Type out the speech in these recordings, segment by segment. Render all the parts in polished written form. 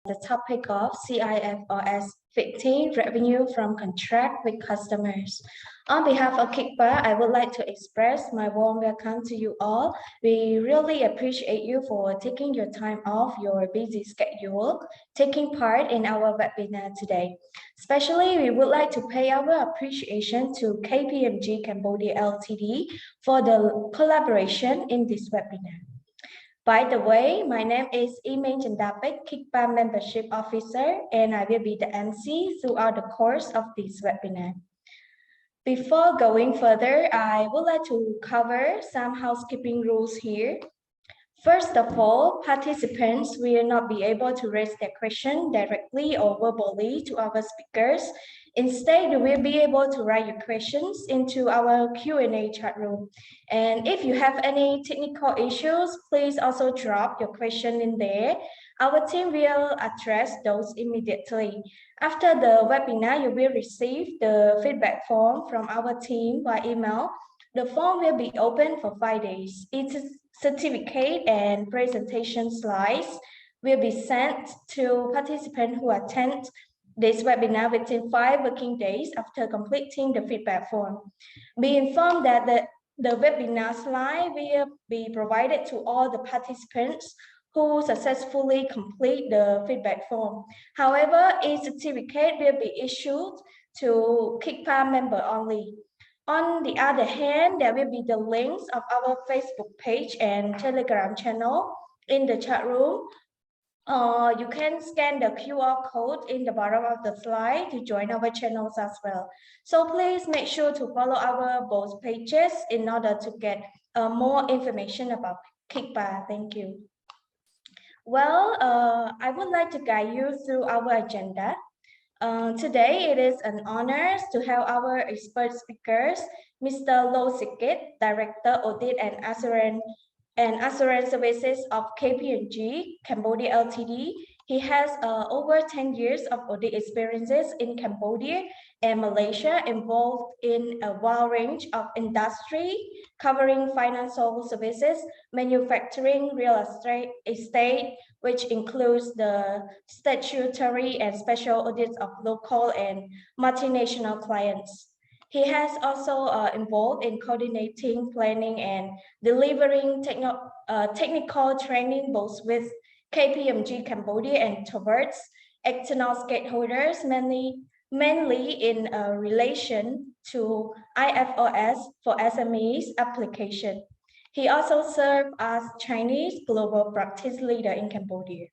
the topic of CIFRS 15 revenue from contract with customers. On behalf of Kickbar, I would like to express my warm welcome to you all. We really appreciate you for taking your time off your busy schedule, taking part in our webinar today. Especially, we would like to pay our appreciation to KPMG Cambodia Ltd for the collaboration in this webinar. By the way, my name is Imen Chandapik, Kickbar Membership Officer, and I will be the MC throughout the course of this webinar. Before going further, I would like to cover some housekeeping rules here. First of all, participants will not be able to raise their question directly or verbally to our speakers. Instead, you will be able to write your questions into our Q&A chat room. And if you have any technical issues, please also drop your question in there. Our team will address those immediately. After the webinar, you will receive the feedback form from our team by email. The form will be open for 5 days. Its certificate and presentation slides will be sent to participants who attend this webinar within 5 working days after completing the feedback form. Be informed that the webinar slide will be provided to all the participants who successfully complete the feedback form. However, each certificate will be issued to Kickbar member only. On the other hand, there will be the links of our Facebook page and Telegram channel in the chat room. You can scan the QR code in the bottom of the slide to join our channels as well. So please make sure to follow our both pages in order to get more information about Kickbar. Thank you. Well, I would like to guide you through our agenda. Today, it is an honor to have our expert speakers, Mr. Lo Sikit, Director Audit and Assurance Services of KPMG Cambodia Ltd. He has over 10 years of audit experiences in Cambodia and Malaysia, involved in a wide range of industry covering financial services, manufacturing, real estate, which includes the statutory and special audits of local and multinational clients. He has also involved in coordinating, planning, and delivering technical training both with KPMG Cambodia and towards external stakeholders, mainly in relation to IFRS for SMEs application. He also served as Chinese global practice leader in Cambodia.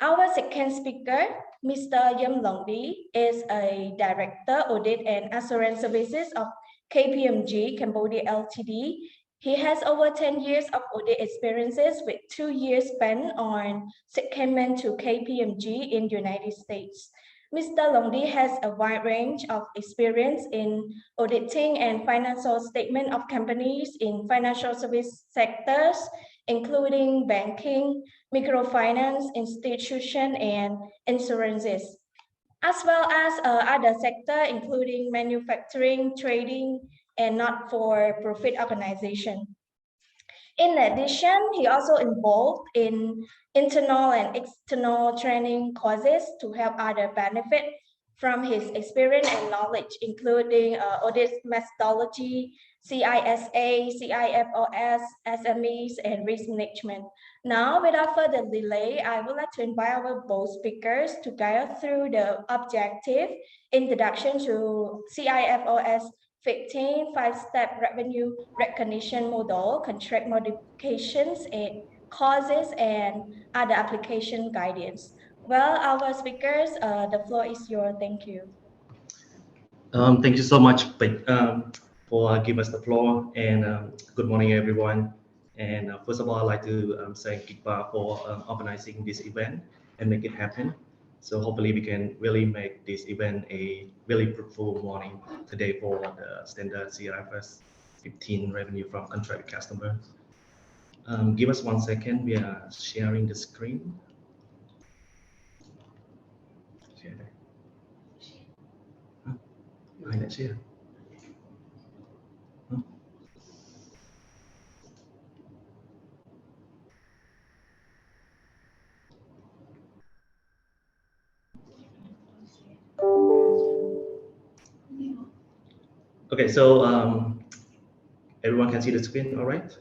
Our second speaker, Mr. Yam Longdi, is a Director, Audit and Assurance Services of KPMG Cambodia Ltd. He has over 10 years of audit experiences with 2 years spent on secondment to KPMG in the United States. Mr. Longdi has a wide range of experience in auditing and financial statement of companies in financial service sectors, including banking, microfinance, institution, and insurances, as well as other sectors, including manufacturing, trading, and not-for-profit organization. In addition, he also involved in internal and external training courses to help others benefit from his experience and knowledge, including audit methodology, CISA, CIFRS, SMEs, and risk management. Now, without further delay, I would like to invite our both speakers to guide us through the objective introduction to CIFRS 15 5-step revenue recognition model, contract modifications, and causes, and other application guidance. Well, our speakers, the floor is yours. Thank you. Thank you so much for giving us the floor, and good morning, everyone. And first of all, I'd like to thank Kickbar for organizing this event and make it happen. So hopefully we can really make this event a really fruitful morning today for the standard CIFRS 15 revenue from contract customer. Give us 1 second. We are sharing the screen. Share that. I let's share. Okay, so everyone can see the screen, all right?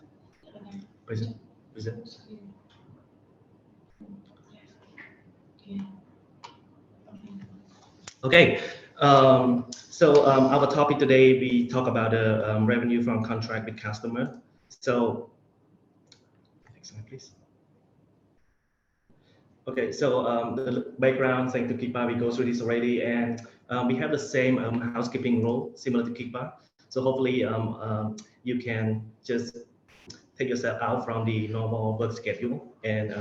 Present. Present. Okay, our topic today, we talk about the revenue from contract with customer. So, next slide, please. Okay, so the background, thank to Kickbar, we go through this already, and we have the same housekeeping rule, similar to Kickbar. So hopefully you can just take yourself out from the normal work schedule and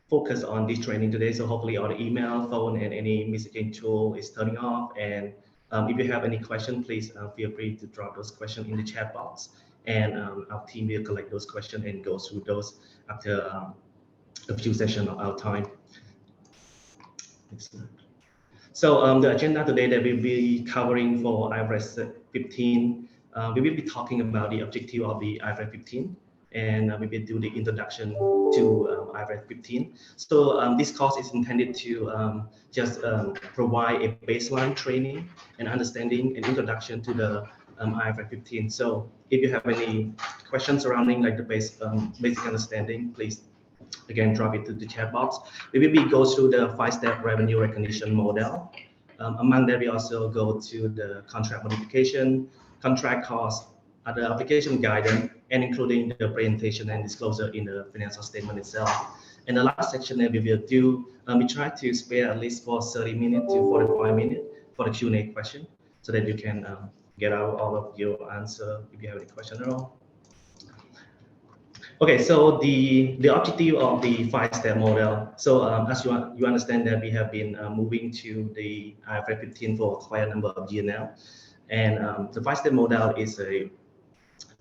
focus on this training today. So hopefully all the email, phone, and any messaging tool is turning off. And if you have any question, please feel free to drop those questions in the chat box. And our team will collect those questions and go through those after a few sessions of our time. So the agenda today that we'll be covering for IFRS 15, we will be talking about the objective of the IFRS 15, and we will do the introduction to IFRS 15. So this course is intended to just provide a baseline training and understanding and introduction to the IFRS 15. So if you have any questions surrounding like the basic understanding, please again drop it to the chat box. We will be go through the 5-step revenue recognition model. Among that, we also go to the contract modification, contract cost, other application guidance, and including the presentation and disclosure in the financial statement itself. And the last section that we will do, we try to spare at least for 30 minutes to 45 minutes for the Q&A question, so that you can get out all of your answer if you have any question at all. Okay, so the objective of the 5-step model. So as you understand that we have been moving to the IFRS 15 for quite a number of years now, and the 5-step model is a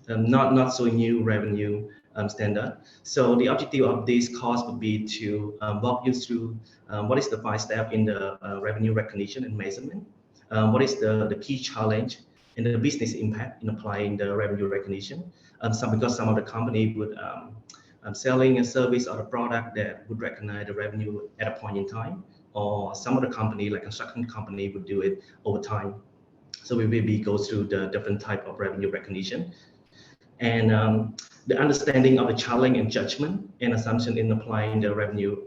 not so new revenue standard. So the objective of this course would be to walk you through what is the 5-step in the revenue recognition and measurement, what is the key challenge and the business impact in applying the revenue recognition. Because some of the company would selling a service or a product that would recognize the revenue at a point in time, or some of the company like construction company would do it over time. So we will be go through the different type of revenue recognition and the understanding of the challenge and judgment and assumption in applying the revenue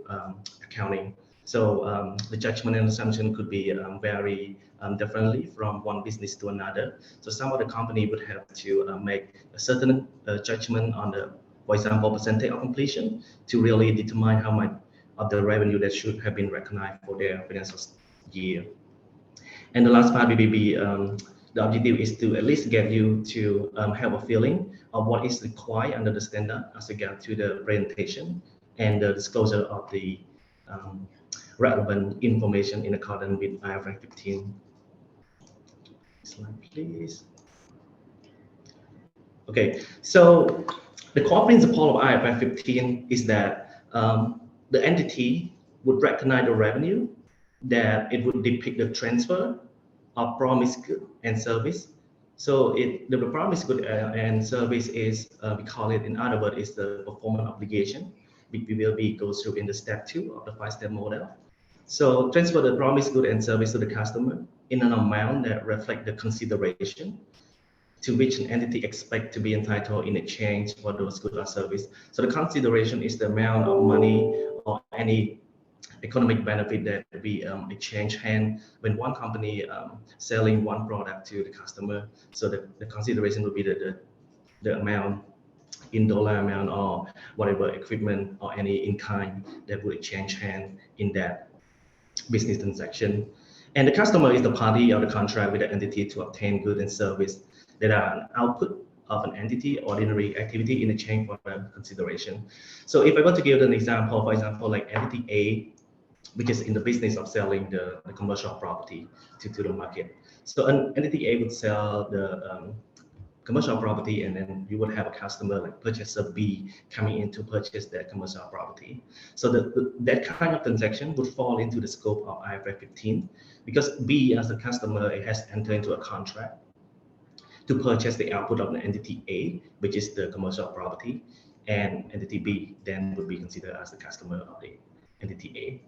accounting. So the judgment and assumption could be vary differently from one business to another. So some of the company would have to make a certain judgment on the, for example, percentage of completion to really determine how much of the revenue that should have been recognized for their financial year. And the last part will be the objective is to at least get you to have a feeling of what is required under the standard as regard to the presentation and the disclosure of the relevant information in accordance with IFRS 15. Slide, please. Okay, so the core principle of IFRS 15 is that the entity would recognize the revenue, that it would depict the transfer of promised good and service. So the promised good and service is, we call it, in other words, is the performance obligation, which we will be go through in the step 2 of the 5-step model. So transfer the promised good and service to the customer in an amount that reflect the consideration to which an entity expect to be entitled in exchange for those goods or service. So the consideration is the amount of money or any economic benefit that we exchange hand when one company selling one product to the customer. So the consideration would be the amount in dollar amount or whatever equipment or any in kind that would exchange hand in that business transaction. And the customer is the party of the contract with the entity to obtain goods and service that are an output of an entity ordinary activity in exchange for the consideration. So if I were to give an example, for example, like entity A, which is in the business of selling the commercial property to the market. So an entity A would sell the commercial property, and then you would have a customer like purchaser B coming in to purchase that commercial property. So that kind of transaction would fall into the scope of IFRS 15 because B as a customer, it has entered into a contract to purchase the output of the entity A, which is the commercial property, and entity B then would be considered as the customer of the entity A.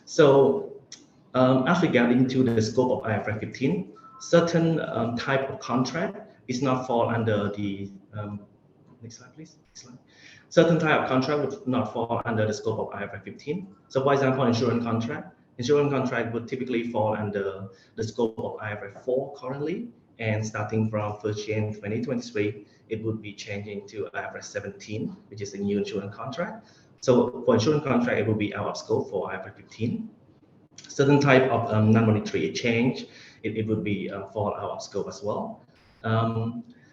So as regarding to the scope of IFRS 15, certain type of contract is not fall under the next slide, please. Next slide. Certain type of contract would not fall under the scope of IFRS 15. So, for example, insurance contract would typically fall under the scope of IFRS 4 currently, and starting from 1st January 2023, it would be changing to IFRS 17, which is a new insurance contract. So, for insurance contract, it will be out of scope for IFRS 15. Certain type of non-monetary exchange, it would be fall out of scope as well.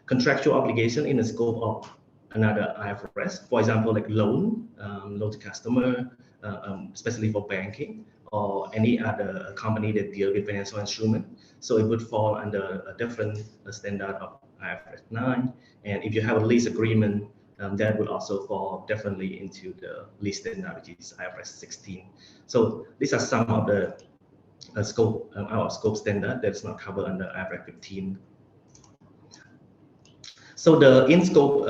Contractual obligation in the scope of another IFRS, for example, like loan to customer, especially for banking or any other company that deal with financial instrument. So it would fall under a different standard of IFRS 9. And if you have a lease agreement, that would also fall differently into the lease standard, which is IFRS 16. So these are some of the scope, our scope standard that's not covered under IFRS 15. So the in scope,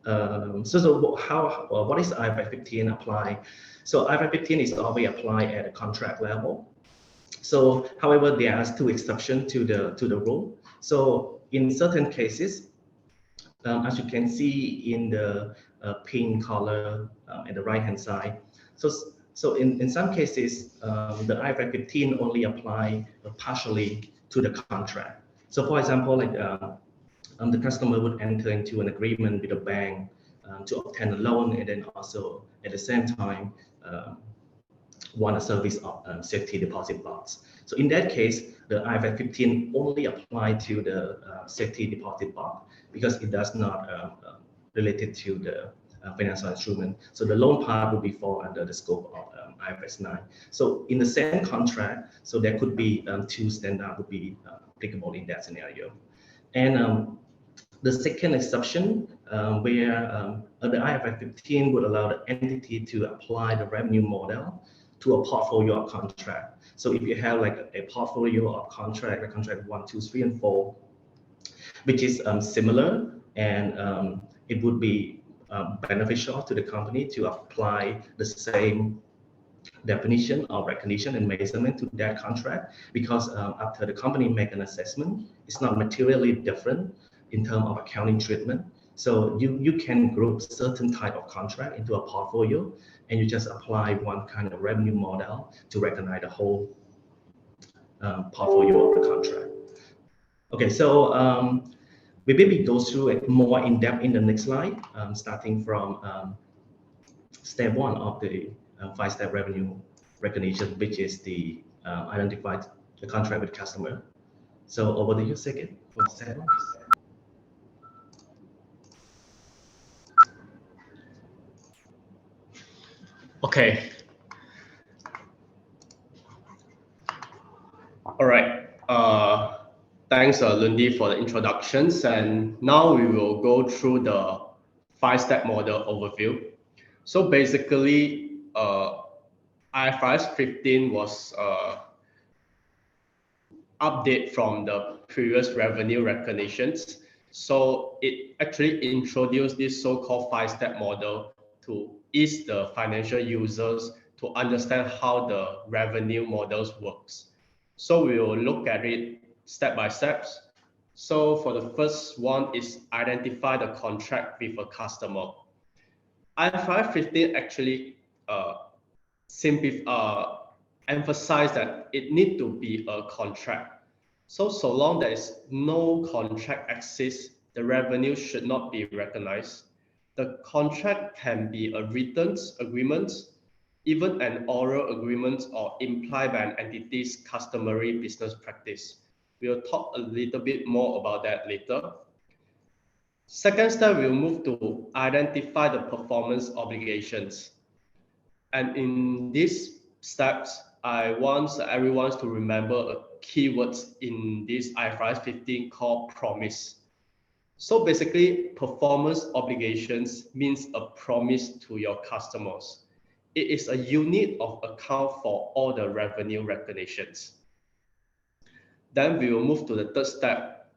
what is IFRS 15 apply? So IFRS 15 is always applied at a contract level. So, however, there are two exceptions to the rule. So in certain cases, as you can see in the pink color at the right hand side, so in some cases, the IFRS 15 only apply partially to the contract. So for example, like the customer would enter into an agreement with a bank to obtain a loan, and then also at the same time want a service of safety deposit box. So in that case, the IFRS 15 only apply to the safety deposit box because it does not related to the financial instrument. So the loan part will be fall under the scope of IFRS 9. So in the same contract, so there could be two standards would be applicable in that scenario. And the second exception where the IFRS 15 would allow the entity to apply the revenue model to a portfolio of contract. So if you have like a portfolio of contract, like contract 1, 2, 3, and 4, which is similar, and it would be beneficial to the company to apply the same definition of recognition and measurement to that contract, because after the company make an assessment, it's not materially different in terms of accounting treatment. So you can group certain type of contract into a portfolio, and you just apply one kind of revenue model to recognize the whole portfolio of the contract. Okay, so we maybe go through it more in depth in the next slide, starting from step 1 of the 5-step revenue recognition, which is the identify the contract with customer. So over to you, second, for step 1. Okay. All right. Thanks, Lundi, for the introductions. And now we will go through the 5-step model overview. So basically, IFRS 15 was update from the previous revenue recognitions. So it actually introduced this so-called 5-step model to ease the financial users to understand how the revenue models works. So we will look at it step by steps. So for the first one is identify the contract with a customer. IFRS 15 actually emphasize that it need to be a contract. So long there is no contract exists, the revenue should not be recognized. The contract can be a written agreement, even an oral agreement, or implied by an entity's customary business practice. We'll talk a little bit more about that later. Second step, we'll move to identify the performance obligations. And in these steps, I want everyone to remember keywords in this IFRS 15 called promise. So basically, performance obligations means a promise to your customers. It is a unit of account for all the revenue recognitions. Then we will move to the third step.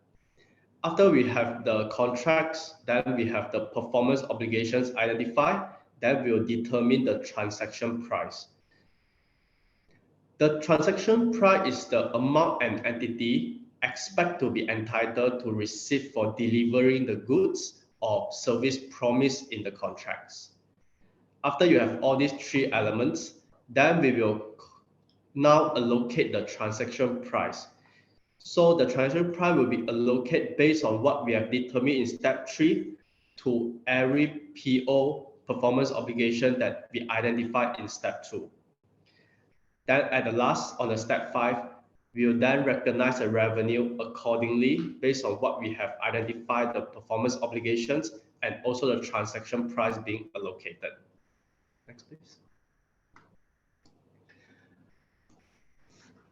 After we have the contracts, then we have the performance obligations identified, then we will determine the transaction price. The transaction price is the amount an entity expect to be entitled to receive for delivering the goods or service promised in the contracts. After you have all these three elements, then we will now allocate the transaction price. So the transaction price will be allocated based on what we have determined in step 3 to every PO performance obligation that we identified in step 2. Then at the last, on the step 5, we will then recognize the revenue accordingly based on what we have identified the performance obligations and also the transaction price being allocated. Next, please.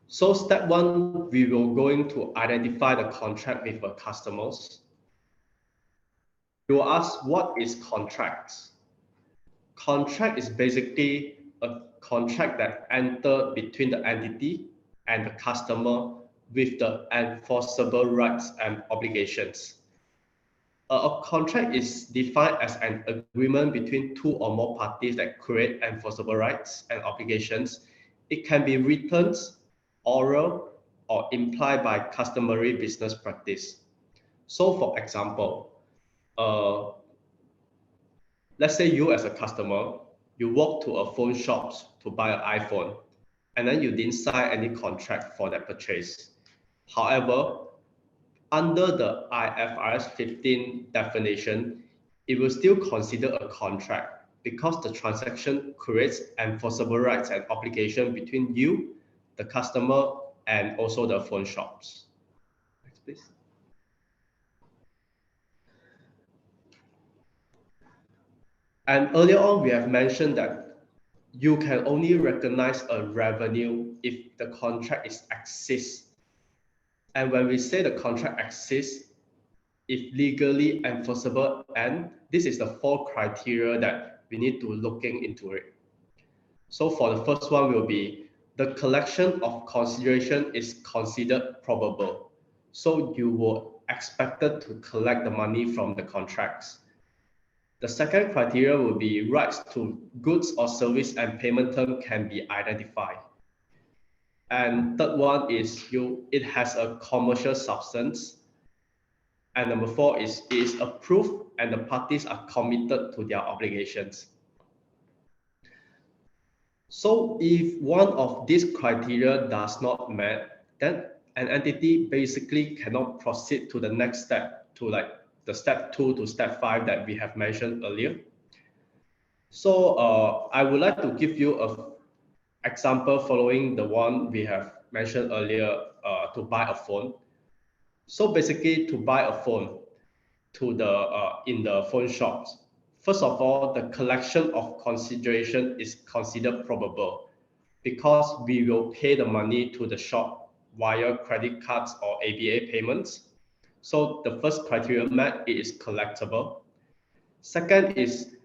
So step 1, we will going to identify the contract with the customers. You will ask, what is contracts? Contract is basically a contract that entered between the entity and the customer with the enforceable rights and obligations. A contract is defined as an agreement between two or more parties that create enforceable rights and obligations. It can be written, oral, or implied by customary business practice. So for example, let's say you as a customer, you walk to a phone shop to buy an iPhone, and then you didn't sign any contract for that purchase. However, under the CIFRS 15 definition, it will still consider a contract because the transaction creates enforceable rights and obligation between you, the customer, and also the phone shops. Next, please. And earlier on, we have mentioned that you can only recognize a revenue if the contract is exists. And when we say the contract exists, if legally enforceable, and this is the 4 criteria that we need to looking into it. So for the first one will be the collection of consideration is considered probable. So you were expected to collect the money from the contracts. The second criteria will be rights to goods or service and payment term can be identified. And third one is it has a commercial substance. And number 4 is it is approved and the parties are committed to their obligations. So if one of these criteria does not met, then an entity basically cannot proceed to the next step, to like the step 2 to step 5 that we have mentioned earlier. So I would like to give you an example following the one we have mentioned earlier to buy a phone. So basically to buy a phone to the in the phone shops, first of all, the collection of consideration is considered probable because we will pay the money to the shop via credit cards or ABA payments. So the first criteria met, it is collectible. Second is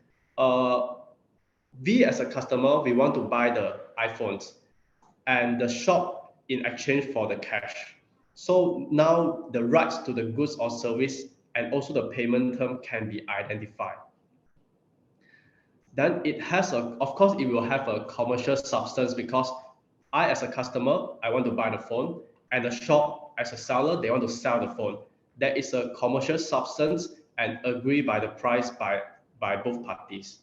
we as a customer, we want to buy the iPhones and the shop in exchange for the cash. So now the rights to the goods or service and also the payment term can be identified. Then it has of course, it will have a commercial substance because I as a customer, I want to buy the phone, and the shop as a seller, they want to sell the phone. There is a commercial substance and agree by the price by both parties.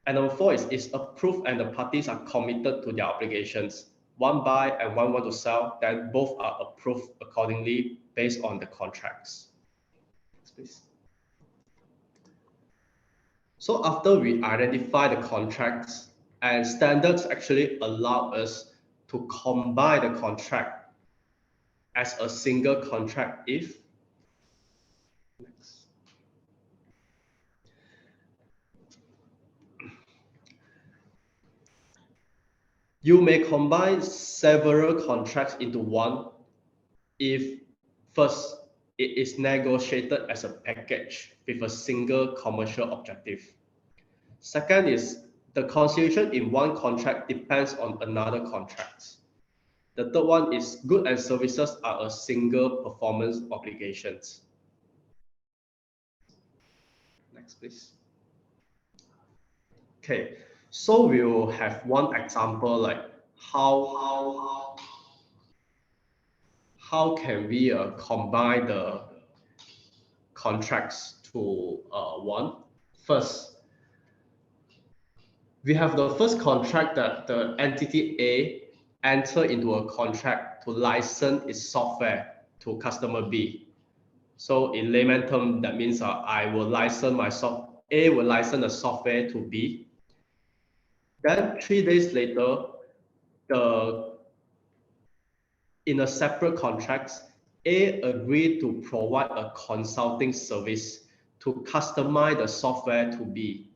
And number 4 is approved and the parties are committed to their obligations. One buy and one want to sell, then both are approved accordingly based on the contracts. Next, please. So after we identify the contracts, and standards actually allow us to combine the contract as a single contract if you may combine several contracts into one if first it is negotiated as a package with a single commercial objective. Second is the consideration in one contract depends on another contract. The third one is goods and services are a single performance obligations. Next, please. Okay, so we will have one example like how how can we combine the contracts to one? First, we have the first contract that the entity A enter into a contract to license its software to customer B. So in layman term, that means I will license my A will license the software to B. Then 3 days later, in a separate contract, A agreed to provide a consulting service to customize the software to B.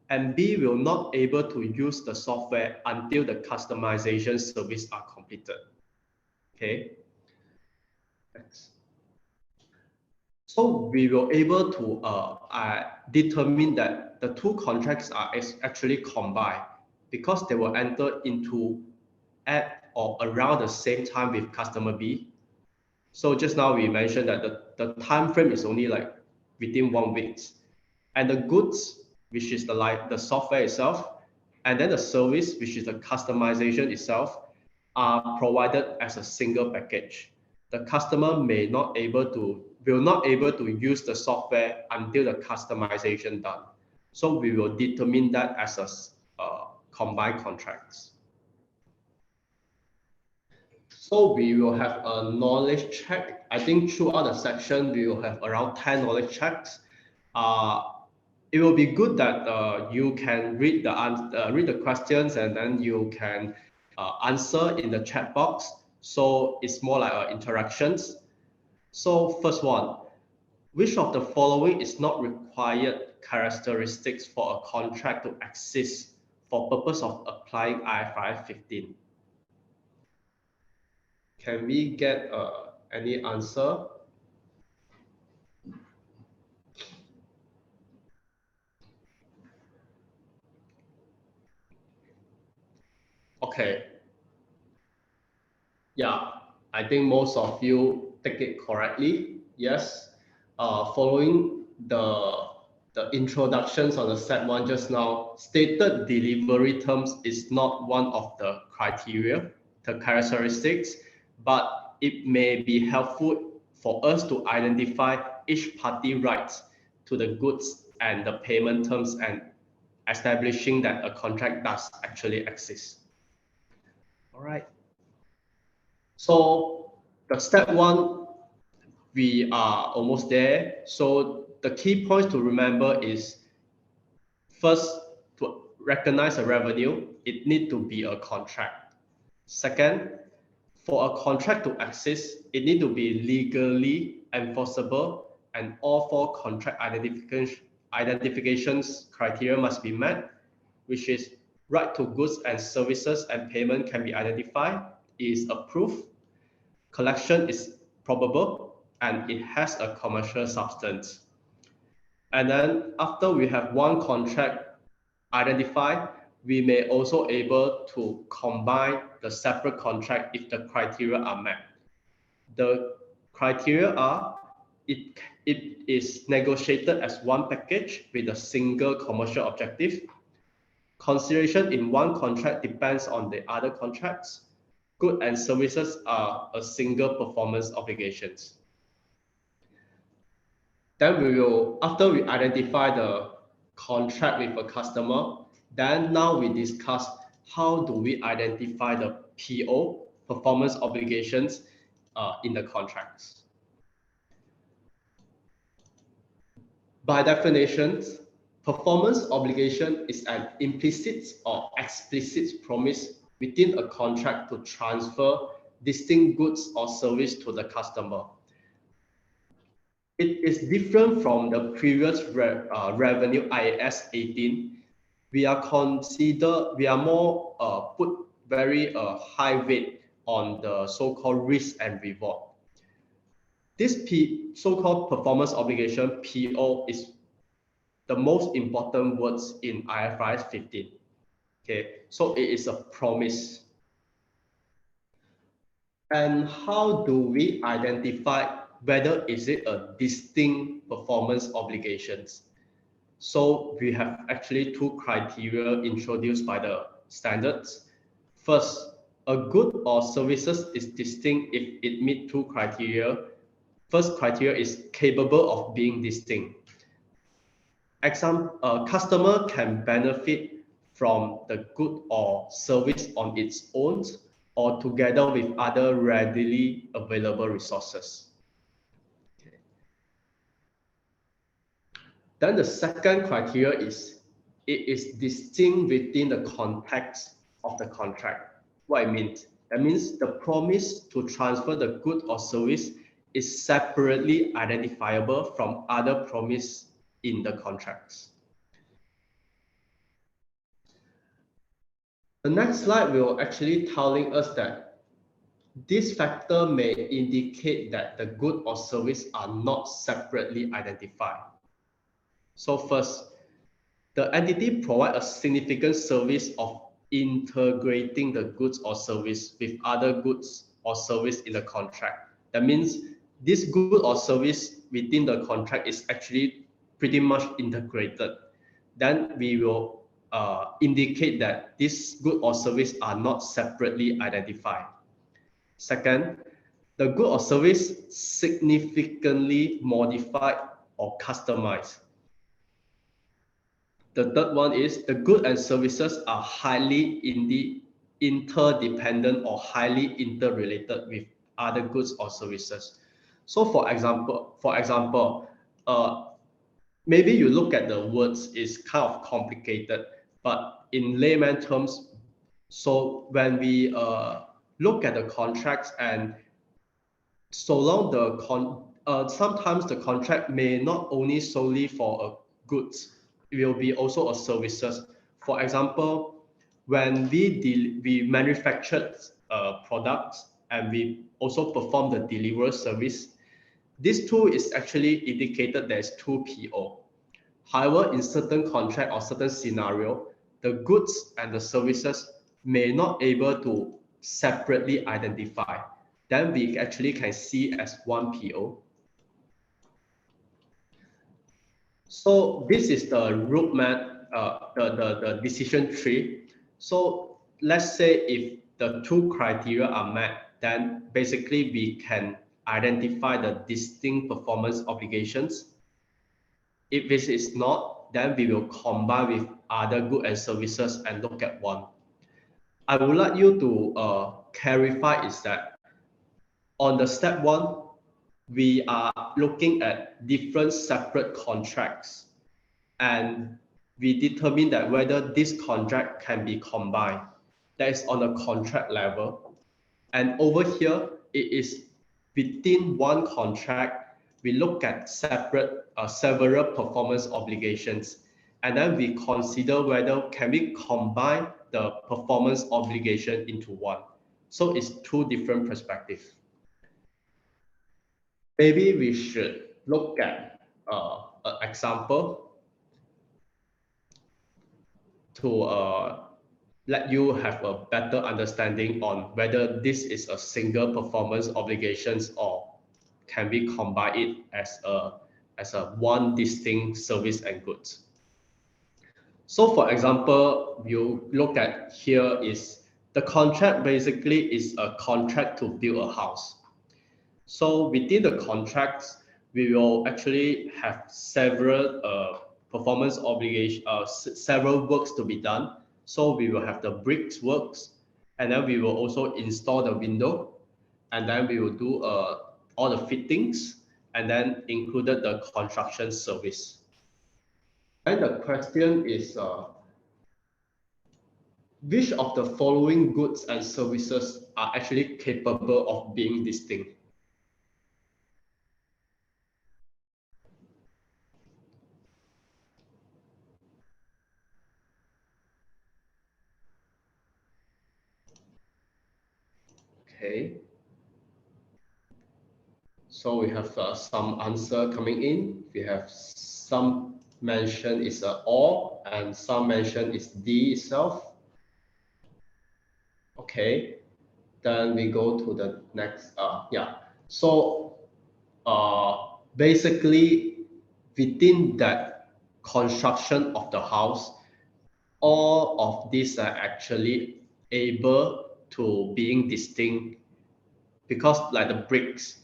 And B will not able to use the software until the customization service are completed. Okay. Next. So we were able to determine that the two contracts are actually combined because they will enter into at or around the same time with customer B. So just now we mentioned that the time frame is only like within 1 week, and the goods, which is the software itself, and then the service, which is the customization itself, are provided as a single package. The customer will not able to use the software until the customization done. So we will determine that as a combined contracts. So we will have a knowledge check. I think throughout the section, we will have around 10 knowledge checks. It will be good that you can read the questions and then you can answer in the chat box. So it's more like interactions. So first one, which of the following is not required characteristics for a contract to exist for purpose of applying IFRS 15? Can we get any answer? Okay. Yeah, I think most of you take it correctly. Yes. Following the introductions on the set one just now, stated delivery terms is not one of the criteria, the characteristics, but it may be helpful for us to identify each party rights to the goods and the payment terms and establishing that a contract does actually exist. All right. So the step one, we are almost there. So the key points to remember is first, to recognize a revenue, it needs to be a contract. Second, for a contract to exist, it needs to be legally enforceable and all four contract identifications criteria must be met, which is right to goods and services and payment can be identified, is approved, collection is probable, and it has a commercial substance. And then after we have one contract identified, we may also able to combine the separate contract if the criteria are met. The criteria are it is negotiated as one package with a single commercial objective. Consideration in one contract depends on the other contracts. Goods and services are a single performance obligations. Then we will, after we identify the contract with a customer, then now we discuss how do we identify the PO, performance obligations, in the contracts. By definition, performance obligation is an implicit or explicit promise within a contract to transfer distinct goods or service to the customer. It is different from the previous revenue IAS 18. We are more put very high weight on the so-called risk and reward. This so-called performance obligation PO is the most important words in IFRS 15. Okay, so it is a promise. And how do we identify whether is it a distinct performance obligations? So we have actually two criteria introduced by the standards. First, A good or services is distinct if it meets two criteria. First criteria is capable of being distinct. Example, a customer can benefit from the good or service on its own or together with other readily available resources. Okay. Then the second criteria is it is distinct within the context of the contract. What it means? That means the promise to transfer the good or service is separately identifiable from other promise in the contracts. The next slide will actually telling us that this factor may indicate that the good or service are not separately identified. So first, the entity provide a significant service of integrating the goods or service with other goods or service in the contract. That means this good or service within the contract is actually pretty much integrated. Then we will indicate that this good or service are not separately identified. Second, the good or service significantly modified or customized. The third one is the goods and services are highly interdependent or highly interrelated with other goods or services. So for example, maybe you look at the words, it's kind of complicated, but in layman terms, so when we look at the contracts, and so long sometimes the contract may not only solely for a goods, it will be also a services. For example, when we manufactured products and we also perform the delivery service, this two is actually indicated there's two PO. However, in certain contract or certain scenario, the goods and the services may not able to separately identify. Then we actually can see as one PO. So this is the roadmap, the decision tree. So let's say if the two criteria are met, then basically we can identify the distinct performance obligations. If this is not, then we will combine with other goods and services and look at one. I would like you to clarify is that on the step one, we are looking at different separate contracts, and we determine that whether this contract can be combined. That is on a contract level. And over here, it is within one contract, we look at several performance obligations, and then we consider whether can we combine the performance obligation into one. So it's two different perspectives. Maybe we should look at an example to let you have a better understanding on whether this is a single performance obligations or can we combine it as a one distinct service and goods. So for example, you look at here is the contract basically is a contract to build a house. So within the contracts, we will actually have several performance obligation, several works to be done. So we will have the bricks works, and then we will also install the window, and then we will do all the fittings, and then included the construction service. And the question is, which of the following goods and services are actually capable of being distinct? Okay. So we have some answer coming in. We have some mention is or, and some mention is D itself. Okay, then we go to the next. So basically within that construction of the house, all of these are actually able to being distinct, because like the bricks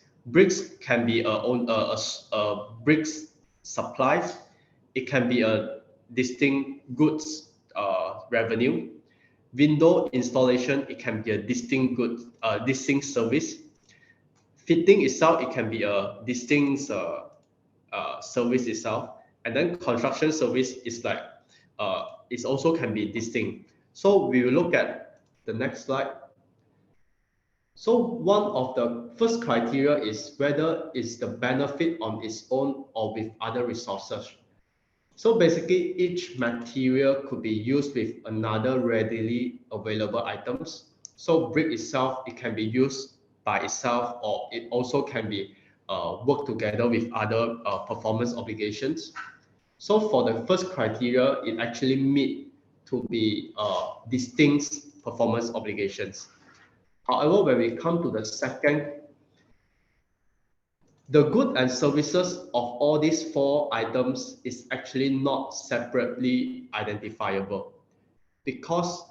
can be a bricks supplies, it can be a distinct goods revenue. Window installation, it can be a distinct distinct service. Fitting itself, it can be a distinct service itself. And then construction service is like it also can be distinct. So we will look at the next slide. So one of the first criteria is whether it's the benefit on its own or with other resources. So basically, each material could be used with another readily available items. So brick itself, it can be used by itself, or it also can be work together with other performance obligations. So for the first criteria, it actually meet to be distinct performance obligations. However, when we come to the second, the goods and services of all these four items is actually not separately identifiable, because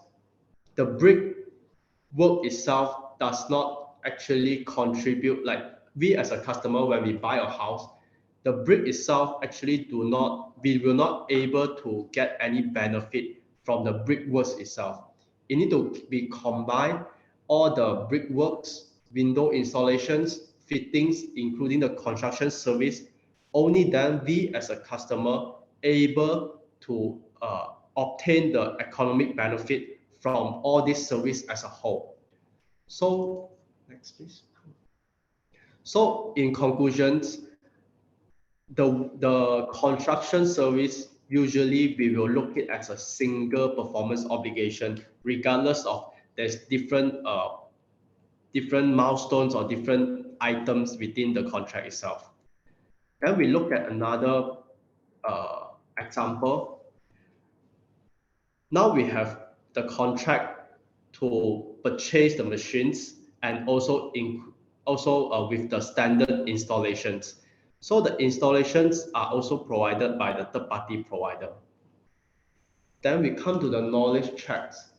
the brick work itself does not actually contribute. Like we as a customer, when we buy a house, the brick itself actually we will not able to get any benefit from the brickworks itself. It need to be combined, all the brickworks, window installations, fittings, including the construction service. Only then we as a customer able to obtain the economic benefit from all this service as a whole. So next please. So in conclusions, the construction service, usually we will look it as a single performance obligation, regardless of there's different milestones or different items within the contract itself. Then we look at another example. Now we have the contract to purchase the machines, and also with the standard installations. So the installations are also provided by the third-party provider. Then we come to the knowledge checks.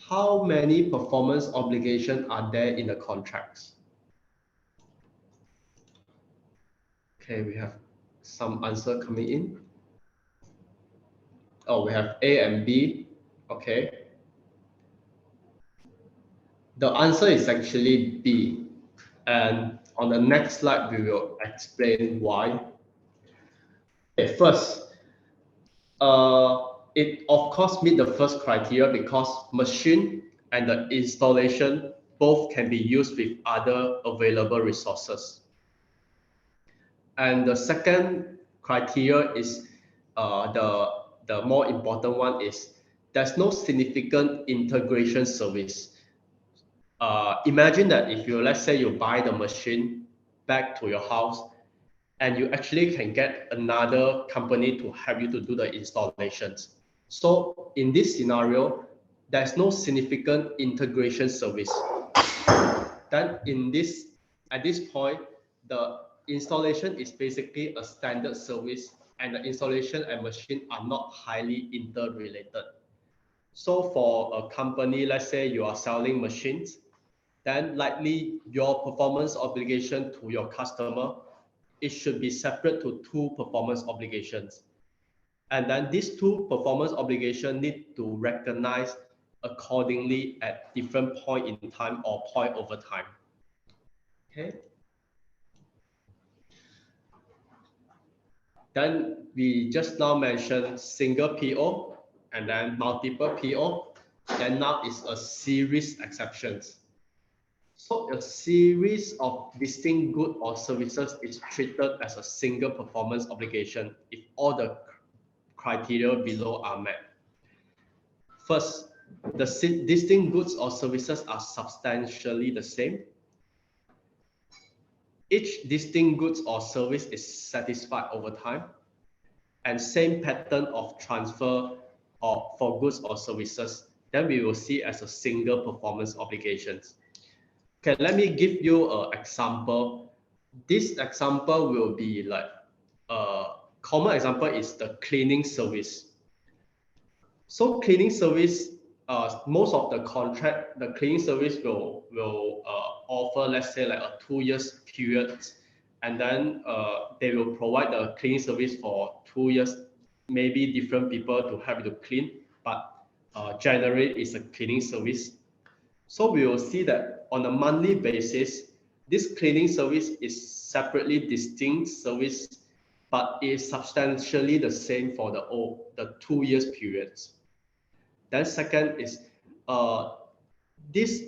How many performance obligations are there in the contracts? Okay, we have some answer coming in. Oh, we have A and B. Okay. The answer is actually B. And on the next slide, we will explain why. Okay, first, it of course meet the first criteria because machine and the installation both can be used with other available resources. And the second criteria is the more important one is there's no significant integration service. Imagine that if you, let's say you buy the machine back to your house, and you actually can get another company to help you to do the installations. So in this scenario, there's no significant integration service. Then at this point, the installation is basically a standard service, and the installation and machine are not highly interrelated. So for a company, let's say you are selling machines, then likely your performance obligation to your customer, it should be separate to two performance obligations. And then these two performance obligations need to recognize accordingly at different point in time or point over time. Okay. Then we just now mentioned single PO and then multiple PO. Then now is a series exceptions. So a series of distinct goods or services is treated as a single performance obligation if all the criteria below are met. First, the distinct goods or services are substantially the same. Each distinct goods or service is satisfied over time, and same pattern of transfer for goods or services, then we will see as a single performance obligations. Okay, let me give you an example. This example will be like a common example is the cleaning service. So cleaning service most of the contract, the cleaning service will offer, let's say, like a 2 years period, and then they will provide the cleaning service for 2 years, maybe different people to help you to clean, but generally it's a cleaning service. So we will see that on a monthly basis, this cleaning service is separately distinct service, but is substantially the same for the 2 years periods. Then second is this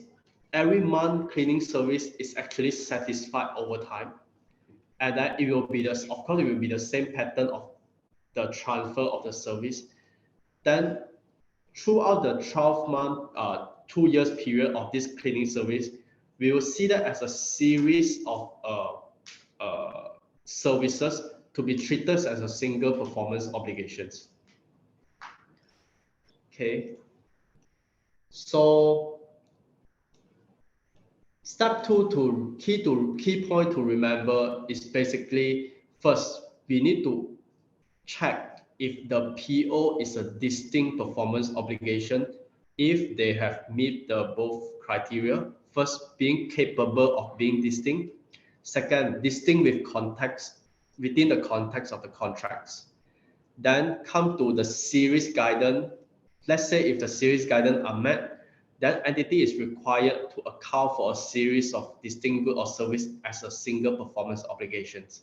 every month cleaning service is actually satisfied over time, and then it will be the, of course it will be the same pattern of the transfer of the service. Then throughout the 12-month 2 years period of this cleaning service, we will see that as a series of services to be treated as a single performance obligations. Okay, so step two, key point to remember is basically, first we need to check if the PO is a distinct performance obligation, if they have meet the both criteria. First, being capable of being distinct. Second, distinct with context, within the context of the contracts. Then come to the series guidance. Let's say if the series guidance are met, that entity is required to account for a series of distinct good or service as a single performance obligations.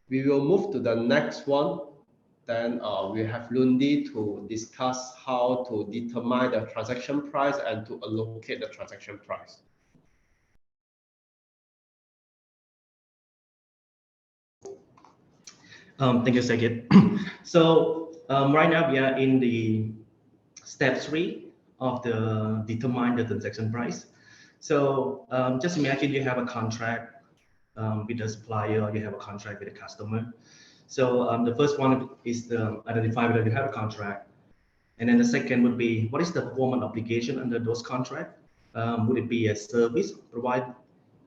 We will move to the next one. Then we have Lundi to discuss how to determine the transaction price and to allocate the transaction price. Thank you, Sakit. So right now we are in the step 3 of the determine the transaction price. So just imagine you have a contract with a supplier, or you have a contract with a customer. So the first one is to identify whether you have a contract. And then the second would be, what is the performance obligation under those contracts? Would it be a service provided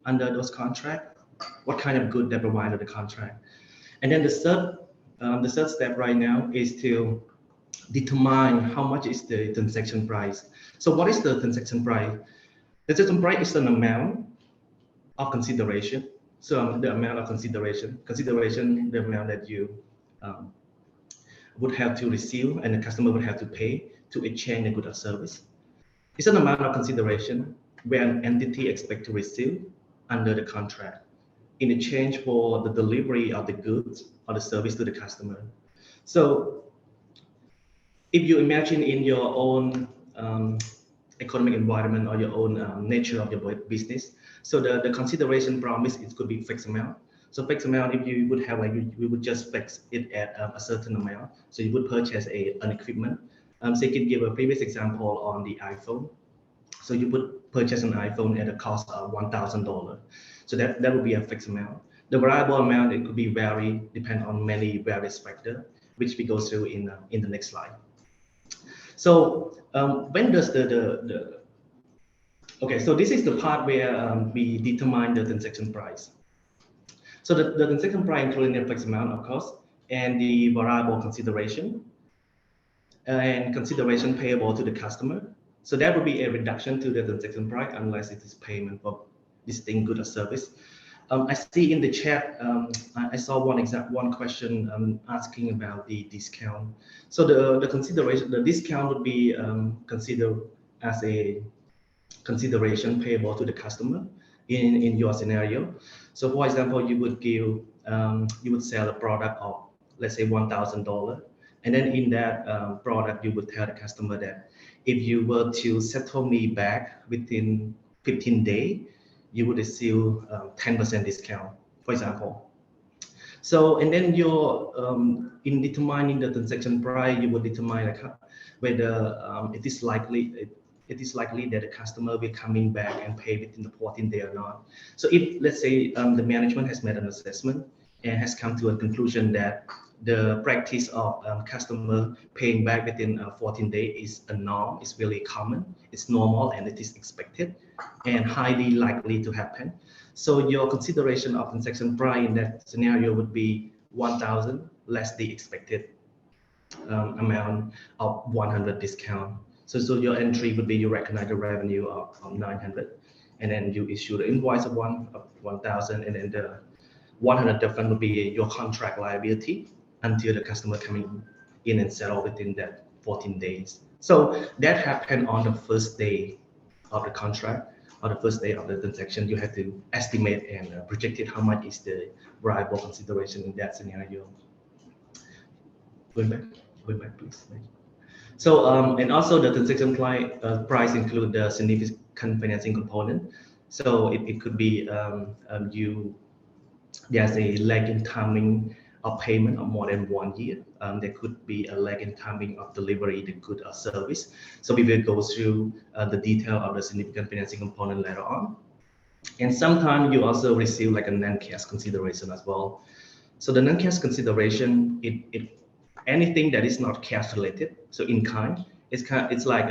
under those contracts? What kind of good they provide under the contract? And then the third step right now is to determine how much is the transaction price. So what is the transaction price? The transaction price is an amount of consideration. So the amount of consideration, the amount that you would have to receive and the customer would have to pay to exchange a good or service. It's an amount of consideration where an entity expects to receive under the contract in exchange for the delivery of the goods or the service to the customer. So if you imagine in your own economic environment or your own nature of your business, so the consideration promise, it could be fixed amount. So fixed amount, if you would have, like, you would just fix it at a certain amount. So you would purchase an equipment. So you can give a previous example on the iPhone. So you would purchase an iPhone at a cost of $1,000. So that would be a fixed amount. The variable amount, it could be vary, depend on many various factors, which we go through in the next slide. So when does okay, so this is the part where we determine the transaction price. So the transaction price including the fixed amount, of course, and the variable consideration, and consideration payable to the customer. So that would be a reduction to the transaction price unless it is payment for distinct good or service. I see in the chat, I saw one question asking about the discount. So the consideration, the discount would be considered as a consideration payable to the customer in your scenario. So for example, you would sell a product of, let's say, $1,000, and then in that product you would tell the customer that if you were to settle me back within 15 days, you would receive 10% discount, for example. So, and then in determining the transaction price, you would determine whether it is likely that the customer will coming back and pay within the 14 days or not. So if, let's say, the management has made an assessment and has come to a conclusion that the practice of customer paying back within 14 days is a norm, it's really common, it's normal, and it is expected and highly likely to happen. So your consideration of transaction price in that scenario would be 1,000 less the expected. amount of 100 discount. So your entry would be you recognize the revenue of 900, and then you issue the invoice of 1,000, and then the 100 different would be your contract liability until the customer coming in and settle within that 14 days. So that happened on the first day of the contract or the first day of the transaction. You have to estimate and project it how much is the variable consideration in that scenario. Going back, please. So, and also the transaction price include the significant financing component. So it could be there's a lag in timing of payment of more than 1 year. There could be a lag in timing of delivery the good or service. So we will go through the detail of the significant financing component later on. And sometimes you also receive like a non-cash consideration as well. So the non-cash consideration, anything that is not cash related, so in kind, it's like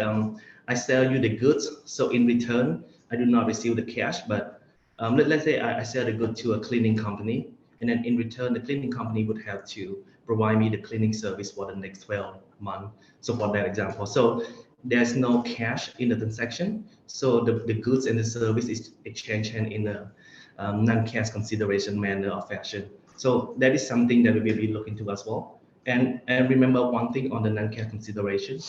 I sell you the goods, so in return I do not receive the cash, but let's say I sell the good to a cleaning company, and then in return the cleaning company would have to provide me the cleaning service for the next 12 months. So for that example, so there's no cash in the transaction, so the goods and the service is exchanged in a non-cash consideration manner or fashion. So that is something that we will be looking to as well. And remember one thing on the non-cash consideration,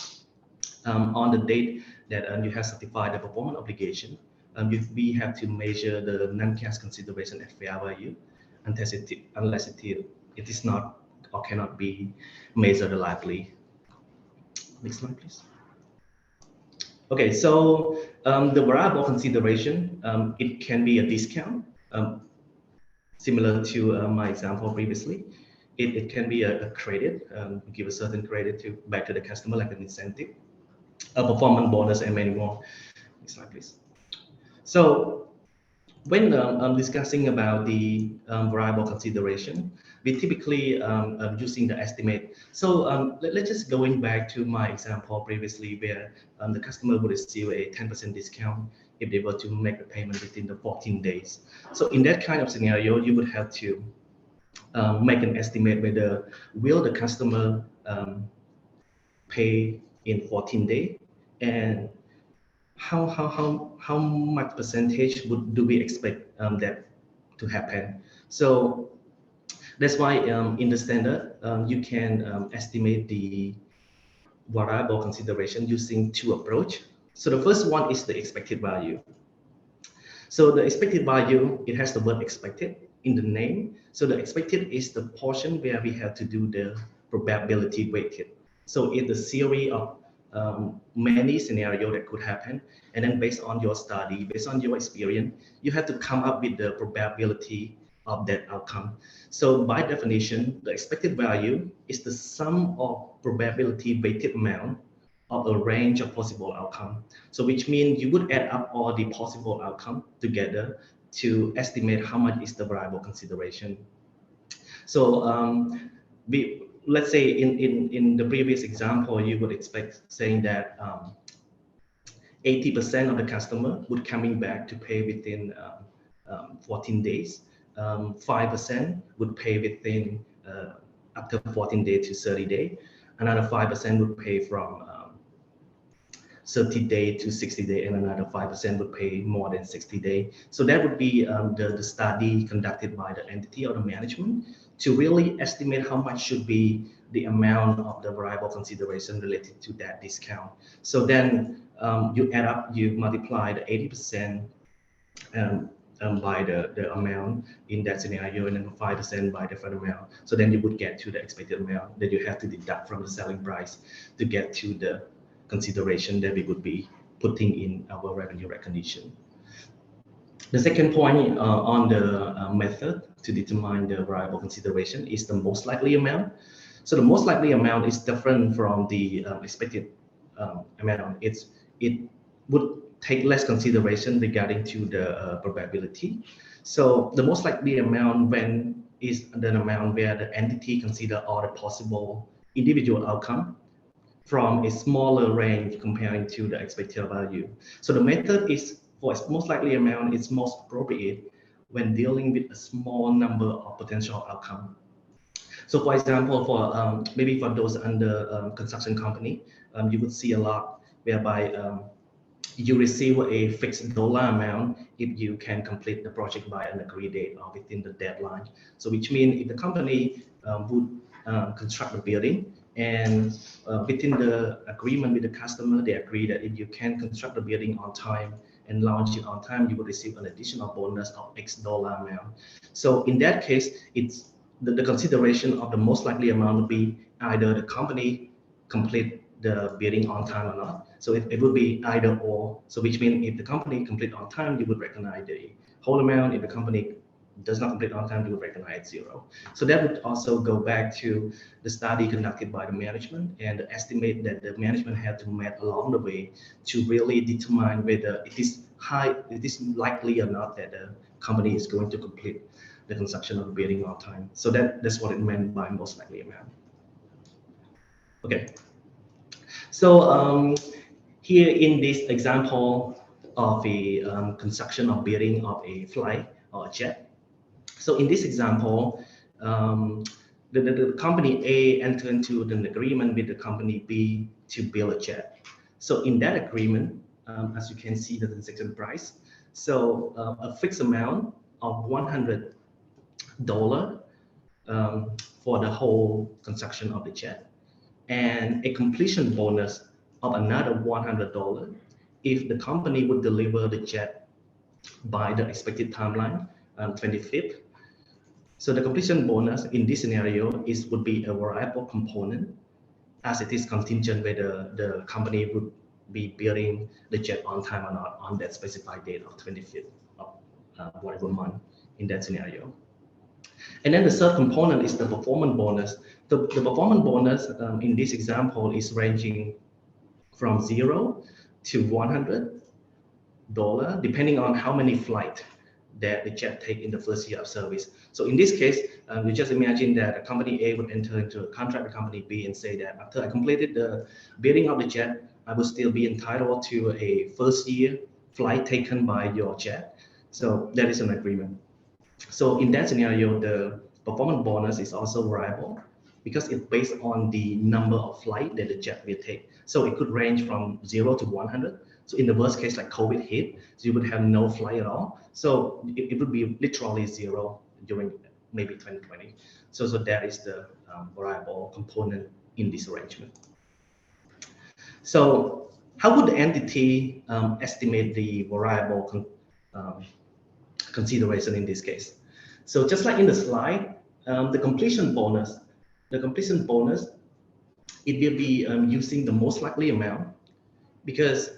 on the date that you have certified the performance obligation, we have to measure the non-cash consideration at fair value unless it is not or cannot be measured reliably. Next slide, please. Okay, so the variable consideration, it can be a discount, similar to my example previously. It can be a credit, give a certain credit back to the customer like an incentive, a performance bonus, and many more. Next slide, please. So when I'm discussing about the variable consideration, we typically using the estimate. So let's just going back to my example previously where the customer would receive a 10% discount if they were to make the payment within the 14 days. So in that kind of scenario, you would have to make an estimate whether will the customer pay in 14 days, and how much percentage do we expect that to happen. So that's why in the standard you can estimate the variable consideration using two approach. So the first one is the expected value. So the expected value, it has the word expected in the name. So the expected is the portion where we have to do the probability weighted. So it's a series of many scenarios that could happen. And then based on your study, based on your experience, you have to come up with the probability of that outcome. So by definition, the expected value is the sum of probability weighted amount of a range of possible outcome. So which means you would add up all the possible outcome together to estimate how much is the variable consideration. So let's say in the previous example, you would expect saying that 80% of the customer would coming back to pay within 14 days. 5% would pay within after 14 days to 30 days. Another 5% would pay from 30 days to 60 days, and another 5% would pay more than 60 days. So that would be the study conducted by the entity or the management to really estimate how much should be the amount of the variable consideration related to that discount. So then you add up, you multiply the 80% by the amount in that scenario, and then 5% by different amount. So then you would get to the expected amount that you have to deduct from the selling price to get to the consideration that we would be putting in our revenue recognition. The second point on the method to determine the variable consideration is the most likely amount. So the most likely amount is different from the expected amount. It would take less consideration regarding to the probability. So the most likely amount is the amount where the entity consider all the possible individual outcome from a smaller range comparing to the expected value. So the method is for most likely amount is most appropriate when dealing with a small number of potential outcomes. So for example, for maybe for those under construction company, you would see a lot whereby you receive a fixed dollar amount if you can complete the project by an agreed date or within the deadline. So which means if the company would construct the building and within the agreement with the customer, they agree that if you can construct the building on time and launch it on time, you will receive an additional bonus of X dollar amount. So in that case, it's the consideration of the most likely amount would be either the company complete the building on time or not. So it would be either or. So which means if the company complete on time, you would recognize the whole amount. If the company does not complete on time, you would recognize zero. So that would also go back to the study conducted by the management and the estimate that the management had to make along the way to really determine whether it is likely or not that the company is going to complete the construction of the building on time. So that's what it meant by most likely amount. Okay. So here in this example of a construction or building of a flight or a jet. So in this example, the company A entered into an agreement with the company B to build a jet. So in that agreement, as you can see the transaction price, so a fixed amount of $100 for the whole construction of the jet, and a completion bonus of another $100 if the company would deliver the jet by the expected timeline, 25th. So the completion bonus in this scenario would be a variable component, as it is contingent whether the company would be building the jet on time or not on that specified date of 25th of whatever month in that scenario. And then the third component is the performance bonus. The performance bonus in this example is ranging from $0 to $100, depending on how many flights that the jet take in the first year of service. So in this case, you just imagine that a company A would enter into a contract with company B and say that after I completed the building of the jet, I will still be entitled to a first year flight taken by your jet. So that is an agreement. So in that scenario, the performance bonus is also variable because it's based on the number of flights that the jet will take. So it could range from 0 to 100. So in the worst case, like COVID hit, so you would have no flight at all. So it would be literally 0 during maybe 2020. So that is the variable component in this arrangement. So how would the entity estimate the variable consideration in this case? So just like in the slide, the completion bonus, it will be using the most likely amount, because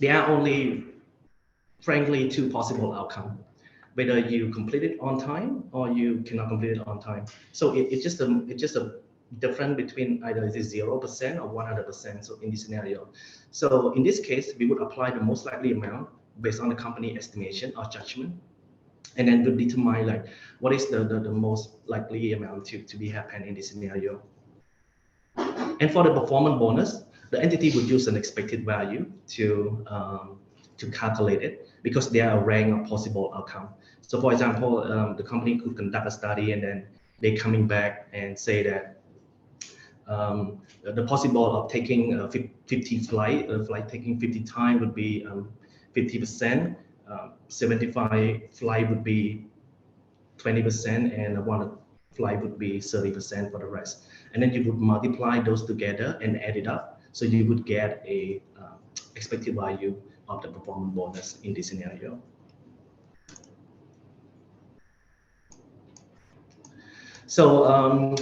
there are only, frankly, two possible outcomes: whether you complete it on time or you cannot complete it on time. So it's just a difference between either it is 0% or 100%. So in this scenario, so in this case, we would apply the most likely amount based on the company estimation or judgment, and then to determine like what is the most likely amount to be happen in this scenario. And for the performance bonus, the entity would use an expected value to calculate it, because there are a range of possible outcomes. So for example, the company could conduct a study and then they coming back and say that the possible of taking 50 flight taking 50 time would be 50%, 75 flight would be 20%, and one flight would be 30% for the rest. And then you would multiply those together and add it up. So you would get a expected value of the performance bonus in this scenario. So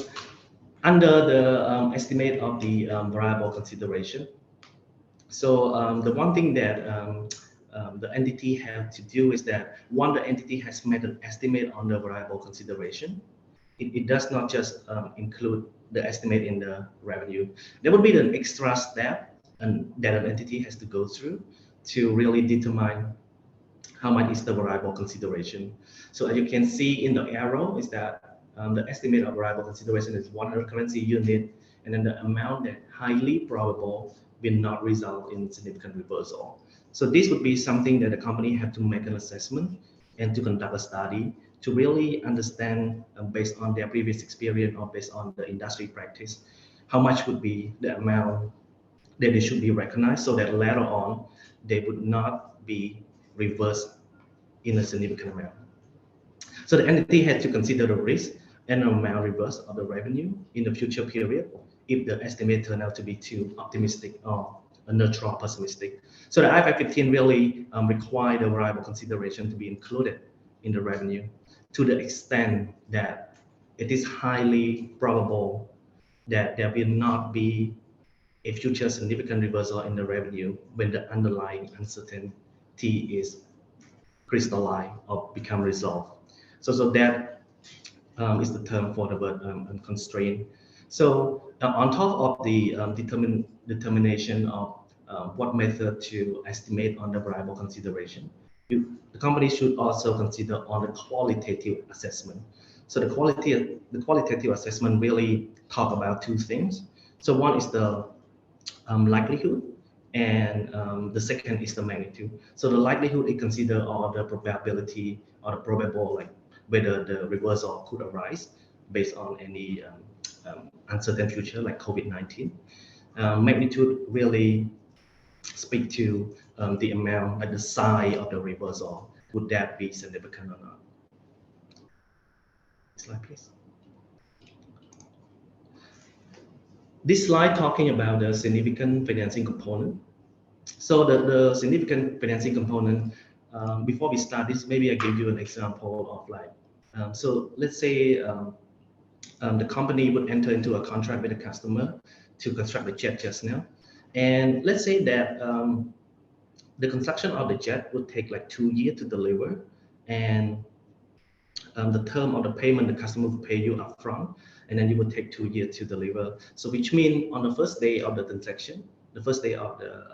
under the estimate of the variable consideration, so the one thing that the entity have to do is that once the entity has made an estimate on the variable consideration, it does not just include the estimate in the revenue. There would be an extra step and that an entity has to go through to really determine how much is the variable consideration. So as you can see in the arrow is that the estimate of variable consideration is 100 currency unit, and then the amount that highly probable will not result in significant reversal. So this would be something that the company have to make an assessment and to conduct a study to really understand based on their previous experience or based on the industry practice, how much would be the amount that they should be recognized so that later on they would not be reversed in a significant amount. So the entity had to consider the risk and amount reverse of the revenue in the future period if the estimate turned out to be too optimistic or neutral or pessimistic. So the IFRS 15 really required the variable consideration to be included in the revenue to the extent that it is highly probable that there will not be a future significant reversal in the revenue when the underlying uncertainty is crystalline or become resolved. So that is the term for the word constraint. So on top of the determination of what method to estimate on the variable consideration, the company should also consider on the qualitative assessment. So the qualitative assessment really talk about two things. So one is the likelihood, and the second is the magnitude. So the likelihood is consider all the probability or the probable, like whether the reversal could arise based on any uncertain future like COVID-19. Magnitude really speak to the amount, like the size of the reversal. Would that be significant or not? Slide, please. This slide talking about the significant financing component. So the significant financing component, before we start this, maybe I give you an example of like, so let's say the company would enter into a contract with a customer to construct the jet just now. And let's say that the construction of the jet would take like 2 years to deliver, and the term of the payment, the customer will pay you upfront, and then you would take 2 years to deliver. So which means on the first day of the transaction, the first day of the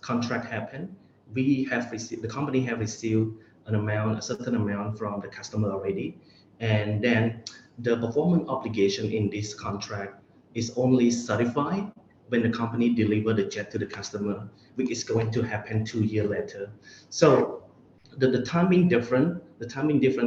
contract happened, we have received, the company have received an amount, a certain amount from the customer already, and then the performance obligation in this contract is only certified when the company deliver the jet to the customer, which is going to happen 2 years later. So the timing different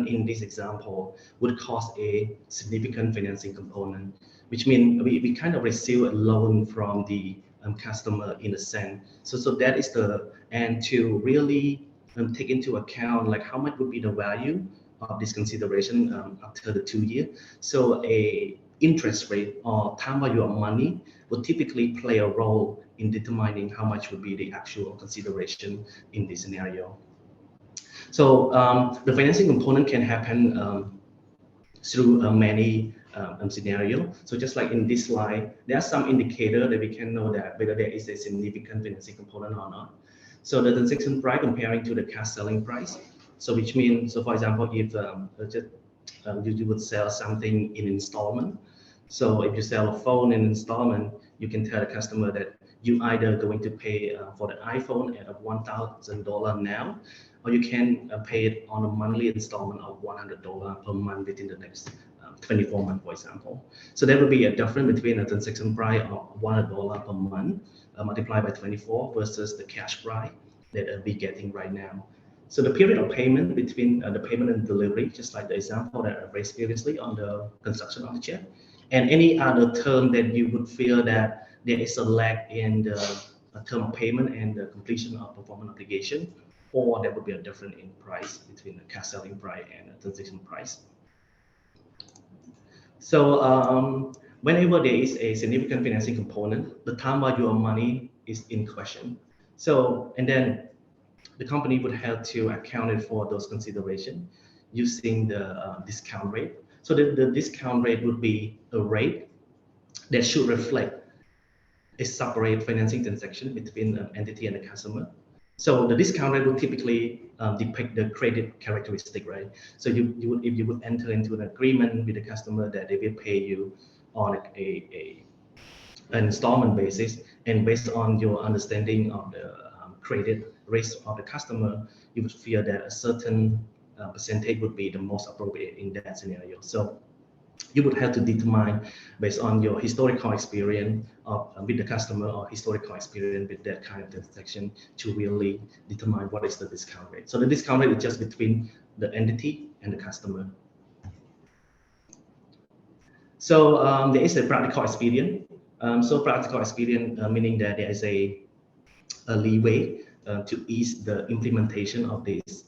in this example would cause a significant financing component, which means we kind of receive a loan from the customer in a sense. So that is the, and to really take into account like how much would be the value of this consideration after the 2 years. So a interest rate or time value of money would typically play a role in determining how much would be the actual consideration in this scenario. So the financing component can happen through many scenario. So just like in this slide, there are some indicator that we can know that whether there is a significant financing component or not. So the transaction price comparing to the cash selling price. So which means, so for example, if you would sell something in installment. So if you sell a phone in installment, you can tell the customer that you either going to pay for the iPhone at $1,000 now, or you can pay it on a monthly installment of $100 per month within the next 24 months, for example. So there will be a difference between a transaction price of $100 per month multiplied by 24 versus the cash price that we're getting right now. So the period of payment between the payment and delivery, just like the example that I raised previously on the construction of the jet, and any other term that you would feel that there is a lag in the term of payment and the completion of performance obligation, or there would be a difference in price between the cash selling price and the transaction price. So whenever there is a significant financing component, the time value of money is in question. So, and then the company would have to account it for those considerations using the discount rate. So the discount rate would be a rate that should reflect a separate financing transaction between the entity and the customer. So the discount rate will typically depict the credit characteristic, right? So if you would enter into an agreement with the customer that they will pay you on an installment basis, and based on your understanding of the credit risk of the customer, you would feel that a certain percentage would be the most appropriate in that scenario. So you would have to determine based on your historical experience with the customer or historical experience with that kind of transaction to really determine what is the discount rate. So the discount rate is just between the entity and the customer. So there is a practical experience. So practical experience meaning that there is a leeway to ease the implementation of this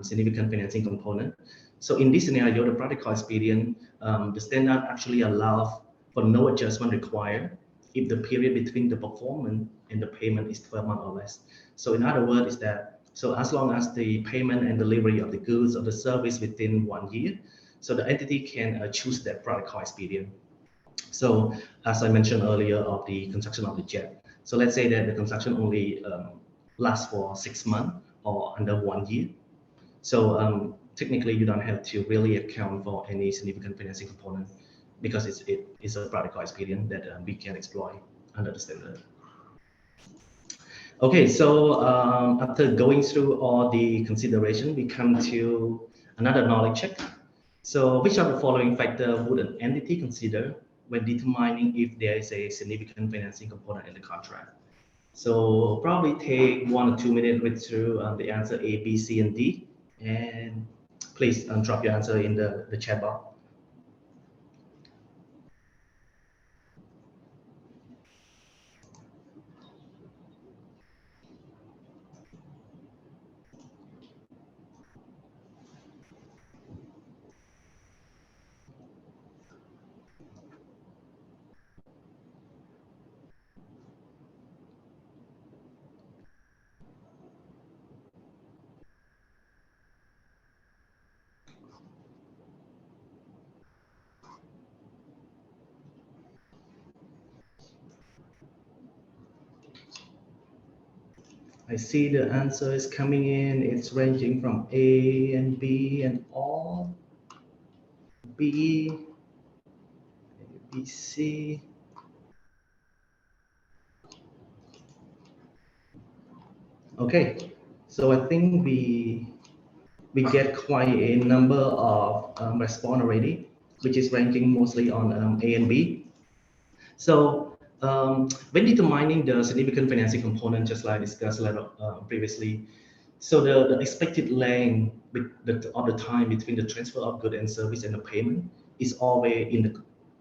significant financing component. So in this scenario, the practical experience, the standard actually allows for no adjustment required if the period between the performance and the payment is 12 months or less. So in other words, is that so as long as the payment and delivery of the goods or the service within 1 year, so the entity can choose that practical experience. So as I mentioned earlier of the construction of the jet. So let's say that the construction only lasts for 6 months or under 1 year. So technically you don't have to really account for any significant financing component because it is a practical experience that we can exploit under the standard. Okay, so after going through all the consideration, we come to another knowledge check. So which of the following factors would an entity consider when determining if there is a significant financing component in the contract? So probably take 1 or 2 minutes read through the answer A, B, C, and D, and please drop your answer in the chat box. I see the answer is coming in. It's ranging from A and B and all. B, B, C. Okay, so I think we get quite a number of response already, which is ranking mostly on A and B. So when determining the significant financing component, just like discussed previously, so the expected length of the time between the transfer of good and service and the payment is always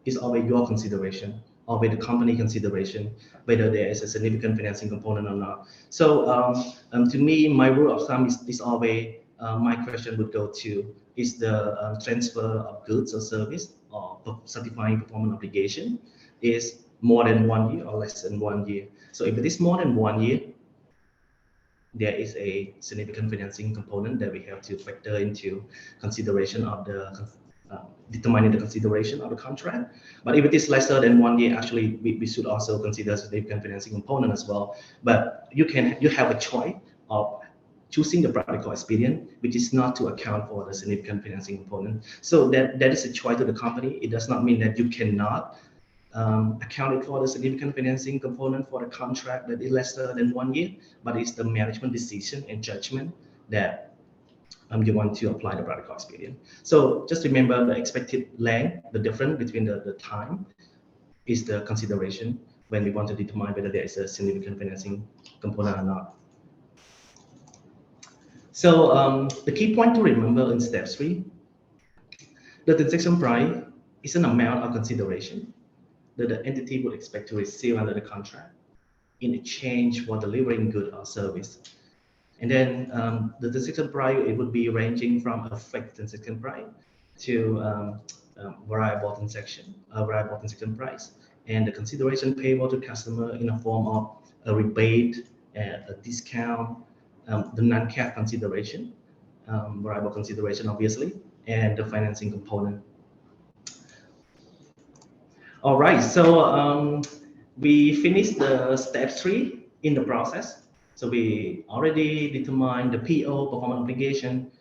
your consideration, or with the company consideration, whether there is a significant financing component or not. So to me, my rule of thumb is always my question would go to is the transfer of goods or service or certifying performance obligation is more than 1 year or less than 1 year. So if it is more than 1 year, there is a significant financing component that we have to factor into consideration of the determining the consideration of the contract. But if it is lesser than 1 year, actually we should also consider significant financing component as well. But you have a choice of choosing the practical experience, which is not to account for the significant financing component. So that is a choice to the company. It does not mean that you cannot accounted for the significant financing component for the contract that is lesser than 1 year, but it's the management decision and judgment that you want to apply the practical experience. So just remember the expected length, the difference between the time is the consideration when we want to determine whether there is a significant financing component or not. So the key point to remember in step 3, the transaction price is an amount of consideration that the entity would expect to receive under the contract in exchange for delivering good or service. And then the transaction price, it would be ranging from a fixed transaction price to variable transaction price, and the consideration payable to customer in the form of a rebate, a discount, the non-cash consideration, variable consideration obviously, and the financing component. All right, so we finished the step 3 in the process. So we already determined the PO, performance obligation.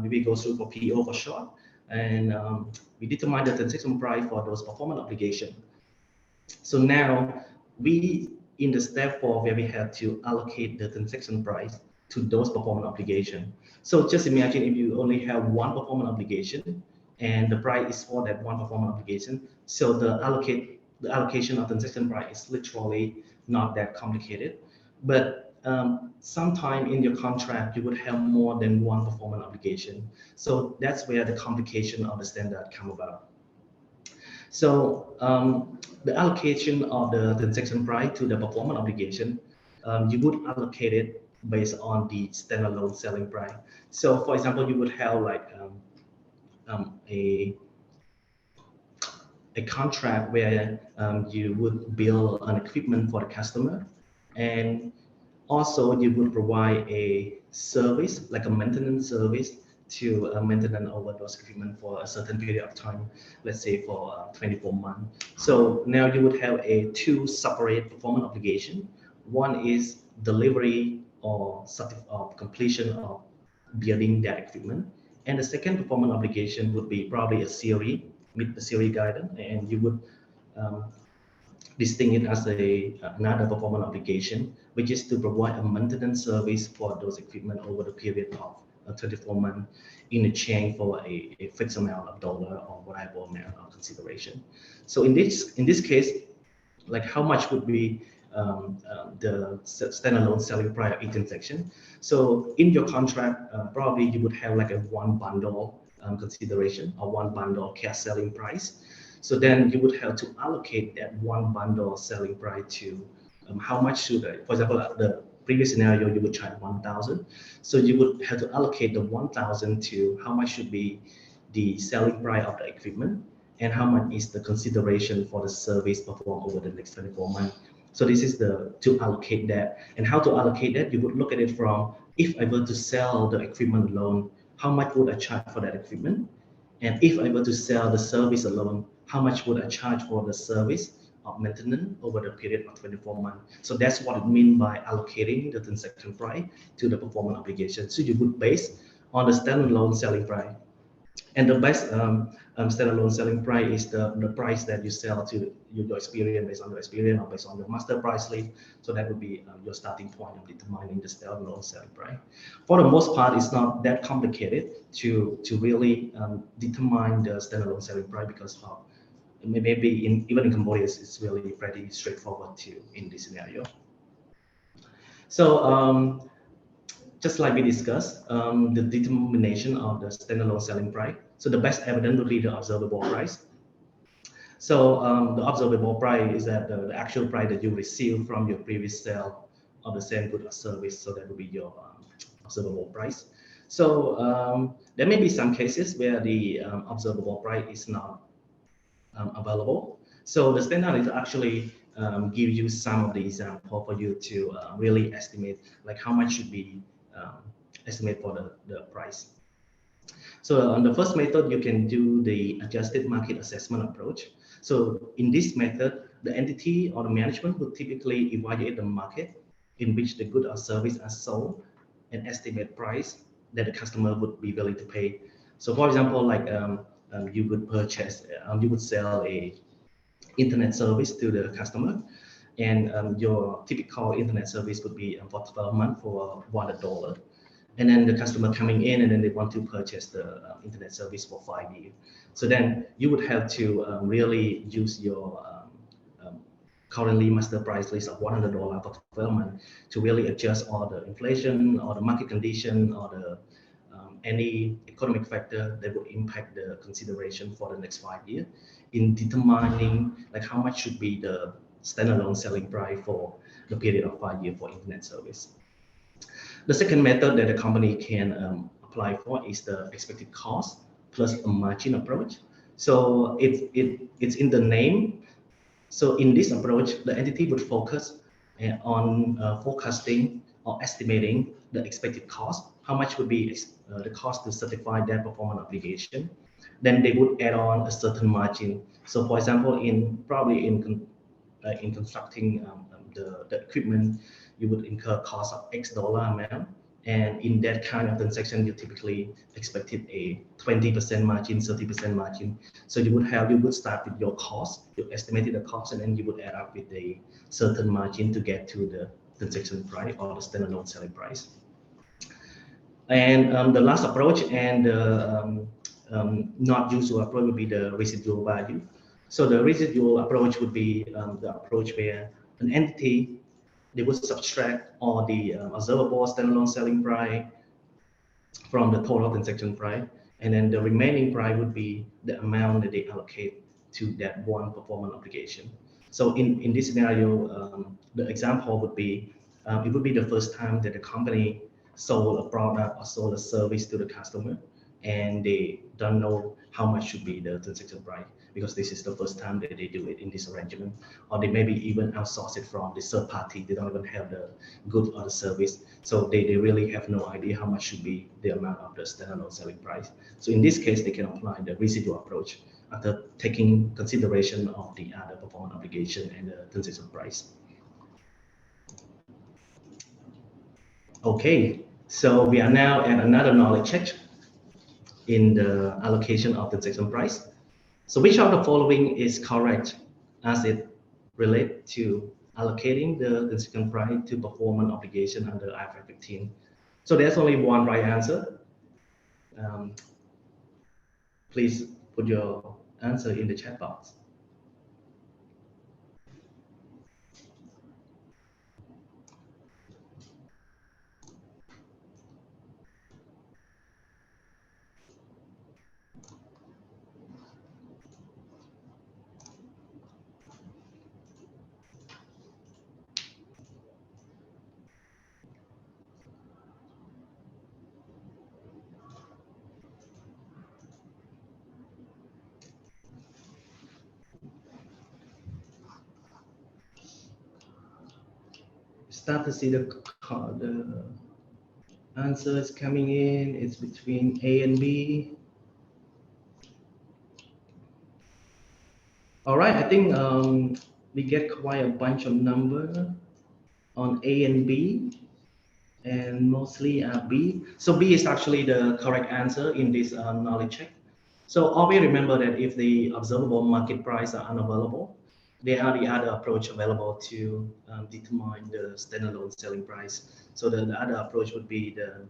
We go through for PO for short, and we determined the transaction price for those performance obligation. So now we in the step 4 where we have to allocate the transaction price to those performance obligation. So just imagine if you only have one performance obligation, and the price is for that one performance obligation. So the allocation of the transaction price is literally not that complicated, but sometime in your contract you would have more than one performance obligation. So that's where the complication of the standard come about. So the allocation of the transaction price to the performance obligation, you would allocate it based on the standalone selling price. So for example, you would have like a contract where you would bill an equipment for the customer, and also you would provide a service like a maintenance service to maintenance over those equipment for a certain period of time, let's say for 24 months. So now you would have a two separate performance obligation. One is delivery or completion of building that equipment, and the second performance obligation would be probably a series, meet the series guidance, and you would distinct it as another performance obligation, which is to provide a maintenance service for those equipment over the period of 24 months in exchange for a fixed amount of dollar or whatever amount of consideration. So in this case, like how much would be the standalone selling price of each transaction? So in your contract, probably you would have like a one bundle consideration or one bundle cash selling price. So then you would have to allocate that one bundle selling price to how much should I, for example, the previous scenario, you would charge 1,000. So you would have to allocate the 1,000 to how much should be the selling price of the equipment and how much is the consideration for the service performed over the next 24 months. So this is to allocate that. And how to allocate that, you would look at it from, if I were to sell the equipment alone, how much would I charge for that equipment? And if I were to sell the service alone, how much would I charge for the service of maintenance over the period of 24 months? So that's what it means by allocating the transaction price to the performance obligation. So you would base on the standalone selling price. And the best standalone selling price is the price that you sell to your experience, based on your experience or based on your master price list. So that would be your starting point of determining the standalone selling price. For the most part, it's not that complicated to really determine the standalone selling price, because maybe even in Cambodia, it's really pretty straightforward in this scenario. So just like we discussed, the determination of the standalone selling price. So the best evidence would be the observable price. So the observable price is that the actual price that you receive from your previous sale of the same good or service. So that would be your observable price. So there may be some cases where the observable price is not available. So the standard is actually give you some of the example for you to really estimate like how much should be estimate for the price. So on the first method, you can do the adjusted market assessment approach. So in this method, the entity or the management would typically evaluate the market in which the good or service are sold and estimate price that the customer would be willing to pay. So for example, like you would purchase, you would sell a internet service to the customer, and your typical internet service would be for 12 months for $1. And then the customer coming in and then they want to purchase the internet service for 5 years. So then you would have to really use your currently master price list of $100 for 12 months to really adjust all the inflation or the market condition or the any economic factor that would impact the consideration for the next 5 years in determining like how much should be the standalone selling price for the period of 5 years for internet service. The second method that the company can apply for is the expected cost plus a margin approach. So it's in the name. So in this approach, the entity would focus on forecasting or estimating the expected cost, how much would be the cost to certify that performance obligation. Then they would add on a certain margin. So for example, in constructing the equipment, you would incur cost of X dollar amount. And in that kind of transaction, you typically expected a 20% margin, 30% margin. So you would start with your cost, you estimated the cost, and then you would add up with a certain margin to get to the transaction price or the standalone selling price. And the last approach and not usual approach would be the residual value. So the residual approach would be the approach where an entity, they would subtract all the observable standalone selling price from the total transaction price, and then the remaining price would be the amount that they allocate to that one performance obligation. So in this scenario, the example would be, it would be the first time that the company sold a product or sold a service to the customer, and they don't know how much should be the transaction price because this is the first time that they do it in this arrangement, or they maybe even outsource it from the third party. They don't even have the good or the service, so they really have no idea how much should be the amount of the standalone selling price. So in this case, they can apply the residual approach after taking consideration of the other performance obligation and the transaction price. Okay, so we are now at another knowledge check in the allocation of the transaction price. So which of the following is correct as it relates to allocating the transaction price to performance obligation under IFRS 15? So there's only one right answer. Please put your answer in the chat box. Start to see the answers coming in. It's between A and B. All right, I think we get quite a bunch of numbers on A and B, and mostly B. So B is actually the correct answer in this knowledge check. So always remember that if the observable market price are unavailable, there are the other approach available to determine the standalone selling price. So the other approach would be the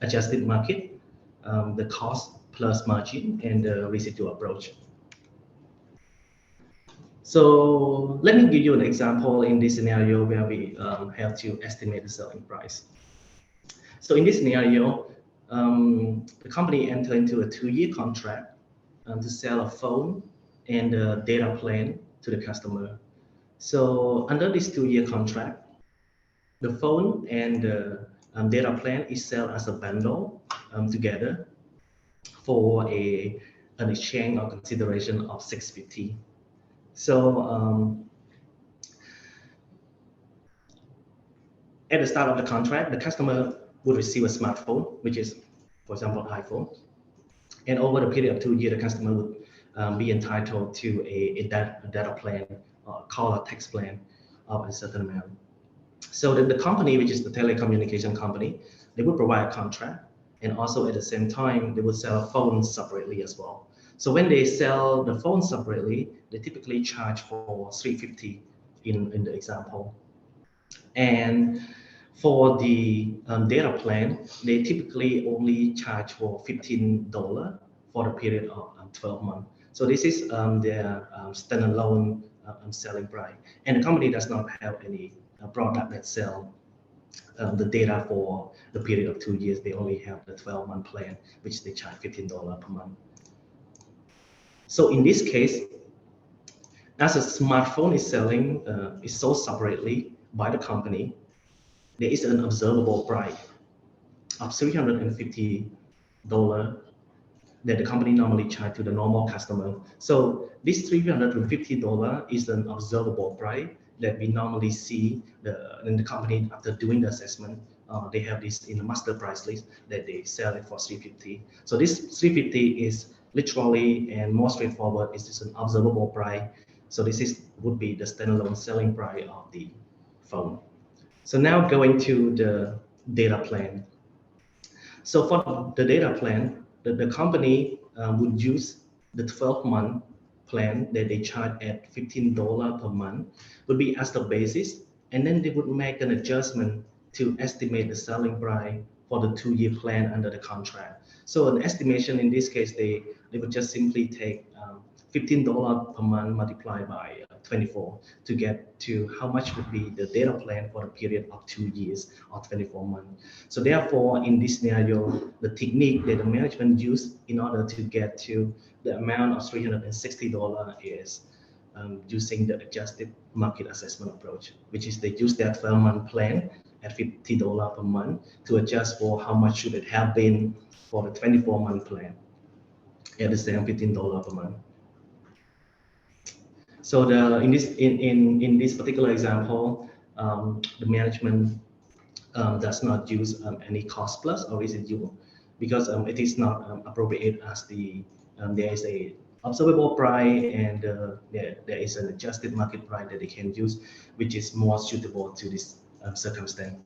adjusted market, the cost plus margin, and the residual approach. So let me give you an example in this scenario where we have to estimate the selling price. So in this scenario, the company entered into a 2-year contract to sell a phone and a data plan to the customer. So under this 2-year contract, the phone and the data plan is sold as a bundle together for an exchange or consideration of $650. So at the start of the contract, the customer would receive a smartphone, which is, for example, an iPhone. And over the period of 2 years, the customer would be entitled to a data plan, call a text plan of a certain amount. So the company, which is the telecommunication company, they would provide a contract, and also at the same time, they would sell a phone separately as well. So when they sell the phone separately, they typically charge for $350 in the example. And for the data plan, they typically only charge for $15 for the period of 12 months. So this is their standalone selling price. And the company does not have any product that sell the data for the period of 2 years. They only have the 12-month plan, which they charge $15 per month. So in this case, as a smartphone is sold separately by the company, there is an observable price of $350 that the company normally charge to the normal customer. So this $350 is an observable price that we normally see in the company after doing the assessment. They have this in the master price list that they sell it for $350. So this $350 is literally and more straightforward. It's just an observable price. So this would be the standalone selling price of the phone. So now going to the data plan. So for the data plan, the company would use the 12-month plan that they charge at $15 per month would be as the basis, and then they would make an adjustment to estimate the selling price for the 2-year plan under the contract. So an estimation in this case, they would just simply take $15 per month multiplied by 24 to get to how much would be the data plan for the period of 2 years or 24 months. So therefore, in this scenario, the technique that the management used in order to get to the amount of $360 is using the adjusted market assessment approach, which is they use that 12-month plan at $50 per month to adjust for how much should it have been for the 24-month plan at the same $15 per month. So in this particular example, the management does not use any cost plus or residual because it is not appropriate as there is a observable price and there is an adjusted market price that they can use, which is more suitable to this circumstance.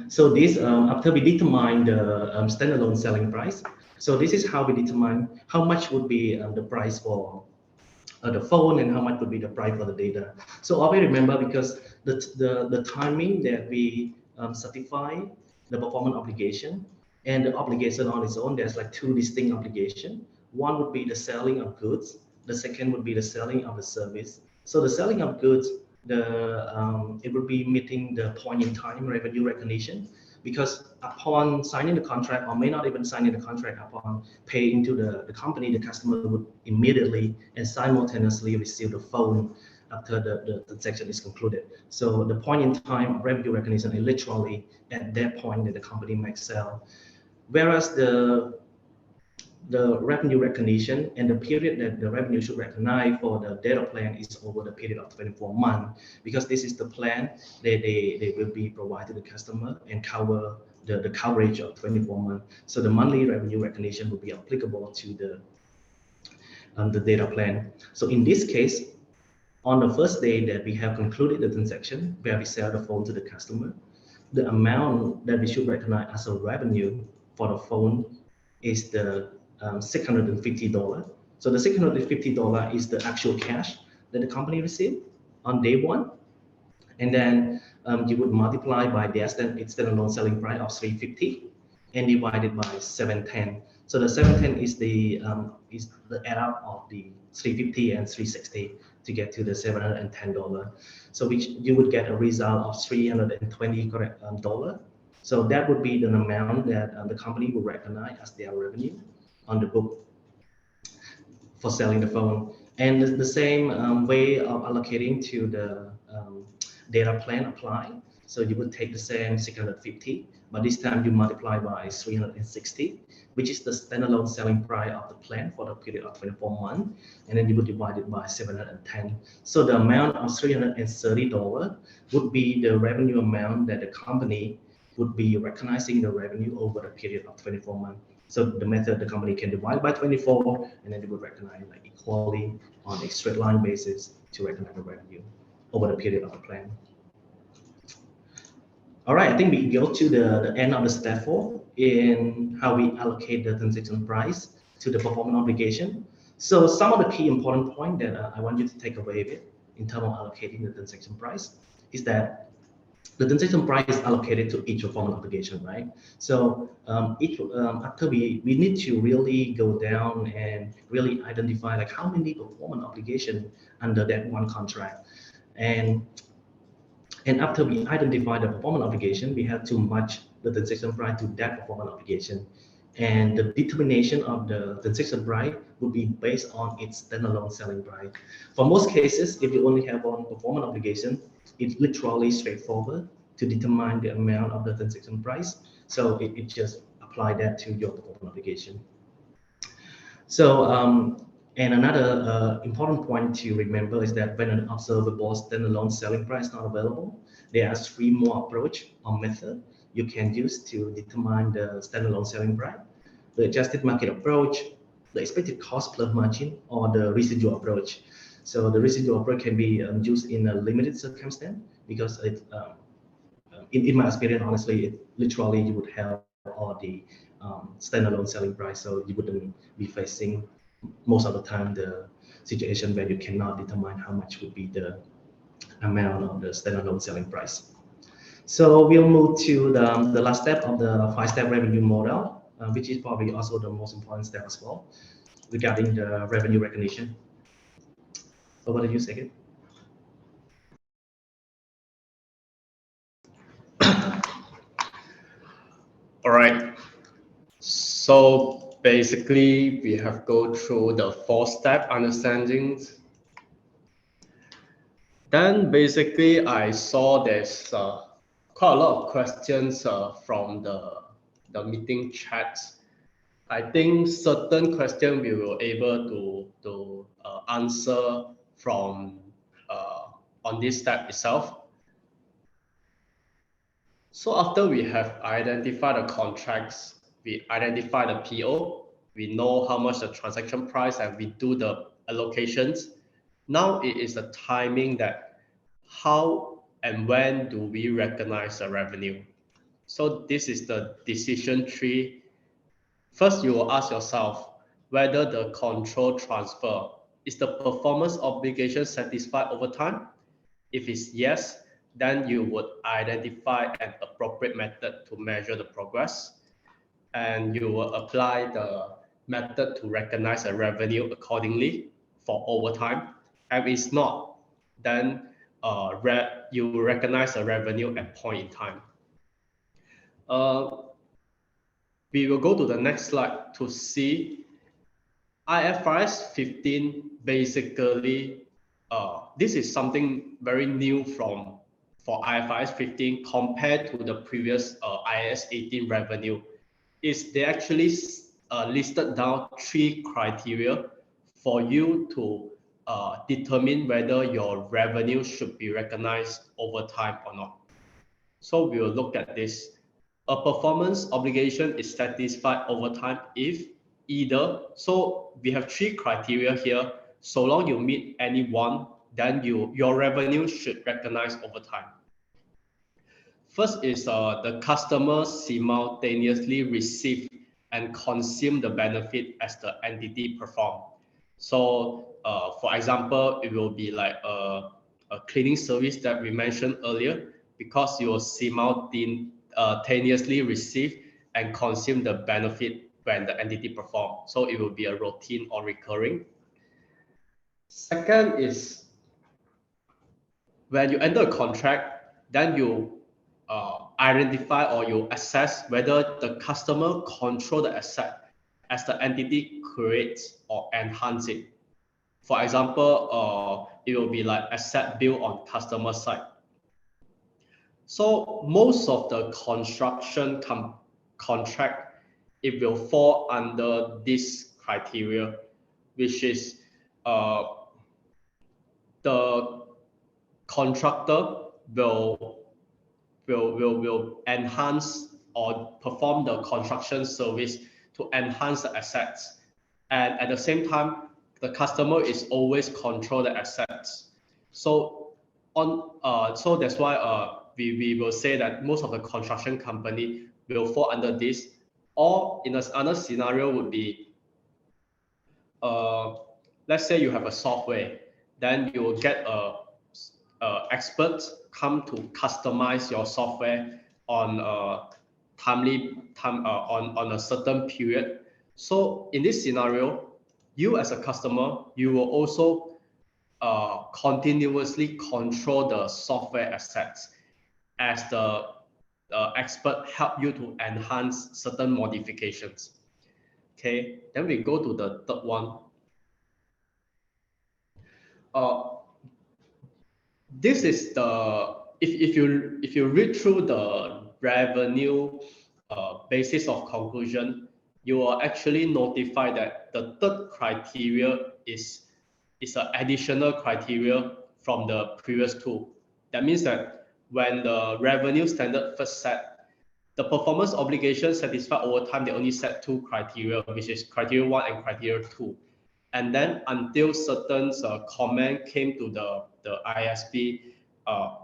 So this after we determine the standalone selling price, so this is how we determine how much would be the price for the phone and how much would be the price for the data. So always remember, because the timing that we certify the performance obligation and the obligation on its own, there's like 2 distinct obligations. One would be the selling of goods. The second would be the selling of the service. So the selling of goods, it would be meeting the point in time revenue recognition, because upon signing the contract, or may not even signing the contract, upon paying to the company, the customer would immediately and simultaneously receive the phone after the transaction is concluded. So the point in time of revenue recognition is literally at that point that the company makes sale. Whereas the revenue recognition and the period that the revenue should recognize for the data plan is over the period of 24 months, because this is the plan they will be provided to the customer and cover the coverage of 24 months. So the monthly revenue recognition will be applicable to the data plan. So in this case, on the first day that we have concluded the transaction where we sell the phone to the customer, the amount that we should recognize as a revenue for the phone is the $650. So the $650 is the actual cash that the company received on day 1, and then you would multiply by the standalone selling price of $350 and divide it by 710. So the 710 is the add up of the $350 and $360 to get to the $710. So which you would get a result of $320. So that would be the amount that the company will recognize as their revenue on the book for selling the phone. And the same way of allocating to the data plan apply. So you would take the same 650, but this time you multiply by 360, which is the standalone selling price of the plan for the period of 24 months, and then you would divide it by 710. So the amount of $330 would be the revenue amount that the company would be recognizing the revenue over the period of 24 months. So the method, the company can divide by 24, and then they would recognize like equally on a straight line basis to recognize the revenue over the period of the plan. All right, I think we go to the end of the step 4 in how we allocate the transaction price to the performance obligation. So some of the key important points that I want you to take away with it in terms of allocating the transaction price is that the transaction price is allocated to each performance obligation, right? So after we need to really go down and really identify like how many performance obligations under that one contract. And after we identify the performance obligation, we have to match the transaction price to that performance obligation. And the determination of the transaction price will be based on its standalone selling price. For most cases, if you only have one performance obligation, it's literally straightforward to determine the amount of the transaction price. So it just apply that to your performance obligation. So, and another important point to remember is that when an observable standalone selling price is not available, there are 3 more approach or method you can use to determine the standalone selling price: the adjusted market approach, the expected cost plus margin, or the residual approach. So the residual approach can be used in a limited circumstance because it, in my experience, honestly, it literally you would have all the standalone selling price, so you wouldn't be facing most of the time the situation where you cannot determine how much would be the amount of the standalone selling price. So we'll move to the last step of the five-step revenue model, which is probably also the most important step as well, regarding the revenue recognition. Over to you, Sigurd. All right. So basically, we have go through the four-step understandings. Then basically, I saw there's quite a lot of questions from the meeting chats. I think certain question we were able to answer from on this step itself. So after we have identified the contracts, we identify the PO, we know how much the transaction price, and we do the allocations. Now it is the timing that how and when do we recognize the revenue. So this is the decision tree. First, you will ask yourself whether the control transfer is the performance obligation satisfied over time. If it's yes, then you would identify an appropriate method to measure the progress, and you will apply the method to recognize the revenue accordingly for overtime. And if it's not, then you will recognize the revenue at point in time. We will go to the next slide to see IFRS 15. Basically, this is something very new for IFRS 15 compared to the previous IAS 18 revenue. Is they actually listed down 3 criteria for you to determine whether your revenue should be recognized over time or not. So we will look at this. A performance obligation is satisfied over time if either, so we have 3 criteria here. So long you meet any one, then your revenue should recognize over time. First is the customer simultaneously receive and consume the benefit as the entity perform. So for example, it will be like a cleaning service that we mentioned earlier, because you will simultaneously receive and consume the benefit when the entity perform. So it will be a routine or recurring. Second is when you enter a contract, then you identify or you assess whether the customer control the asset as the entity creates or enhance it. For example, it will be like asset built on customer side. So most of the construction contract, it will fall under this criteria, which is the contractor will enhance or perform the construction service to enhance the assets, and at the same time the customer is always control the assets. So so that's why we will say that most of the construction company will fall under this. Or in another scenario would be let's say you have a software, then you will get a experts come to customize your software on a on a certain period. So in this scenario, you as a customer, you will also continuously control the software assets as the expert help you to enhance certain modifications. Okay, then we go to the third one. This is the if you read through the revenue basis of conclusion, you will actually notify that the third criteria is an additional criteria from the previous two. That means that when the revenue standard first set, the performance obligation satisfied over time, they only set 2 criteria, which is criteria 1 and criteria 2. And then until certain comment came to the ISP,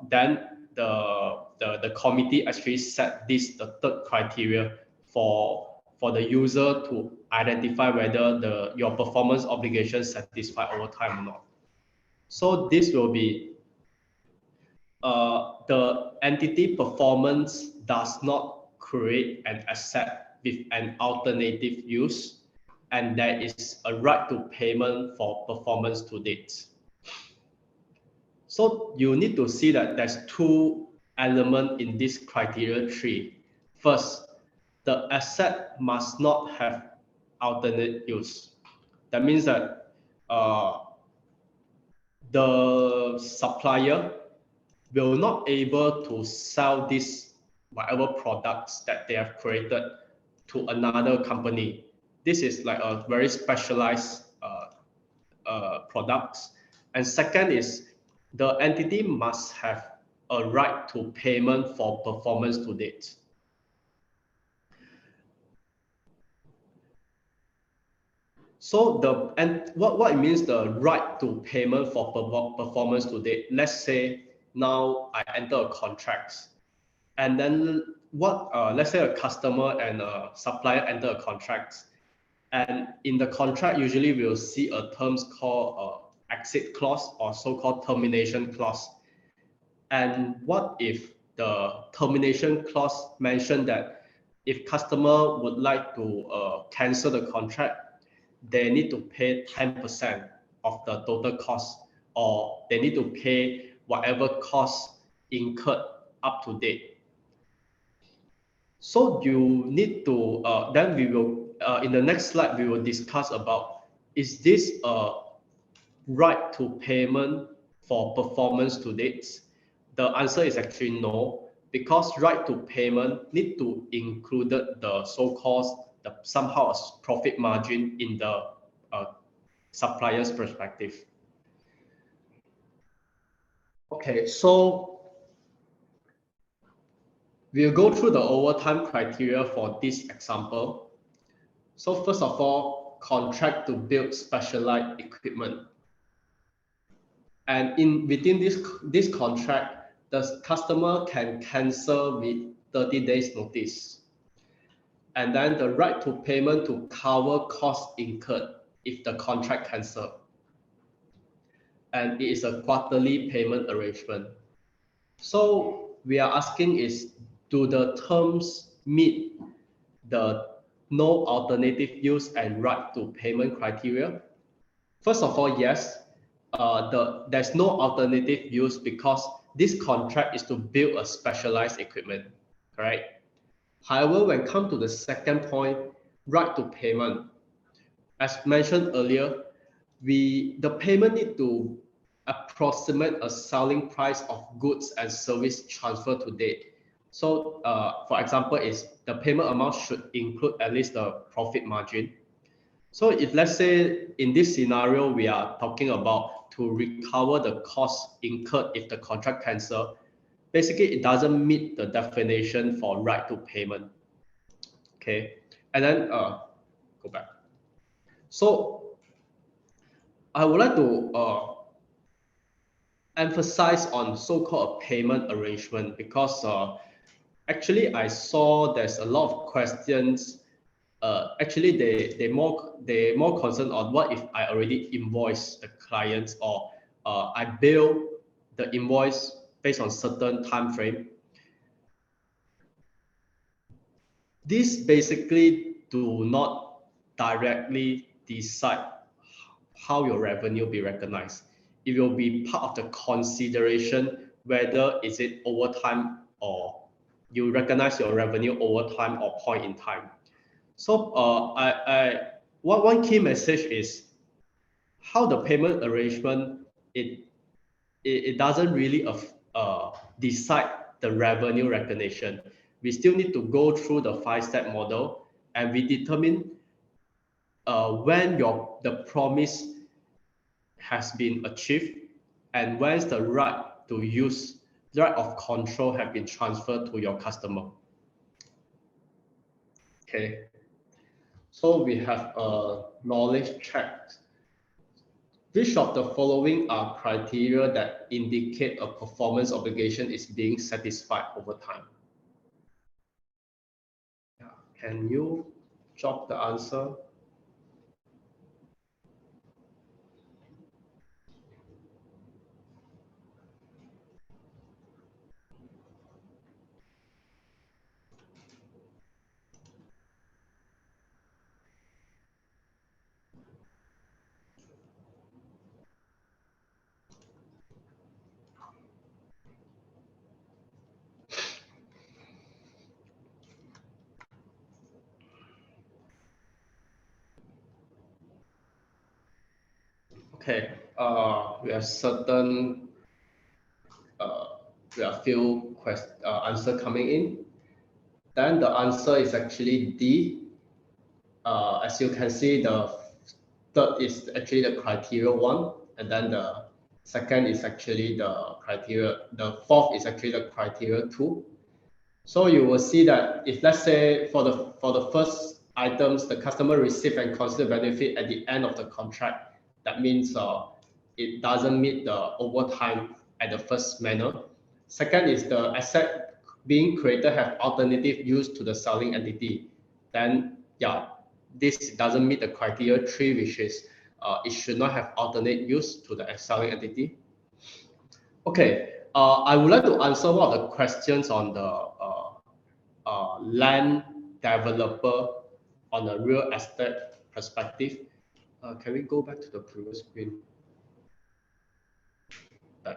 then the committee actually set this the third criteria for the user to identify whether your performance obligation satisfied over time or not. So this will be the entity performance does not create an asset with an alternative use, and there is a right to payment for performance to date. So you need to see that there's two elements in this criteria tree. First, the asset must not have alternate use. That means that the supplier will not able to sell this whatever products that they have created to another company. This is like a very specialized products. And second is the entity must have a right to payment for performance to date. So what it means the right to payment for performance to date. Let's say now I enter a contract, and then let's say a customer and a supplier enter a contract, and in the contract usually we'll see a terms called exit clause or so-called termination clause. And what if the termination clause mentioned that if customer would like to cancel the contract, they need to pay 10% of the total cost, or they need to pay whatever cost incurred up to date. So you need to, then we will, in the next slide, we will discuss about, is this a right to payment for performance to date? The answer is actually no, because right to payment need to include the so-called somehow a profit margin in the supplier's perspective. Okay, so we'll go through the overtime criteria for this example. So first of all, contract to build specialized equipment. And within this contract, the customer can cancel with 30 days notice. And then the right to payment to cover costs incurred if the contract cancelled. And it is a quarterly payment arrangement. So we are asking is, do the terms meet the no alternative use and right to payment criteria? First of all, yes, there's no alternative use because this contract is to build a specialized equipment, right? However, when it comes to the second point, right to payment, as mentioned earlier, the payment need to approximate a selling price of goods and service transfer to date. So, for example, is the payment amount should include at least the profit margin. So if let's say in this scenario, we are talking about to recover the cost incurred if the contract cancel, basically it doesn't meet the definition for right to payment. Okay, and then go back. So I would like to emphasize on so-called a payment arrangement because actually I saw there's a lot of questions. Actually, they more concerned on what if I already invoice the clients or I bill the invoice based on certain time frame. This basically do not directly decide how your revenue be recognized. It will be part of the consideration whether is it overtime or you recognize your revenue over time or point in time. So one key message is how the payment arrangement it doesn't really decide the revenue recognition. We still need to go through the 5-step model and we determine when the promise has been achieved and when's the right to use, the right of control have been transferred to your customer. Okay. So we have a knowledge check. Which of the following are criteria that indicate a performance obligation is being satisfied over time? Yeah. Can you drop the answer? Okay, we have certain, we have few answer coming in. Then the answer is actually D. As you can see, the third is actually the criteria 1, and then the second is actually the criteria, the fourth is actually the criteria 2. So you will see that if, let's say, for the first items, the customer receive and consider benefit at the end of the contract, that means it doesn't meet the overtime at the first manner. Second is the asset being created have alternative use to the selling entity. Then, yeah, this doesn't meet the criteria 3, which is it should not have alternate use to the selling entity. Okay, I would like to answer one of the questions on the land developer on a real estate perspective. Can we go back to the previous screen? Back.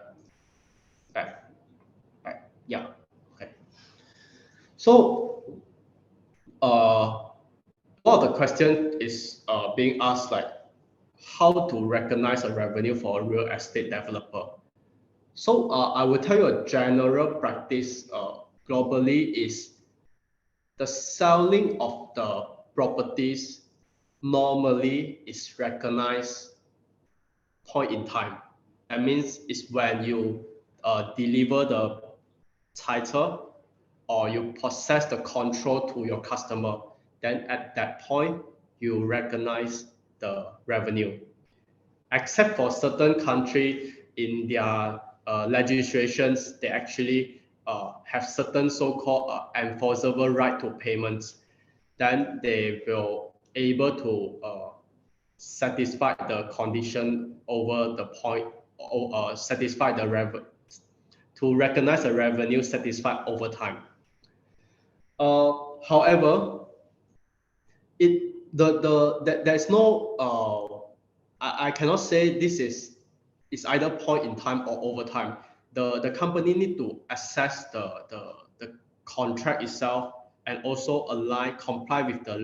Yeah. Okay. So, one of the question is being asked like how to recognize a revenue for a real estate developer. So, I will tell you a general practice globally is the selling of the properties normally is recognized point in time. That means it's when you deliver the title or you possess the control to your customer, then at that point you recognize the revenue. Except for certain country in their legislations, they actually have certain so-called enforceable right to payments. Then they will able to satisfy the condition over the point, or satisfy the revenue, to recognize the revenue satisfied over time. However, there's no I cannot say this is either point in time or over time. The company need to assess the contract itself and also comply with the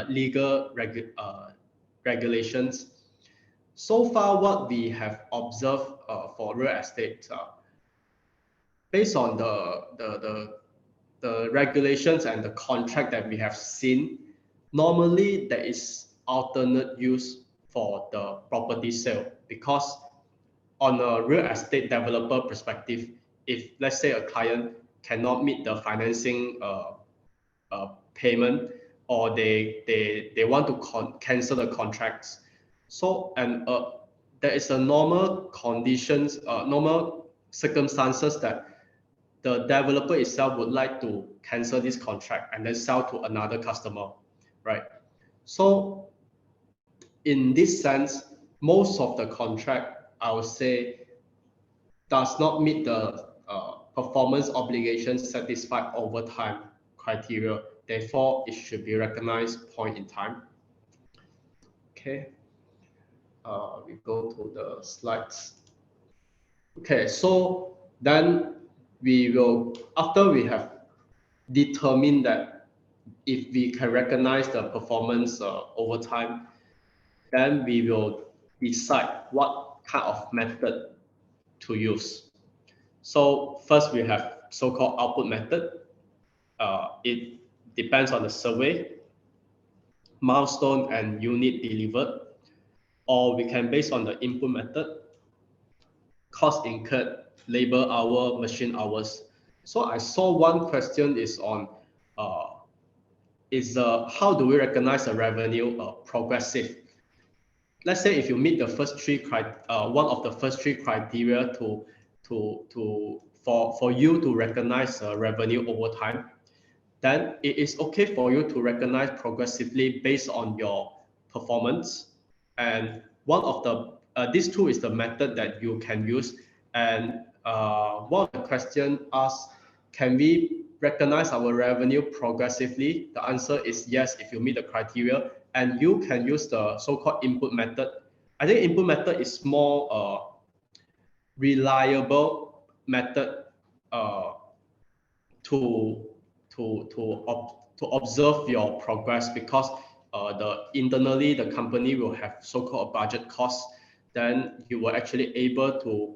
legal regulations. So far, what we have observed for real estate, based on the regulations and the contract that we have seen, normally there is alternate use for the property sale, because on a real estate developer perspective, if let's say a client cannot meet the financing payment, or they want to cancel the contracts, so and there is a normal conditions, normal circumstances that the developer itself would like to cancel this contract and then sell to another customer, right? So in this sense, most of the contract, I would say, does not meet the performance obligations satisfied over time criteria. Therefore, it should be recognized point in time. Okay, we go to the slides. Okay, so then we will, after we have determined that if we can recognize the performance over time, then we will decide what kind of method to use. So first we have so-called output method. It depends on the survey, milestone and unit delivered, or we can base on the input method, cost incurred, labor hour, machine hours. So I saw one question is on how do we recognize the revenue progressive? Let's say if you meet the first one of the first three criteria for you to recognize revenue over time, then it is okay for you to recognize progressively based on your performance. And one of the these two is the method that you can use. And one of the question asks, can we recognize our revenue progressively? The answer is yes, if you meet the criteria, and you can use the so-called input method. I think input method is more reliable method to observe your progress, because internally the company will have so-called budget costs, then you were actually able to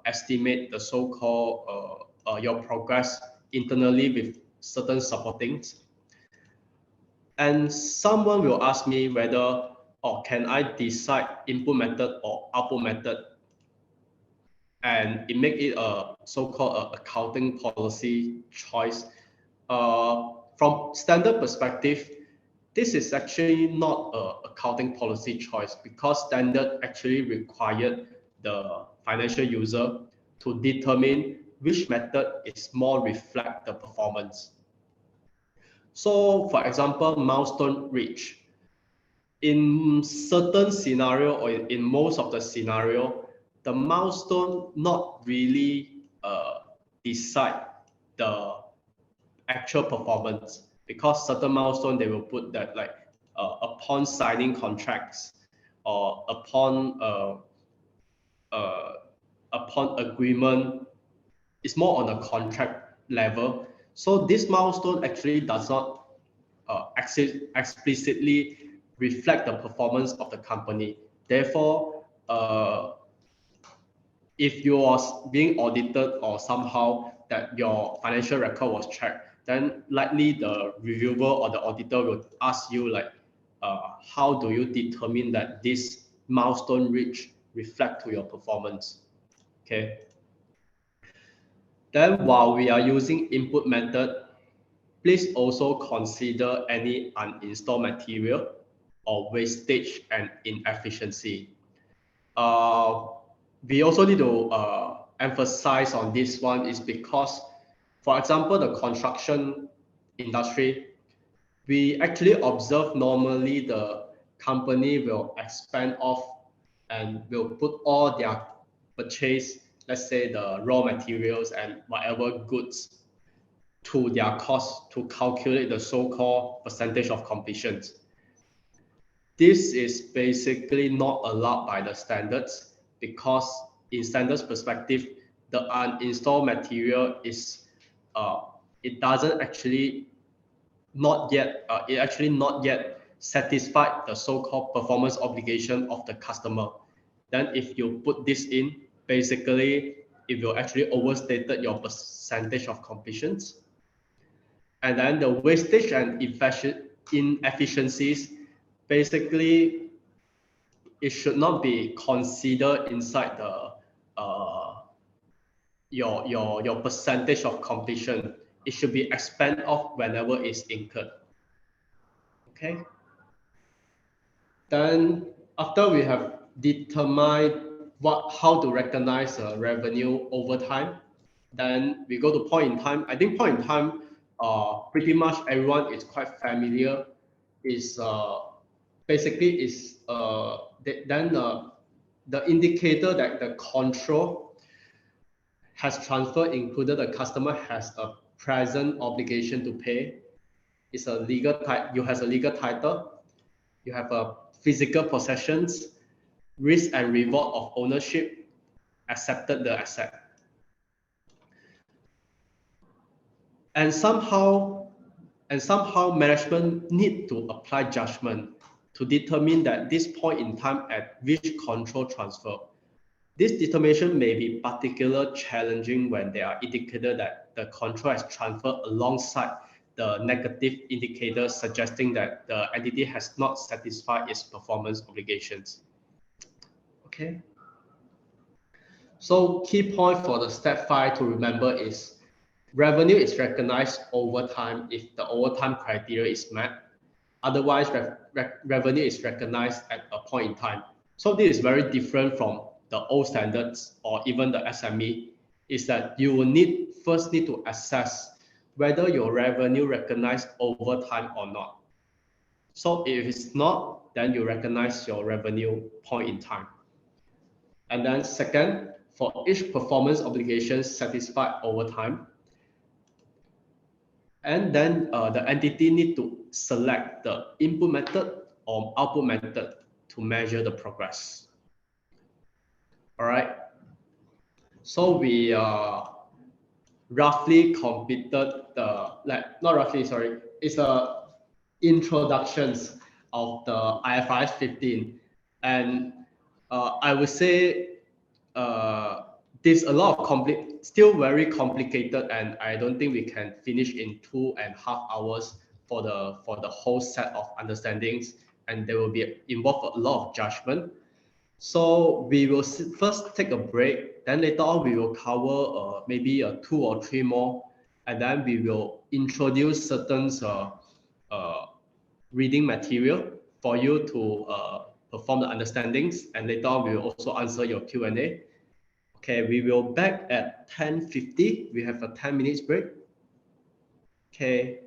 estimate the so-called your progress internally with certain supportings. And someone will ask me whether, or can I decide input method or output method, and it make it a so-called accounting policy choice. From standard perspective, this is actually not a accounting policy choice, because standard actually required the financial user to determine which method is more reflect the performance. So for example, milestone reach. In certain scenario, or in most of the scenario, the milestone not really decide the actual performance, because certain milestone they will put that like upon signing contracts, or upon agreement. It's more on a contract level. So this milestone actually does not explicitly reflect the performance of the company. Therefore, if you are being audited or somehow that your financial record was checked, then likely the reviewer or the auditor will ask you like, how do you determine that this milestone reach reflect to your performance? Okay. Then while we are using input method, please also consider any uninstalled material or wastage and inefficiency. We also need to emphasize on this one is because, for example, the construction industry, we actually observe normally the company will expand off and will put all their purchase, let's say the raw materials and whatever goods, to their cost to calculate the so-called percentage of completion. This is basically not allowed by the standards, because in standards perspective, the uninstalled material is it doesn't actually not yet it actually not yet satisfied the so-called performance obligation of the customer. Then if you put this in, basically it will actually overstated your percentage of completions. And then the wastage and inefficiencies, basically it should not be considered inside the your percentage of completion. It should be expanded off whenever it's incurred. Okay. Then after we have determined how to recognize revenue over time, then we go to point in time. I think point in time, pretty much everyone is quite familiar. Is basically is the indicator that the control has transferred included the customer has a present obligation to pay. It's a legal type. You has a legal title. You have a physical possessions, risk and reward of ownership, accepted the asset. And somehow management need to apply judgment to determine that this point in time at which control transfer. This determination may be particularly challenging when there are indicators that the control has transferred alongside the negative indicators suggesting that the entity has not satisfied its performance obligations. Okay. So key point for the step 5 to remember is revenue is recognized over time if the overtime criteria is met. Otherwise, revenue is recognized at a point in time. So this is very different from the old standards or even the SME, is that you will first need to assess whether your revenue recognized over time or not. So if it's not, then you recognize your revenue point in time. And then second, for each performance obligation satisfied over time, and then the entity need to select the input method or output method to measure the progress. All right. So we roughly completed it's the introductions of the IFRS 15, and I would say there's a lot of still very complicated, and I don't think we can finish in 2.5 hours for the whole set of understandings, and there will be involved a lot of judgment. So we will first take a break, then later on we will cover maybe 2 or 3 more, and then we will introduce certain reading material for you to perform the understandings, and later on we will also answer your Q&A. Okay, we will back at 10:50. We have a 10 minutes break. Okay.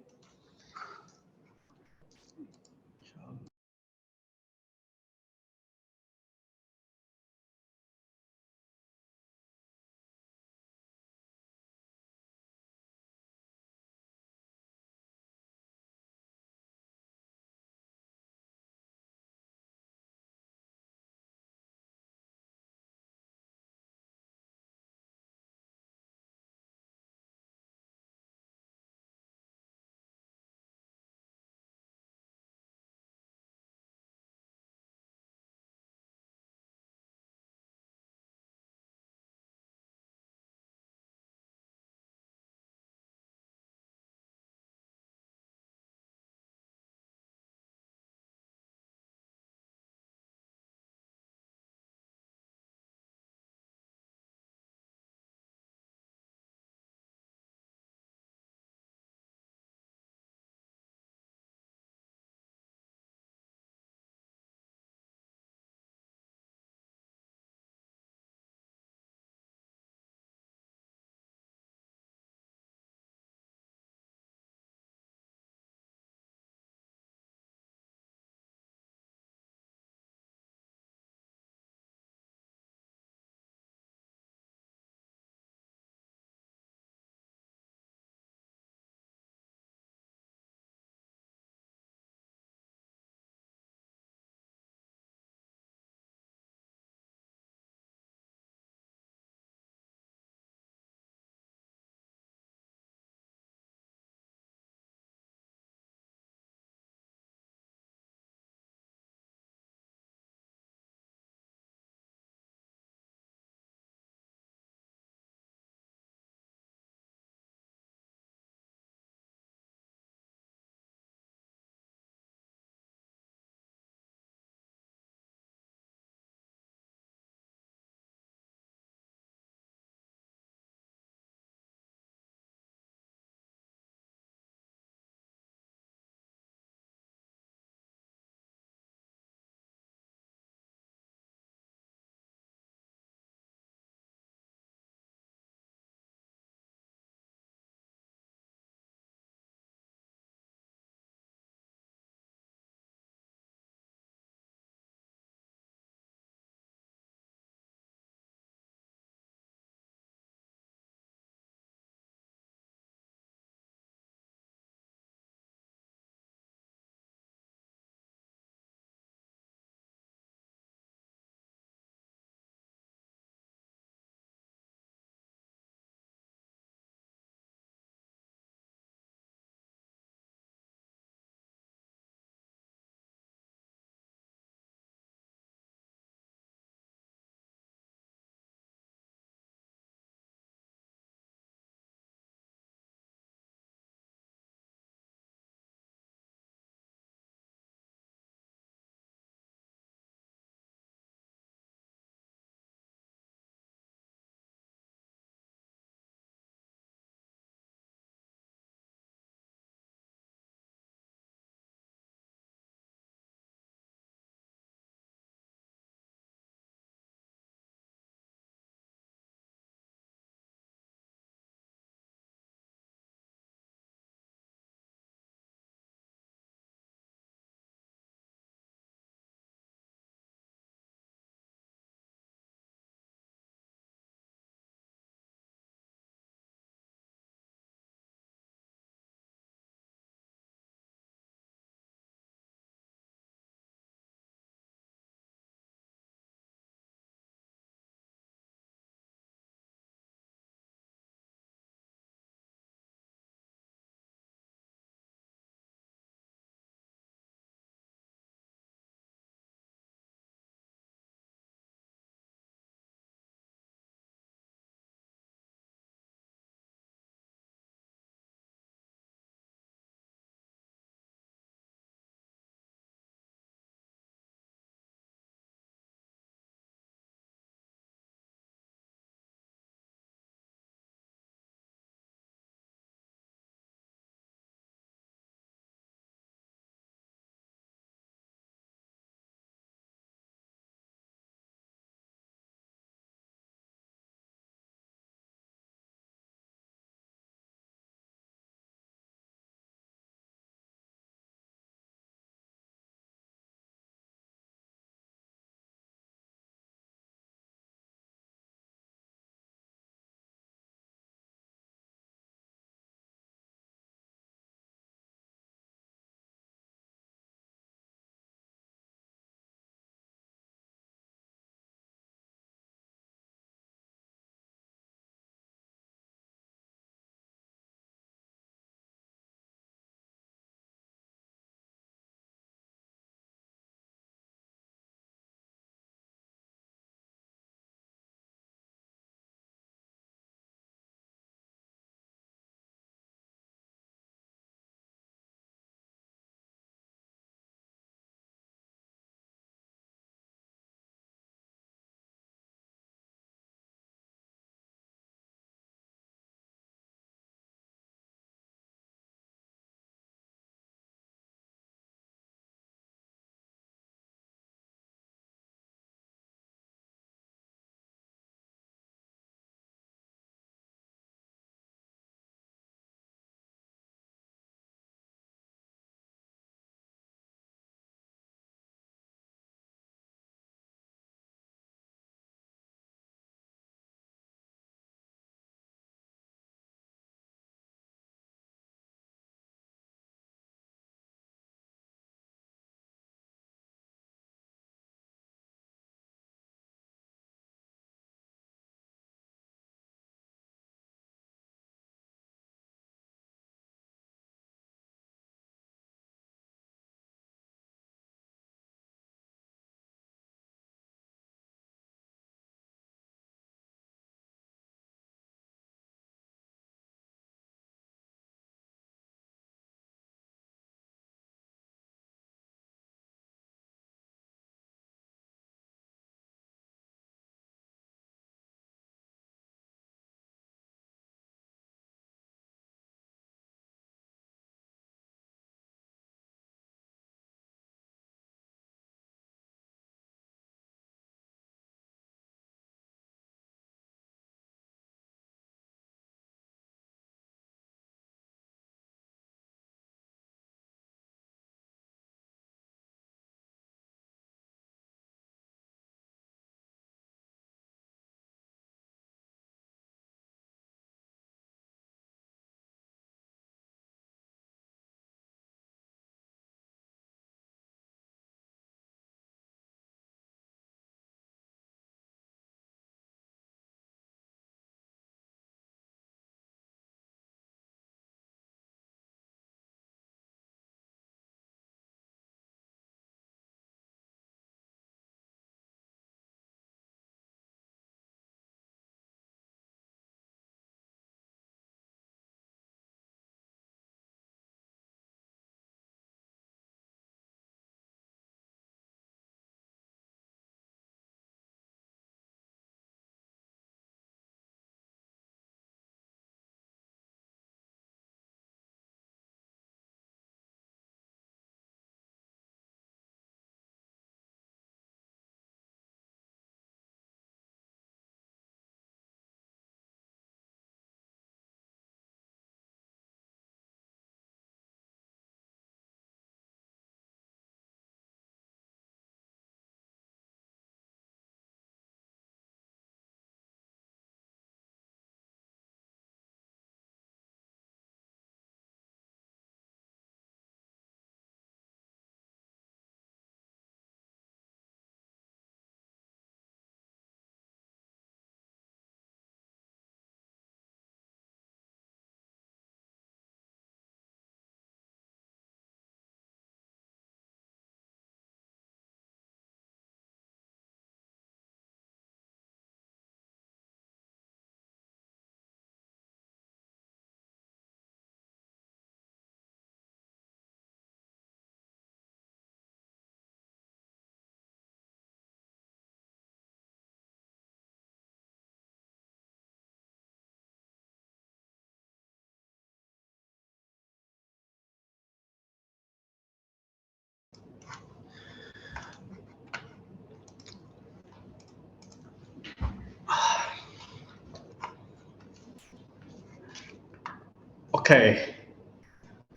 Okay.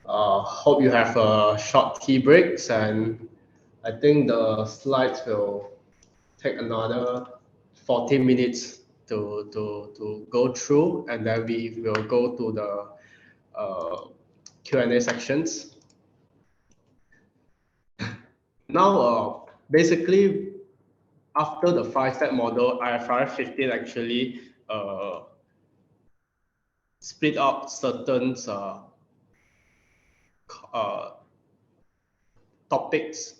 Hope you have a short tea breaks, and I think the slides will take another 40 minutes to go through, and then we will go to the Q&A sections. Now, basically, after the 5-step model, IFRS 15 actually split out certain topics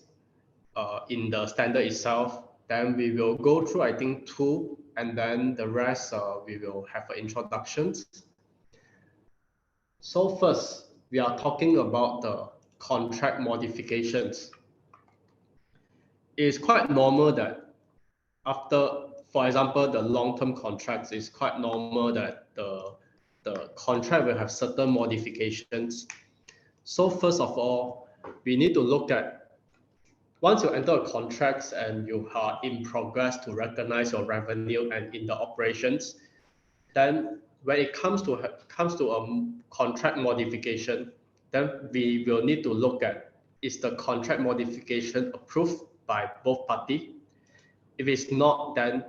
in the standard itself. Then we will go through, I think, 2, and then the rest we will have introductions. So first, we are talking about the contract modifications. It's quite normal that after, for example, the long-term contracts, it's quite normal that the contract will have certain modifications. So first of all, we need to look at, once you enter a contract and you are in progress to recognize your revenue and in the operations, then when it comes to a contract modification, then we will need to look at, is the contract modification approved by both parties? If it's not, then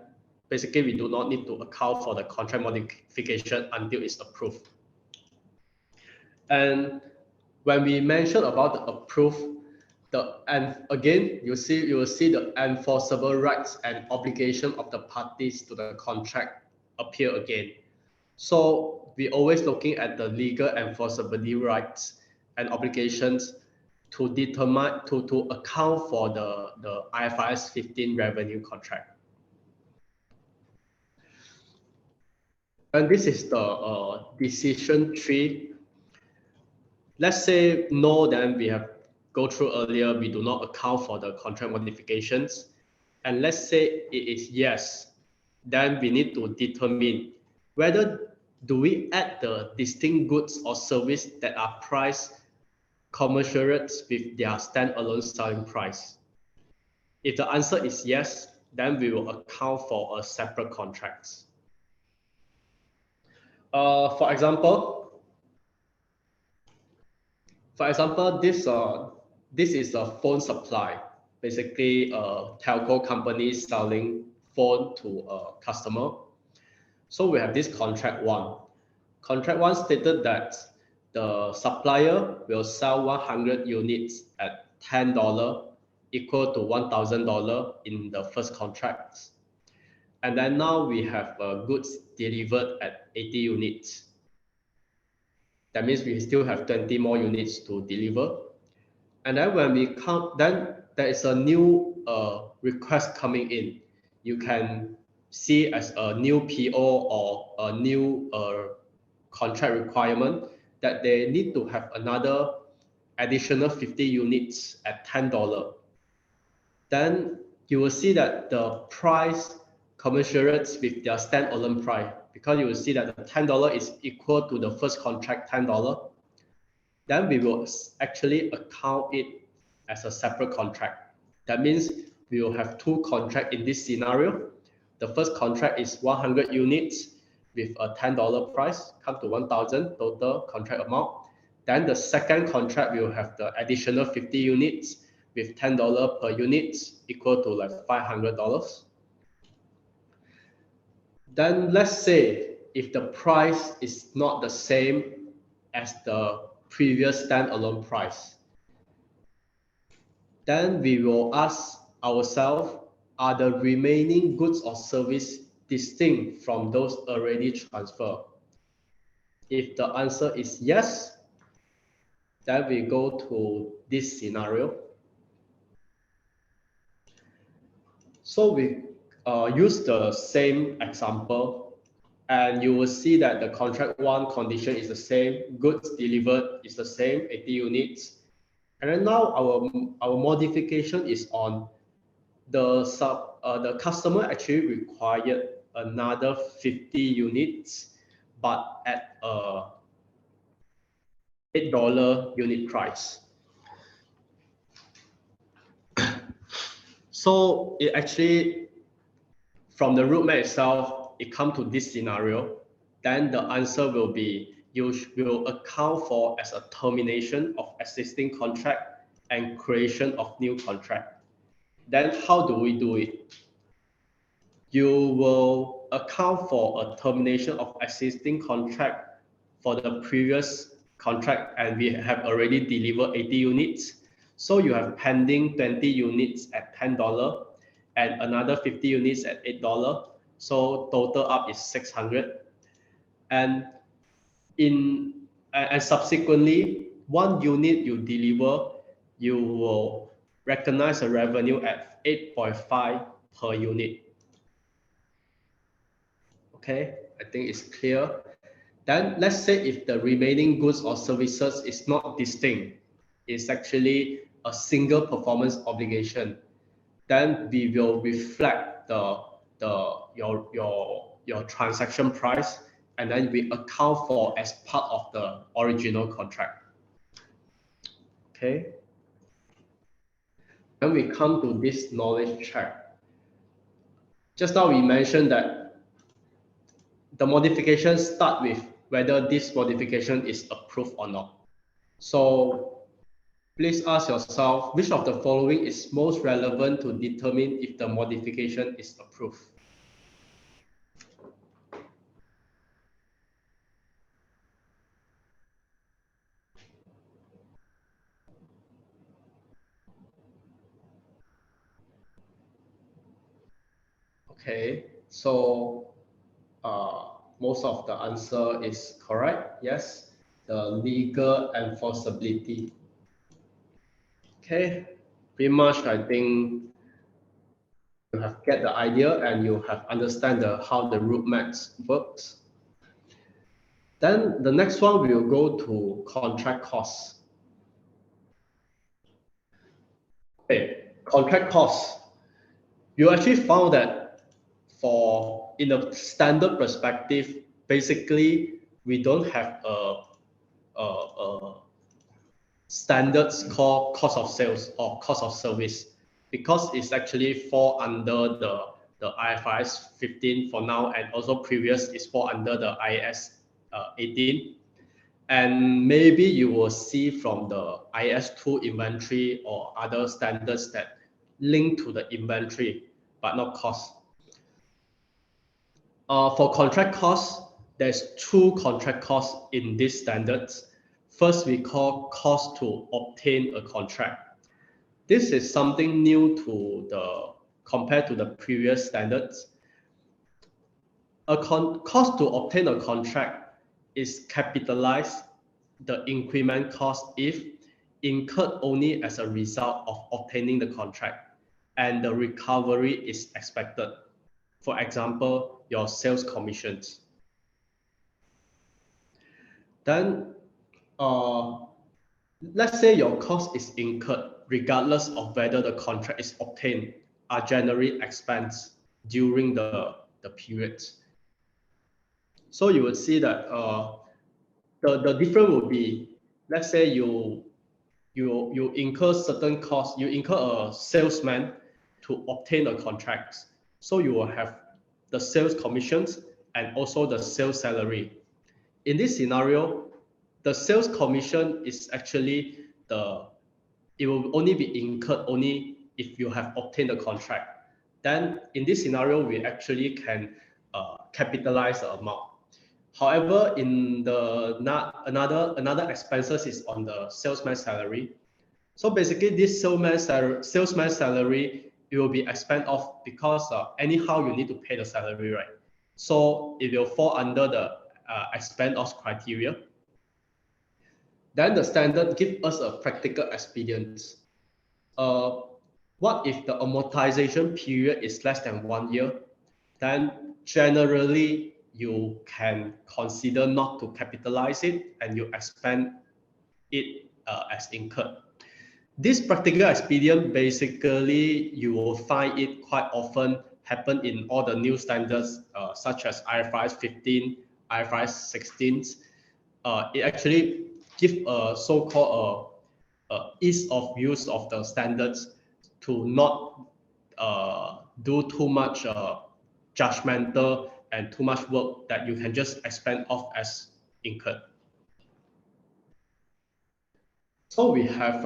basically we do not need to account for the contract modification until it's approved. And when we mention about the approved, and again, you will see the enforceable rights and obligation of the parties to the contract appear again. So we always looking at the legal enforceability rights and obligations to determine to account for the IFRS 15 revenue contract. And this is the decision tree. Let's say no, then we have go through earlier, we do not account for the contract modifications. And let's say it is yes, then we need to determine whether do we add the distinct goods or service that are priced commensurate with their standalone selling price. If the answer is yes, then we will account for a separate contracts. For example, this is a phone supply. Basically, a telco company selling phone to a customer. So we have this contract 1. Contract 1 stated that the supplier will sell 100 units at $10, equal to $1,000 in the first contract. And then now we have goods delivered at 80 units. That means we still have 20 more units to deliver. And then when we come, then there is a new request coming in. You can see as a new PO or a new contract requirement that they need to have another additional 50 units at $10. Then you will see that the price commensurates with their standalone price, because you will see that the $10 is equal to the first contract $10. Then we will actually account it as a separate contract. That means we will have 2 contracts in this scenario. The first contract is 100 units with a $10 price, come to 1,000 total contract amount. Then the second contract will have the additional 50 units with $10 per unit, equal to like $500. Then let's say if the price is not the same as the previous standalone price, then we will ask ourselves, are the remaining goods or service distinct from those already transferred? If the answer is yes, then we go to this scenario. So we use the same example, and you will see that the contract 1 condition is the same, goods delivered is the same, 80 units. And then now our modification is on the customer actually required another 50 units, but at a $8 unit price. So it actually, from the roadmap itself, it comes to this scenario. Then the answer will be will account for as a termination of existing contract and creation of new contract. Then how do we do it? You will account for a termination of existing contract for the previous contract, and we have already delivered 80 units. So you have pending 20 units at $10 and another 50 units at $8. So total up is 600. And subsequently, one unit you deliver, you will recognize a revenue at 8.5 per unit. Okay, I think it's clear. Then let's say if the remaining goods or services is not distinct, it's actually a single performance obligation, then we will reflect your transaction price, and then we account for as part of the original contract. Okay. Then we come to this knowledge check. Just now we mentioned that the modification start with whether this modification is approved or not. So please ask yourself which of the following is most relevant to determine if the modification is approved. Okay, so most of the answer is correct. Yes, the legal enforceability. Okay, pretty much I think you have get the idea and you have understand how the root max works. Then the next one will go to contract costs. Okay, contract costs. You actually found that in a standard perspective, basically we don't have a standards called cost of sales or cost of service, because it's actually fall under the IFRS 15 for now, and also previous is fall under the IAS 18. And maybe you will see from the IS2 inventory or other standards that link to the inventory, but not cost. For contract costs, there's two contract costs in these standards. First, we call cost to obtain a contract. This is something new compared to the previous standards. Cost to obtain a contract is capitalized, the increment cost, if incurred only as a result of obtaining the contract and the recovery is expected. For example, your sales commissions. Then let's say your cost is incurred regardless of whether the contract is obtained, are generally expense during the periods. So you will see that the difference will be, let's say you incur certain costs, you incur a salesman to obtain a contract. So you will have the sales commissions and also the sales salary. In this scenario, the sales commission is actually it will only be incurred only if you have obtained a contract. Then in this scenario, we actually can capitalize the amount. However, in another expenses is on the salesman salary. So basically, this salesman salary, it will be expensed off because anyhow you need to pay the salary, right? So it will fall under the expense off criteria. Then the standard gives us a practical experience. What if the amortization period is less than 1 year? Then generally you can consider not to capitalize it and you expend it as incurred. This practical experience, basically, you will find it quite often happen in all the new standards, such as IFRS 15, IFRS 16. It actually gives a so-called ease of use of the standards to not do too much judgmental and too much work that you can just expend off as incurred. So we have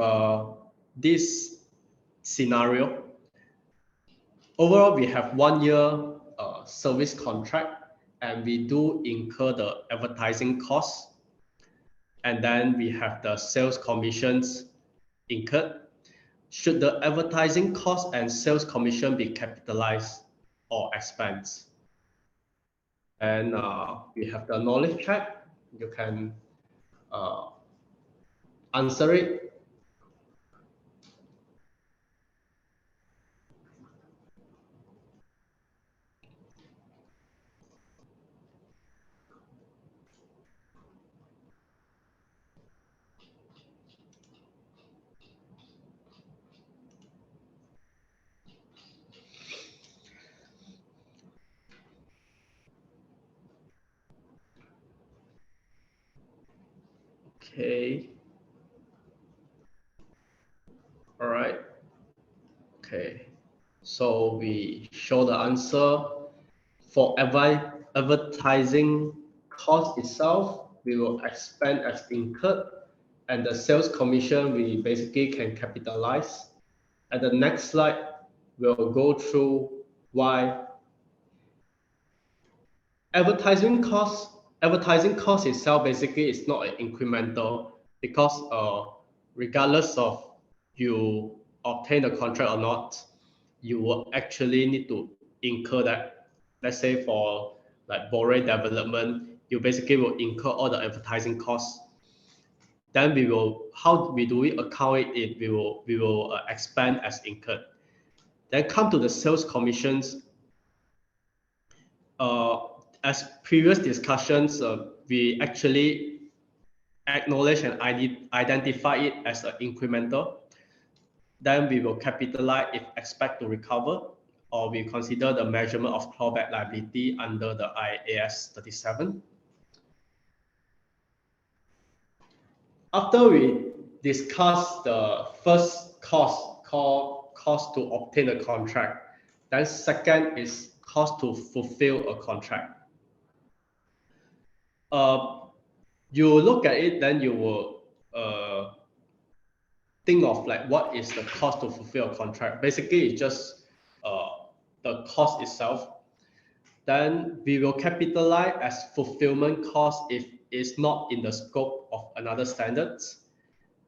this scenario. Overall, we have 1 year service contract, and we do incur the advertising costs. And then we have the sales commissions incurred. Should the advertising cost and sales commission be capitalized or expensed? And we have the knowledge check. You can answer it. Okay. All right. Okay. So we show the answer for advertising cost itself. We will expend as incurred, and the sales commission we basically can capitalize. At the next slide, we'll go through why advertising cost itself basically is not an incremental, because regardless of you obtain a contract or not, you will actually need to incur that. Let's say for like Bore development, you basically will incur all the advertising costs. Then we will, how do we account it? We will expand as incurred. Then come to the sales commissions. As previous discussions, we actually acknowledge and identify it as an incremental. Then we will capitalize if expect to recover, or we consider the measurement of clawback liability under the IAS 37. After we discuss the first cost, called cost to obtain a contract, then second is cost to fulfill a contract. You look at it, then you will think of like what is the cost to fulfill a contract. Basically, it's just the cost itself. Then we will capitalize as fulfillment cost if it's not in the scope of another standards.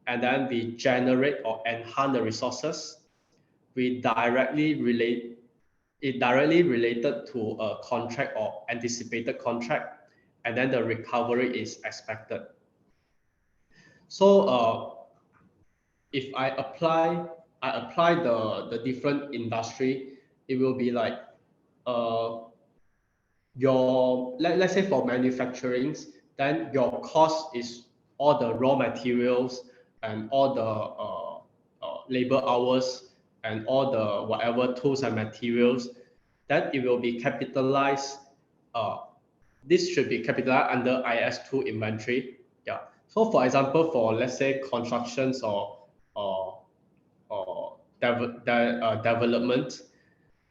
And then we generate or enhance the resources. We directly related to a contract or anticipated contract, and then the recovery is expected. So if I apply the different industry, it will be like let's say for manufacturing, then your cost is all the raw materials and all the labor hours and all the whatever tools and materials, then it will be capitalized. This should be capitalized under IS2 inventory. Yeah. So for example, for let's say constructions or development,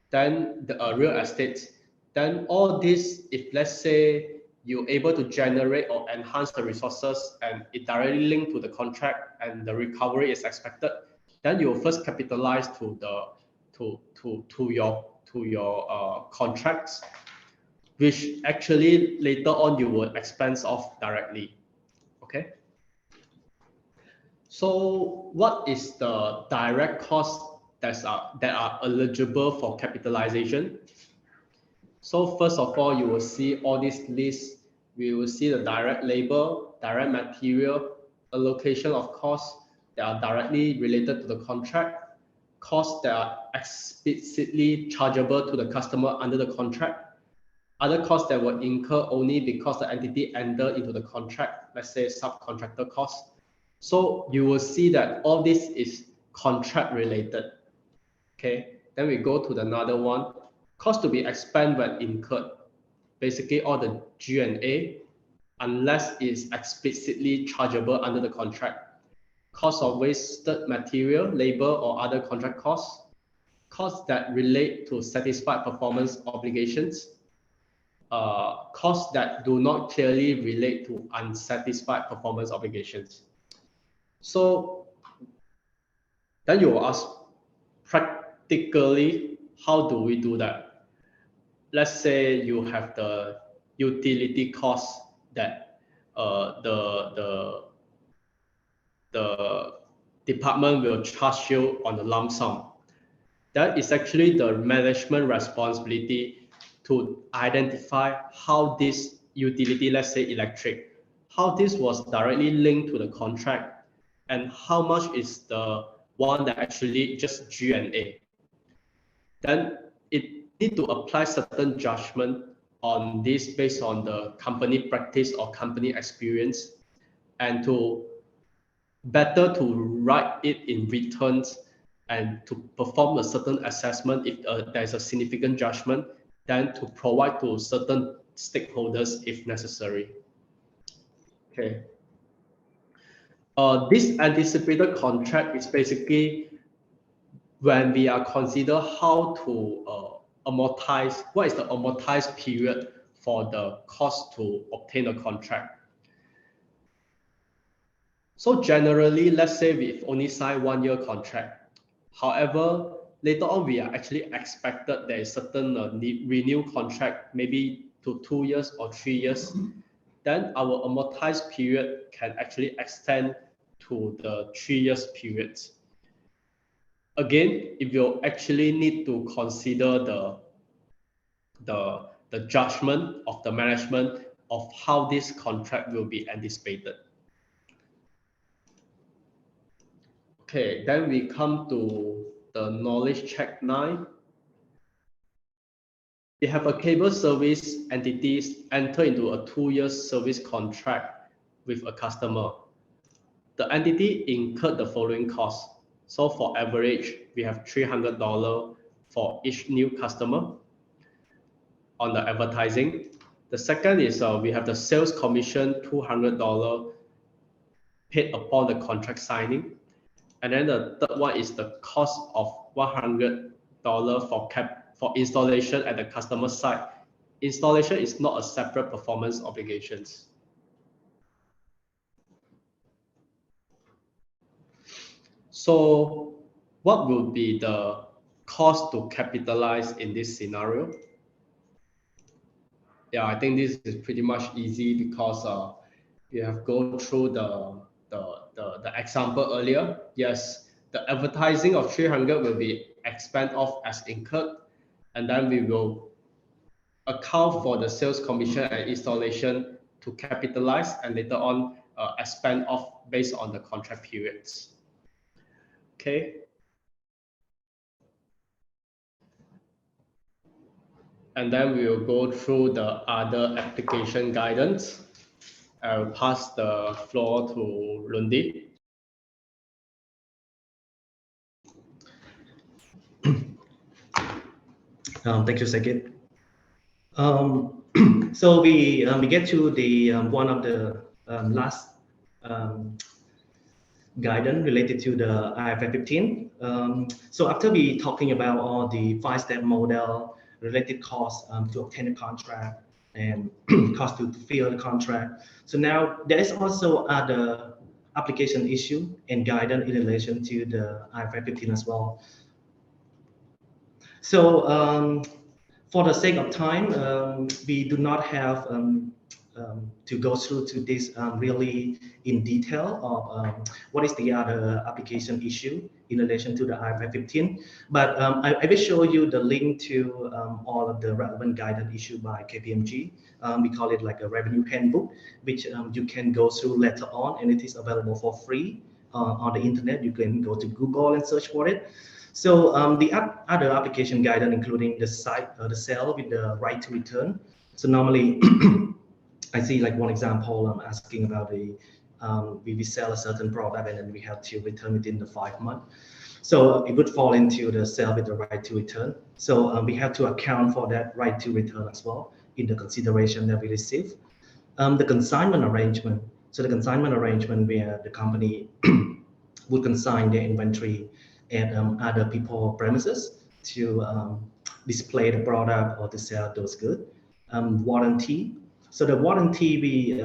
then the real estate, then all this, if let's say you're able to generate or enhance the resources and it directly linked to the contract and the recovery is expected, then you will first capitalize to your contracts, which actually later on you will expense off directly. Okay. So what is the direct costs that are eligible for capitalization? So first of all, you will see all these lists. We will see the direct labor, direct material, allocation of costs that are directly related to the contract, costs that are explicitly chargeable to the customer under the contract, other costs that were incurred only because the entity entered into the contract, let's say subcontractor costs. So you will see that all this is contract related. Okay, then we go to another one. Cost to be expended when incurred. Basically all the G&A, unless it's explicitly chargeable under the contract. Cost of wasted material, labor, or other contract costs. Costs that relate to satisfied performance obligations. Costs that do not clearly relate to unsatisfied performance obligations. So then you will ask, practically, how do we do that? Let's say you have the utility costs that the department will charge you on the lump sum. That is actually the management responsibility to identify how this utility, let's say electric, how this was directly linked to the contract, and how much is the one that actually just G&A. Then it need to apply certain judgment on this based on the company practice or company experience, and to better to write it in returns and to perform a certain assessment if there's a significant judgment, then to provide to certain stakeholders if necessary. Okay. This anticipated contract is basically when we are consider how to amortize, what is the amortized period for the cost to obtain a contract. So generally, let's say we've only signed 1 year contract. However, later on, we are actually expected there is certain renew contract, maybe to 2 years or 3 years. Then our amortized period can actually extend to the 3 years periods. Again, if you actually need to consider the judgment of the management of how this contract will be anticipated. Okay, then we come to the knowledge check 9. We have a cable service entities enter into a 2-year service contract with a customer. The entity incurred the following costs. So for average, we have $300 for each new customer on the advertising. The second is we have the sales commission, $200 paid upon the contract signing. And then the third one is the cost of $100 for installation at the customer site. Installation is not a separate performance obligations. So what will be the cost to capitalize in this scenario? Yeah, I think this is pretty much easy because we have gone through the example earlier. Yes, the advertising of 300 will be expensed off as incurred, and then we will account for the sales commission and installation to capitalize, and later on expend off based on the contract periods. Okay. And then we will go through the other application guidance. I'll pass the floor to Lundi. Thank you, Sekit. So we get to the one of the last guidance related to the IFRS 15. So after we talking about all the 5-step model, related costs to obtain a contract and cost to fulfill the contract. So now there is also other application issue and guidance in relation to the IFRS 15 as well. So for the sake of time, we do not have to go through to this really in detail of what is the other application issue in relation to the IFRS 15. But I will show you the link to all of the relevant guidance issued by KPMG. We call it like a revenue handbook, which you can go through later on, and it is available for free on the internet. You can go to Google and search for it. So the other application guidance, including the sale with the right to return. So normally, I see like one example, I'm asking about we sell a certain product and then we have to return within the 5 months. So it would fall into the sale with the right to return. So we have to account for that right to return as well in the consideration that we receive. The consignment arrangement. So the consignment arrangement where the company would consign their inventory at other people's premises to display the product or to sell those goods. Warranty. So the warranty,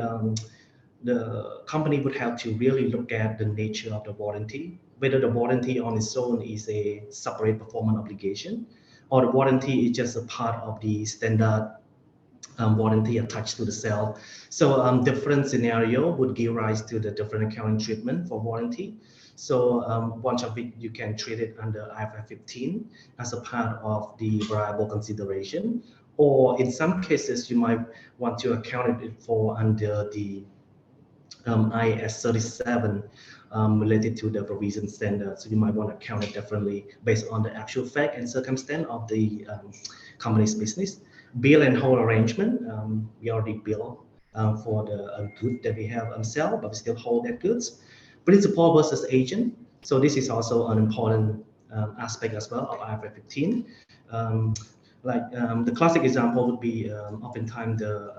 the company would have to really look at the nature of the warranty, whether the warranty on its own is a separate performance obligation, or the warranty is just a part of the standard warranty attached to the cell. So different scenario would give rise to the different accounting treatment for warranty. So one of it, you can treat it under IFRS 15 as a part of the variable consideration, or in some cases, you might want to account it for under the IAS 37 related to the provision standard. So you might want to count it differently based on the actual fact and circumstance of the company's business. Bill and hold arrangement, we already bill for the good that we have on sale, but we still hold that goods. Principal versus agent. So this is also an important aspect as well of IFRS 15. The classic example would be oftentimes the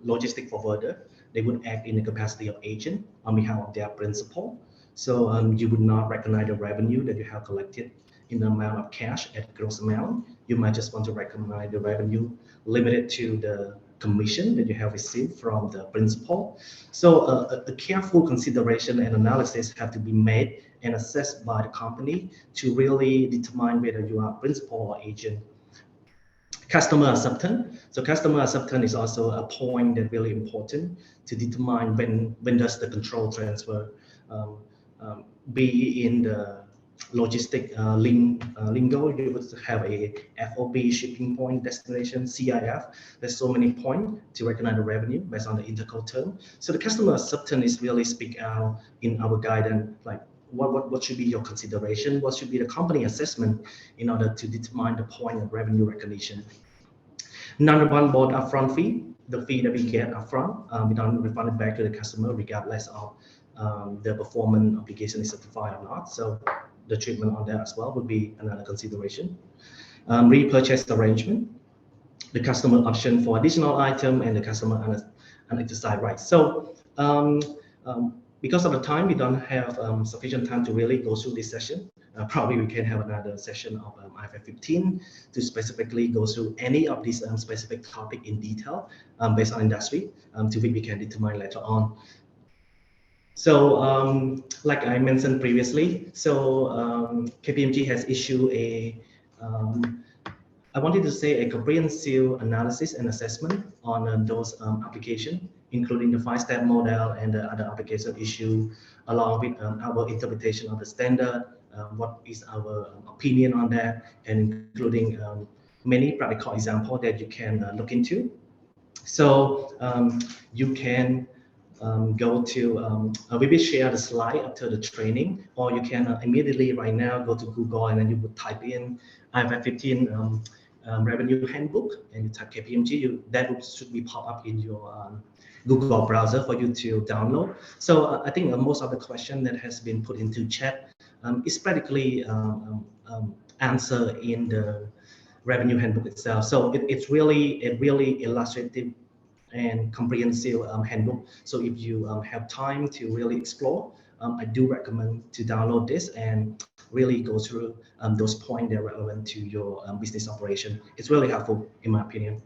logistic forwarder. They would act in the capacity of agent on behalf of their principal. So you would not recognize the revenue that you have collected in the amount of cash at gross amount. You might just want to recognize the revenue limited to the commission that you have received from the principal. So a careful consideration and analysis have to be made and assessed by the company to really determine whether you are principal or agent. Customer acceptance. So customer acceptance is also a point that really important to determine when does the control transfer be in the logistic lingo. You would have a FOB, shipping point, destination, CIF. There's so many points to recognize the revenue based on the intercode term. So the customer acceptance is really speak out in our guidance, like what should be your consideration? What should be the company assessment in order to determine the point of revenue recognition? Non-refundable upfront fee, the fee that we get upfront, we don't refund it back to the customer regardless of the performance obligation is certified or not. So the treatment on that as well would be another consideration. Repurchase arrangement, the customer option for additional item and the customer unexercised rights. So because of the time, we don't have sufficient time to really go through this session. Probably we can have another session of IFRS 15 to specifically go through any of these specific topic in detail based on industry, to which we can determine later on. So like I mentioned previously, so KPMG has issued I wanted to say a comprehensive analysis and assessment on those applications, including the 5-step model and the other application issue, along with our interpretation of the standard, what is our opinion on that, and including many practical examples that you can look into. So you can go to, we will share the slide after the training, or you can immediately right now go to Google and then you would type in IFRS 15 revenue handbook and you type KPMG, that should be pop up in your Google browser for you to download. So I think most of the question that has been put into chat is practically answered in the revenue handbook itself. So it's really a really illustrative and comprehensive handbook. So if you have time to really explore, I do recommend to download this and really go through those points that are relevant to your business operation. It's really helpful in my opinion.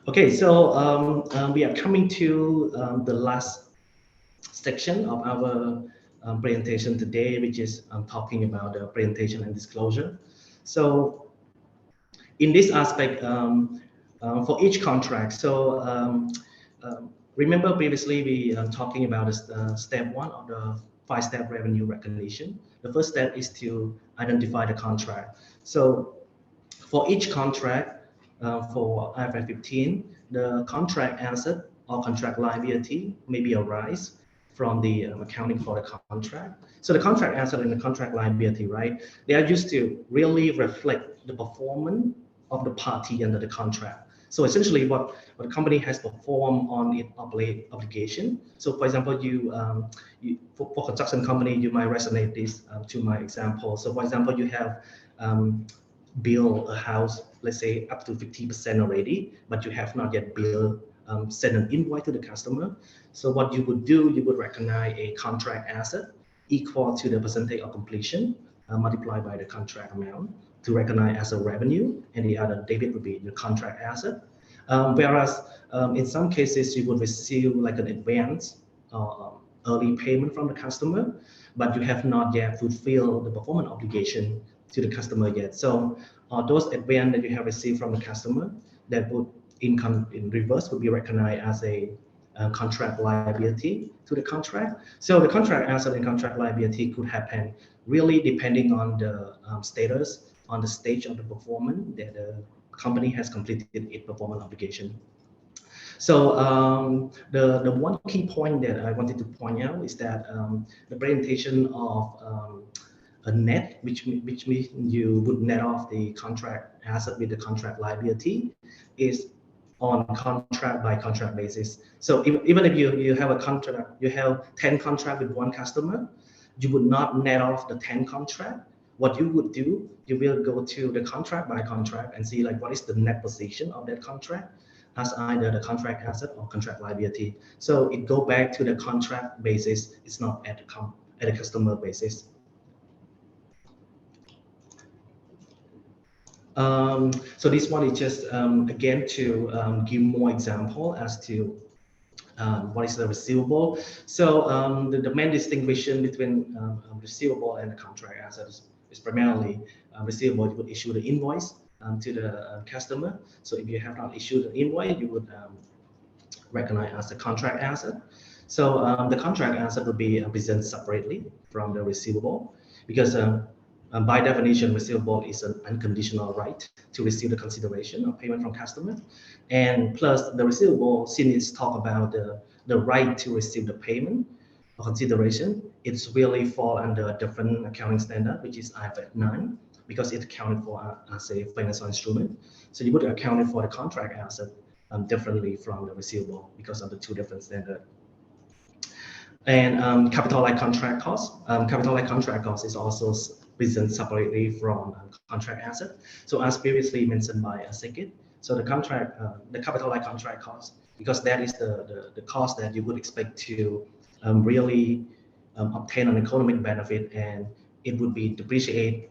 Okay, so we are coming to the last section of our presentation today, which is talking about the presentation and disclosure. So in this aspect, for each contract, so remember previously we talking about step 1 of the 5-step revenue recognition. The first step is to identify the contract. So for each contract, for IFRS 15, the contract asset or contract liability may be arise from the accounting for the contract. So the contract asset and the contract liability, right? They are used to really reflect the performance of the party under the contract. So essentially what the company has performed on its obligation. So for example, for construction company, you might resonate this to my example. So for example, you have built a house, let's say up to 50% already, but you have not yet built, send an invoice to the customer. So what you would do, you would recognize a contract asset equal to the percentage of completion multiplied by the contract amount to recognize as a revenue, and the other debit would be the contract asset. Whereas in some cases you would receive like an advance or early payment from the customer, but you have not yet fulfilled the performance obligation to the customer yet. So those advance that you have received from the customer that would in reverse would be recognized as a contract liability to the contract. So the contract asset and contract liability could happen really depending on the status, on the stage of the performance that the company has completed its performance obligation. So the one key point that I wanted to point out is that the presentation of a net, which means you would net off the contract asset with the contract liability, is on contract by contract basis. So even if you have a contract, you have 10 contract with one customer, you would not net off the 10 contract. What you would do, you will go to the contract by contract and see like what is the net position of that contract as either the contract asset or contract liability. So it go back to the contract basis. It's not at the customer basis. So this one is just again to give more example as to what is the receivable. So the main distinction between receivable and the contract asset is primarily receivable. You would issue the invoice to the customer. So if you have not issued an invoice, you would recognize as a contract asset. So the contract asset would be presented separately from the receivable because by definition, receivable is an unconditional right to receive the consideration or payment from customer. And plus the receivable, since it's talk about the right to receive the payment or consideration, it's really fall under a different accounting standard, which is IFRS 9, because it's accounted for as a financial instrument. So you would account for the contract asset differently from the receivable because of the two different standards. And capitalized contract costs. Capitalized contract costs is also presented separately from contract asset. So as previously mentioned by Sekit, so the capitalized contract cost, because that is the cost that you would expect to really obtain an economic benefit, and it would be depreciated,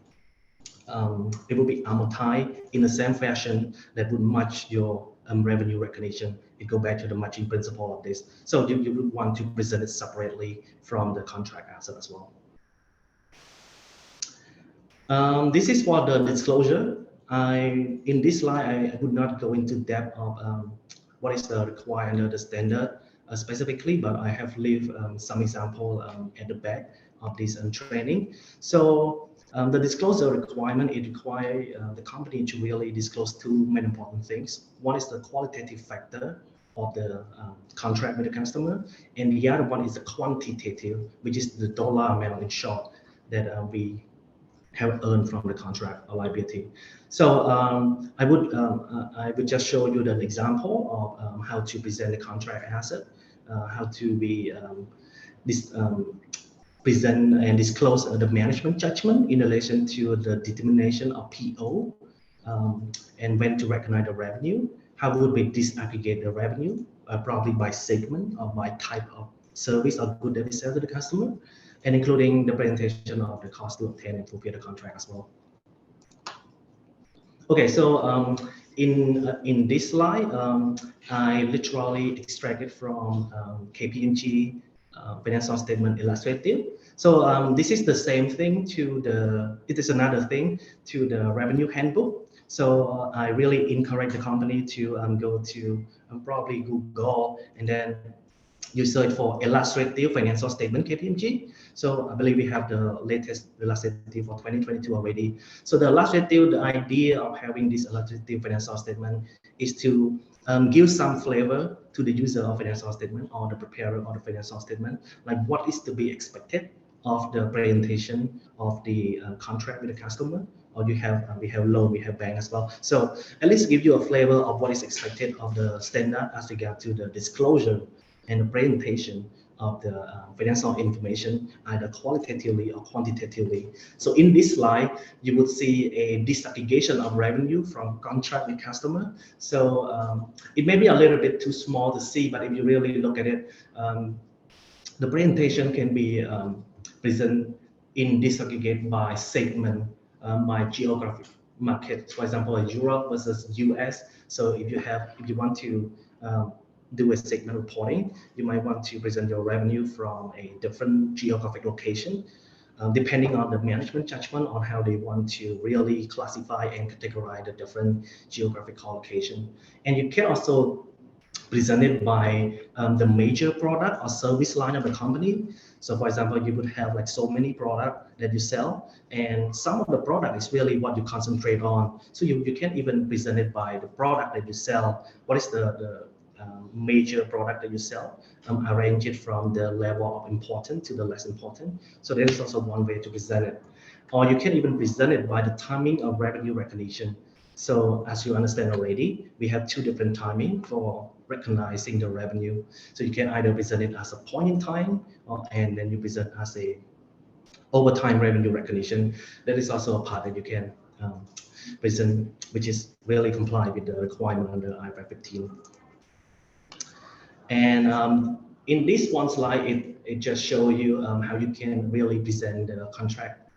it would be amortized in the same fashion that would match your revenue recognition. It go back to the matching principle of this. So you would want to present it separately from the contract asset as well. This is for the disclosure. In this slide, I would not go into depth of what is the required under the standard specifically, but I have leave some example at the back of this training. So the disclosure requirement, it requires the company to really disclose two main important things. One is the qualitative factor of the contract with the customer, and the other one is the quantitative, which is the dollar amount in short that we have earned from the contract or liability. So I would just show you an example of how to present the contract asset, how to be present and disclose the management judgment in relation to the determination of PO and when to recognize the revenue. How would we disaggregate the revenue, probably by segment or by type of service or good that we sell to the customer, and including the presentation of the cost to obtain and fulfill the contract as well. Okay, so in this slide, I literally extracted from KPMG financial statement illustrative. So this is the same thing it is another thing to the revenue handbook. So I really encourage the company to go to probably Google and then you search for illustrative financial statement KPMG. So I believe we have the latest illustrative for 2022 already. So the illustrative, the idea of having this illustrative financial statement is to give some flavor to the user of financial statement or the preparer of the financial statement, like what is to be expected of the presentation of the contract with the customer. Or we have loan, we have bank as well. So at least give you a flavor of what is expected of the standard as regard to the disclosure and the presentation of the financial information, either qualitatively or quantitatively. So in this slide, you would see a disaggregation of revenue from contract with customer. So it may be a little bit too small to see, but if you really look at it, the presentation can be presented in disaggregate by segment, by markets, for example, Europe versus US. So if you want to do a segment reporting, you might want to present your revenue from a different geographic location, depending on the management judgment on how they want to really classify and categorize the different geographical location. And you can also present it by the major product or service line of the company. So for example, you would have like so many products that you sell, and some of the product is really what you concentrate on. So you can even present it by the product that you sell. What is the major product that you sell? Arrange it from the level of important to the less important. So that is also one way to present it. Or you can even present it by the timing of revenue recognition. So as you understand already, we have two different timing for recognizing the revenue. So you can either present it as a point in time, and then you present as a over time revenue recognition. That is also a part that you can present, which is really comply with the requirement under IFRS 15. And in this one slide, it just shows you how you can really present the contract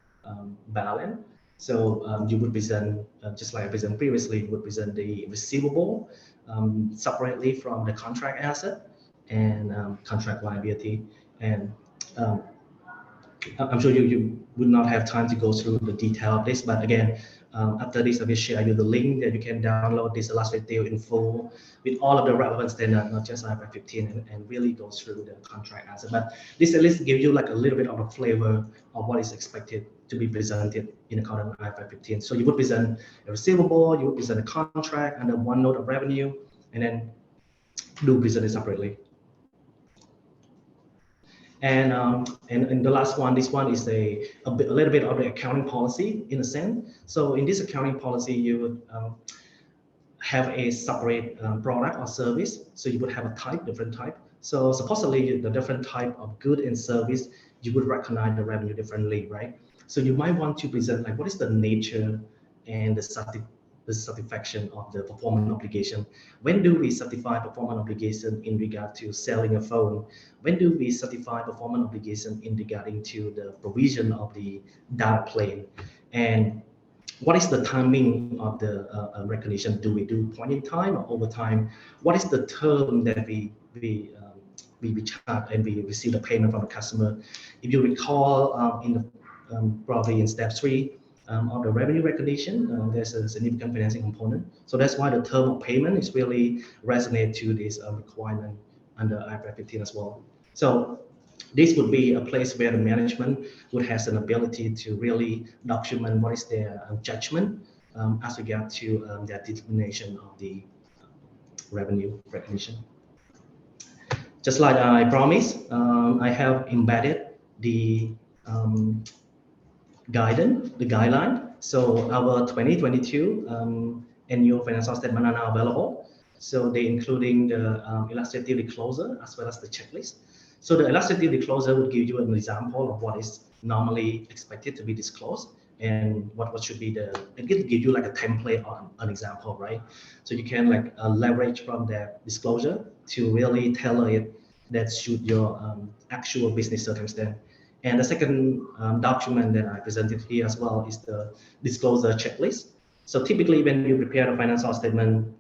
balance. So you would present, just like I presented previously, you would present the receivable separately from the contract asset and contract liability. And I'm sure you would not have time to go through the detail of this, but again, after this, I will share you the link that you can download this illustrated deal in full with all of the relevant standards, not just IFRS 15, and really go through the contract asset. But this at least gives you like a little bit of a flavor of what is expected to be presented in accordance with IFRS 15. So you would present a receivable, you would present a contract under one note of revenue, and then do present it separately. And the last one, this one is a little bit of the accounting policy in a sense. So in this accounting policy, you would have a separate product or service. So you would have a different type. So supposedly the different type of good and service, you would recognize the revenue differently, right? So you might want to present like what is the nature and the satisfaction of the performance obligation. When do we certify performance obligation in regard to selling a phone? When do we certify performance obligation in regarding to the provision of the data plane? And what is the timing of the recognition? Do we do point in time or over time? What is the term that we charge and we receive the payment from the customer? If you recall, probably in step 3, of the revenue recognition, there's a significant financing component. So that's why the term of payment is really resonate to this requirement under IFRS 15 as well. So this would be a place where the management would have an ability to really document what is their judgment as regard to their determination of the revenue recognition. Just like I promised, I have embedded the guideline. So our 2022 annual financial statement are now available. So they including the illustrative disclosure as well as the checklist. So the illustrative disclosure would give you an example of what is normally expected to be disclosed and what should be it gives you like a template on an example, right? So you can like leverage from that disclosure to really tailor it that suit your actual business circumstance. And the second document that I presented here as well is the disclosure checklist. So typically when you prepare a financial statement,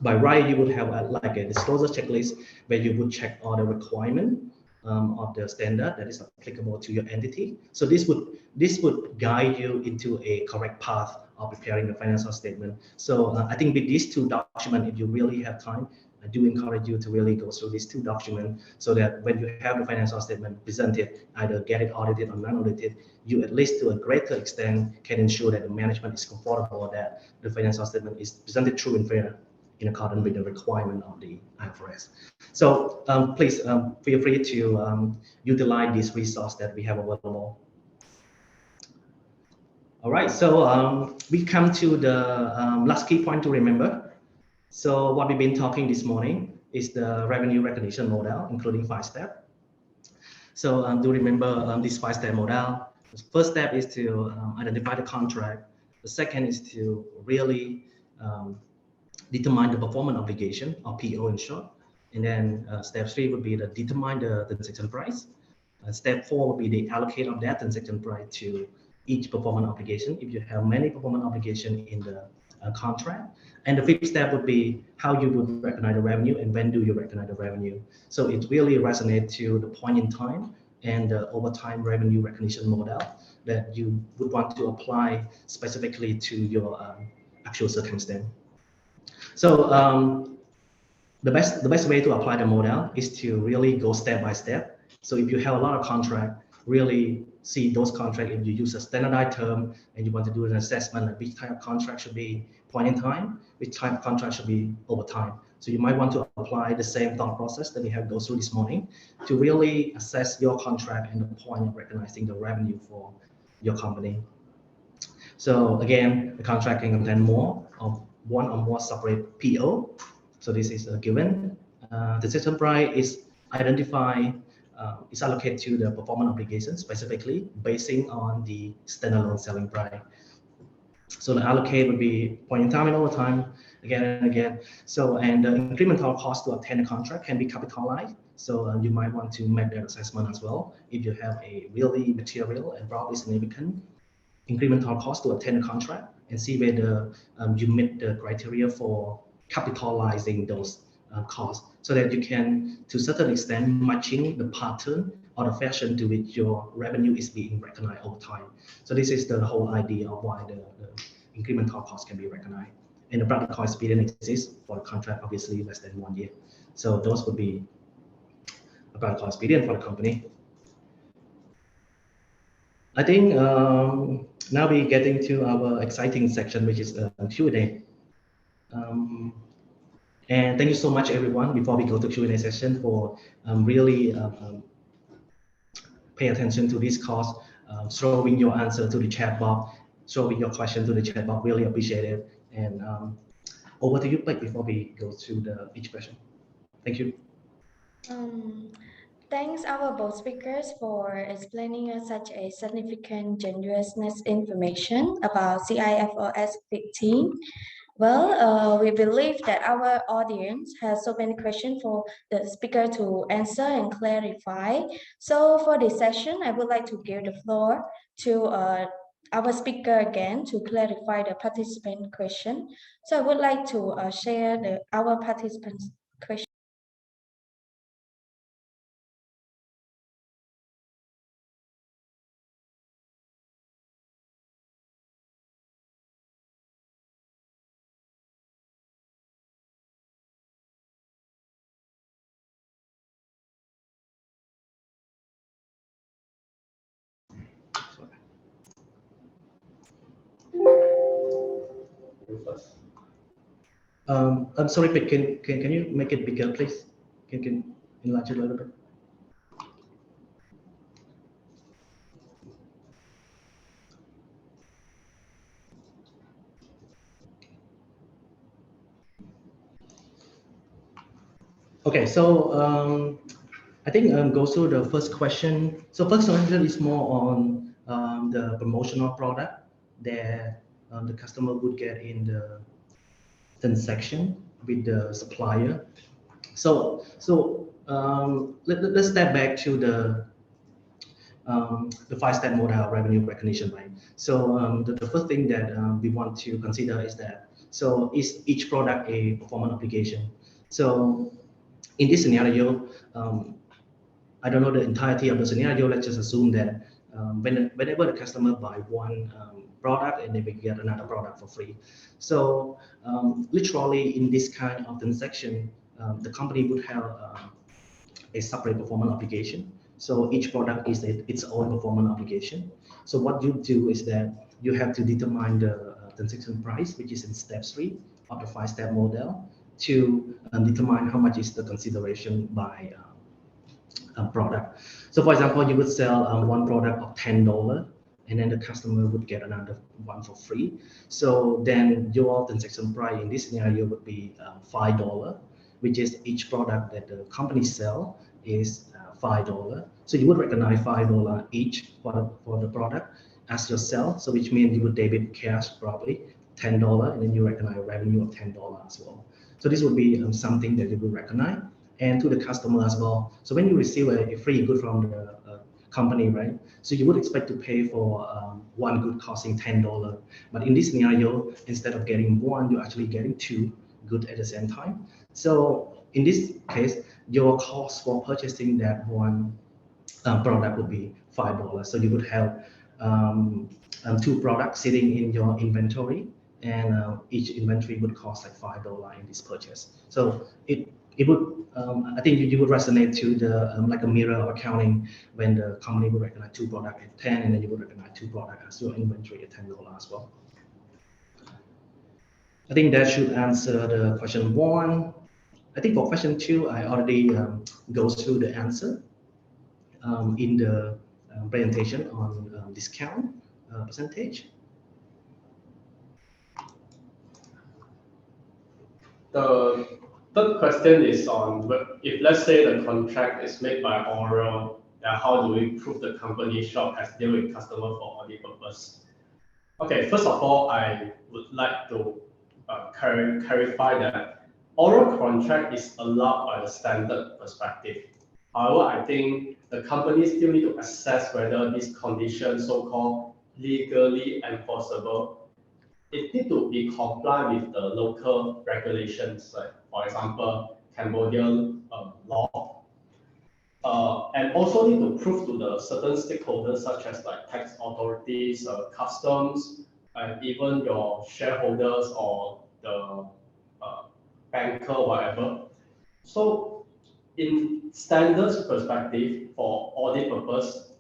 by right, you would have like a disclosure checklist where you would check all the requirement of the standard that is applicable to your entity. So this would guide you into a correct path of preparing the financial statement. So I think with these two documents, if you really have time, I do encourage you to really go through these two documents so that when you have the financial statement presented, either get it audited or non-audited, you at least to a greater extent can ensure that the management is comfortable that the financial statement is presented true and fair in accordance with the requirement of the IFRS. So please feel free to utilize this resource that we have available. All right, so we come to the last key point to remember. So what we've been talking this morning is the revenue recognition model, including 5 steps. So do remember this 5-step model. The first step is to identify the contract. The second is to really determine the performance obligation, or PO in short. And then step 3 would be to determine the transaction price. Step 4 would be the allocate of that transaction price to each performance obligation if you have many performance obligation in the contract. And the fifth step would be how you would recognize the revenue and when do you recognize the revenue. So it really resonates to the point in time and the over time revenue recognition model that you would want to apply specifically to your actual circumstance. So the best way to apply the model is to really go step by step. So if you have a lot of contract, really see those contracts. If you use a standardized term and you want to do an assessment of which type of contract should be point in time, which type of contract should be over time. So you might want to apply the same thought process that we have go through this morning to really assess your contract and the point of recognizing the revenue for your company. So again, the contract can contain more of one or more separate PO. So this is a given. The system price is identified, is allocated to the performance obligation specifically basing on the standalone selling price. So the allocate would be point in time and over time, again and again. So, and the incremental cost to obtain a contract can be capitalized. So you might want to make that assessment as well if you have a really material and probably significant incremental cost to obtain a contract and see whether you meet the criteria for capitalizing those costs so that you can, to a certain extent, matching the pattern or the fashion to which your revenue is being recognized over time. So this is the whole idea of why the incremental cost can be recognized. And the practical experience exists for the contract, obviously less than 1 year. So those would be a practical experience for the company. I think now we're getting to our exciting section, which is Q&A. And thank you so much, everyone, before we go to Q&A session for really pay attention to this course, throwing your answer to the chat box, throwing your question to the chat box, really appreciate it. And over to you, Blake, before we go to each question. Thank you. Thanks our both speakers for explaining us such a significant generousness information about CIFRS 15. Well, we believe that our audience has so many questions for the speaker to answer and clarify. So for this session, I would like to give the floor to our speaker again to clarify the participant question. So I would like to share our participants' question. I'm sorry, but can you make it bigger, please? Can enlarge it a little bit? Okay, so I think go through the first question. So first question is more on the promotional product that the customer would get in the transaction with the supplier. So let's step back to the 5-step model revenue recognition, right? So the first thing that we want to consider is that, so is each product a performance obligation? So in this scenario, I don't know the entirety of the scenario. Let's just assume that whenever the customer buy one product and they will get another product for free. So literally in this kind of transaction, the company would have a separate performance obligation. So each product is its own performance obligation. So what you do is that you have to determine the transaction price, which is in step 3 of the 5-step model, to determine how much is the consideration by product. So for example, you would sell one product of $10 and then the customer would get another one for free. So then your transaction price in this scenario would be $5, which is each product that the company sell is $5. So you would recognize $5 each for the product as your sell. So which means you would debit cash probably $10 and then you recognize revenue of $10 as well. So this would be something that you would recognize, and to the customer as well. So when you receive a free good from the company, right? So you would expect to pay for one good costing $10. But in this scenario, instead of getting one, you're actually getting two good at the same time. So in this case, your cost for purchasing that one product would be $5. So you would have two products sitting in your inventory, and each inventory would cost like $5 in this purchase. So it would I think you would resonate to the like a mirror accounting when the company would recognize two products at 10, and then you would recognize two products as your inventory at $10 as well. I think that should answer the question one. I think for question two, I already go through the answer in the presentation on discount percentage. The third question is on if, let's say, the contract is made by oral, then how do we prove the company shop has dealt with customer for audit purpose? Okay, first of all, I would like to clarify that oral contract is allowed by the standard perspective. However, I think the company still need to assess whether this condition, so-called legally enforceable, it need to be compliant with the local regulations, like for example, Cambodian law, and also need to prove to the certain stakeholders such as like tax authorities, customs, and even your shareholders or the banker, whatever. So in standards perspective, for audit purpose,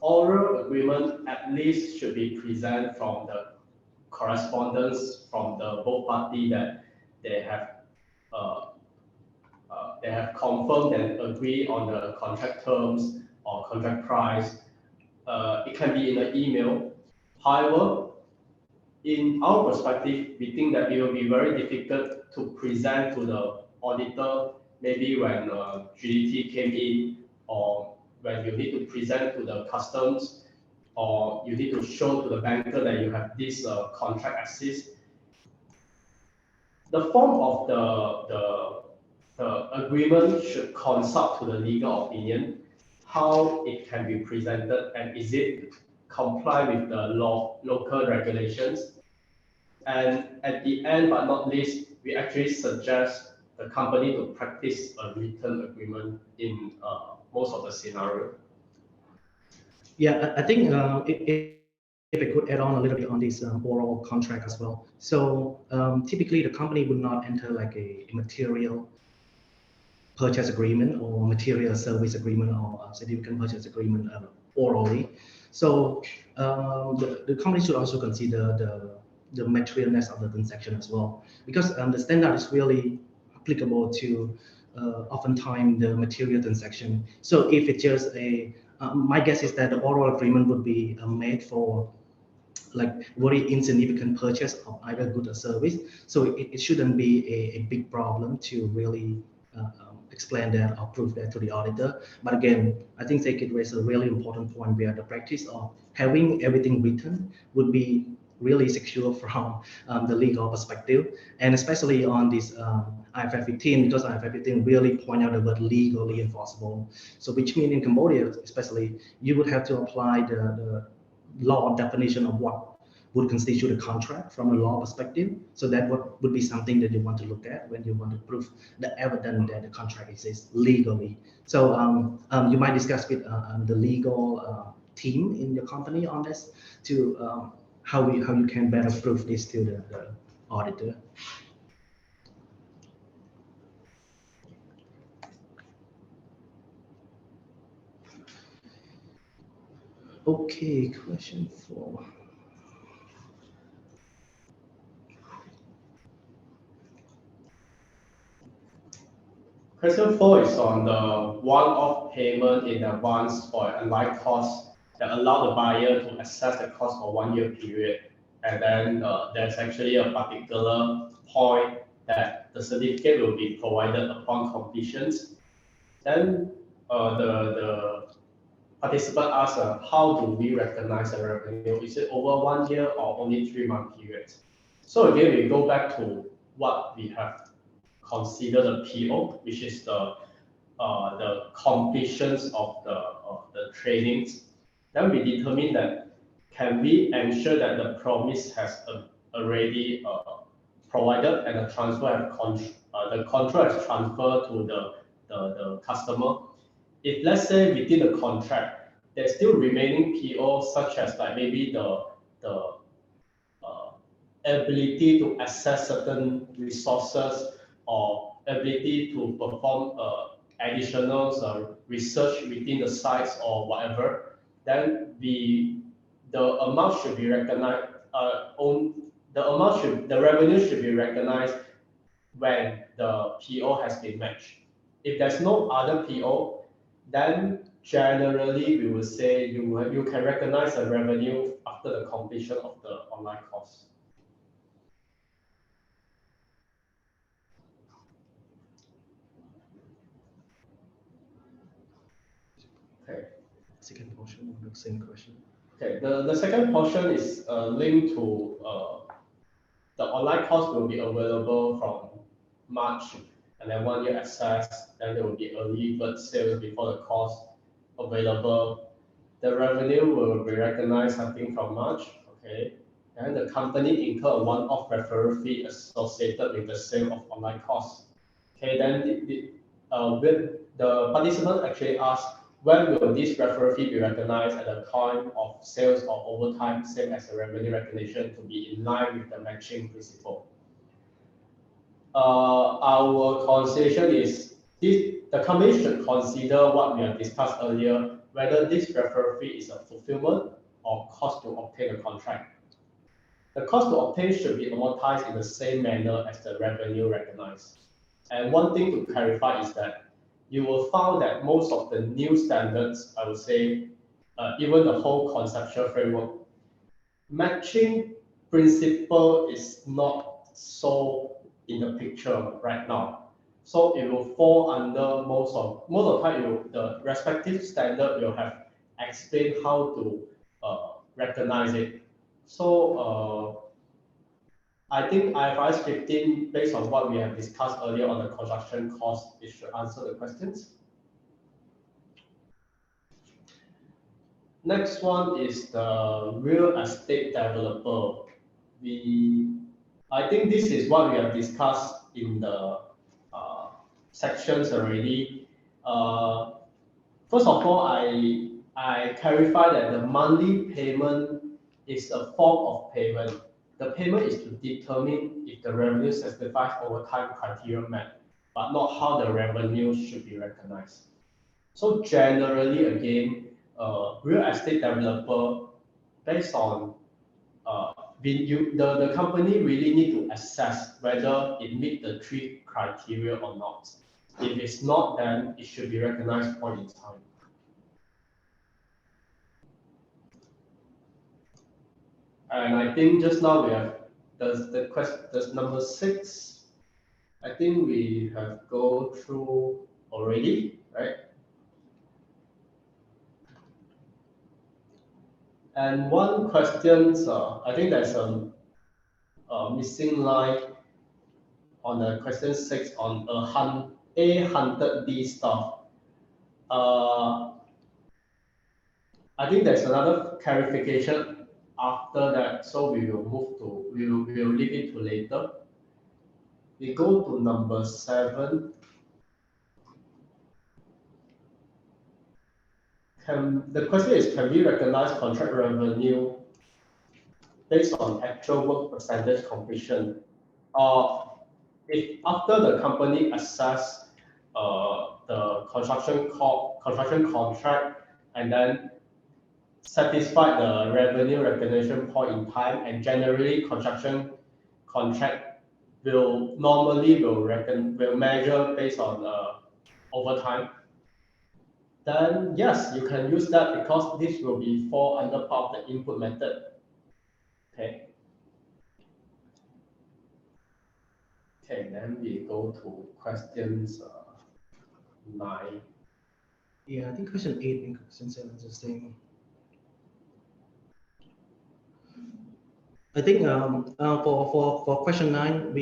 oral agreement at least should be present from the correspondence from the both party that they have confirmed and agree on the contract terms or contract price. It can be in an email. However, in our perspective, we think that it will be very difficult to present to the auditor, maybe when GDT came in, or when you need to present to the customs, or you need to show to the banker that you have this contract access. The form of the agreement should consult to the legal opinion, how it can be presented, and is it comply with the local regulations. And at the end, but not least, we actually suggest the company to practice a written agreement in most of the scenario. Yeah, I think if I could add on a little bit on this oral contract as well. So typically the company would not enter like a material purchase agreement or material service agreement or significant purchase agreement orally. So the company should also consider the materialness of the transaction as well, because the standard is really applicable to oftentimes the material transaction. So if it's just my guess is that the oral agreement would be made for like very insignificant purchase of either good or service. So it shouldn't be a big problem to really explain that or prove that to the auditor. But again, I think they could raise a really important point where the practice of having everything written would be really secure from the legal perspective, and especially on this IFRS 15, because IFRS 15 really point out the word legally enforceable. So which means in Cambodia, especially, you would have to apply the law definition of what would constitute a contract from a law perspective. So that would be something that you want to look at when you want to prove the evidence that the contract exists legally. So you might discuss with the legal team in your company on this to how you can better prove this to the auditor. Okay, question 4. Question 4 is on the one-off payment in advance for unlike costs that allow the buyer to assess the cost for 1 year period. And then there's actually a particular point that the certificate will be provided upon completions. Then the participant asks, how do we recognize the revenue? Is it over 1 year or only 3-month periods? So again, we go back to what we have considered the PO, which is the completions of the trainings, then we determine that can we ensure that the promise has already provided and the control has transferred to the customer. If let's say within the contract, there's still remaining PO such as like maybe the ability to access certain resources or ability to perform additional research within the sites or whatever, then the amount should be recognized. The revenue should be recognized when the PO has been matched. If there's no other PO, then generally we will say you can recognize the revenue after the completion of the online course. Okay. Second portion of the same question. Okay, the second portion is linked to the online course will be available from March, and then 1 year access, then there will be early bird sales before the course available. The revenue will be recognized starting from March, okay? And the company incur a one-off referral fee associated with the sale of online course. Okay, then the participant actually asked, when will this referral fee be recognized at the time of sales or overtime, same as the revenue recognition, to be in line with the matching principle? Our consideration is the company should consider what we have discussed earlier, whether this referral fee is a fulfillment or cost to obtain a contract. The cost to obtain should be amortized in the same manner as the revenue recognized. And one thing to clarify is that you will find that most of the new standards, I would say, even the whole conceptual framework, matching principle is not so in the picture right now. So it will fall under most of the time, the respective standard will have explained how to recognize it. So I think IFRS 15, based on what we have discussed earlier on the construction cost, it should answer the questions. Next one is the real estate developer. I think this is what we have discussed in the sections already. First of all, I clarify that the monthly payment is a form of payment. The payment is to determine if the revenue satisfies overtime criteria met, but not how the revenue should be recognized. So generally, again, real estate developer, based on the company really need to assess whether it meet the 3 criteria or not. If it's not, then it should be recognized point in time. And I think just now we have does number 6. I think we have go through already, right? And one question, I think there's a missing line on the question 6 on A100D stuff. I think there's another clarification after that, so we will leave it to later. We go to number 7. The question is, can we recognize contract revenue based on actual work percentage completion? If after the company assess the construction contract and then satisfy the revenue recognition point in time, and generally construction contract will measure based on overtime, then yes, you can use that because this will be fall under part of the input method. Okay. Okay, then we go to questions 9. Yeah, I think question 8 and question 7 is the same. I think for question 9,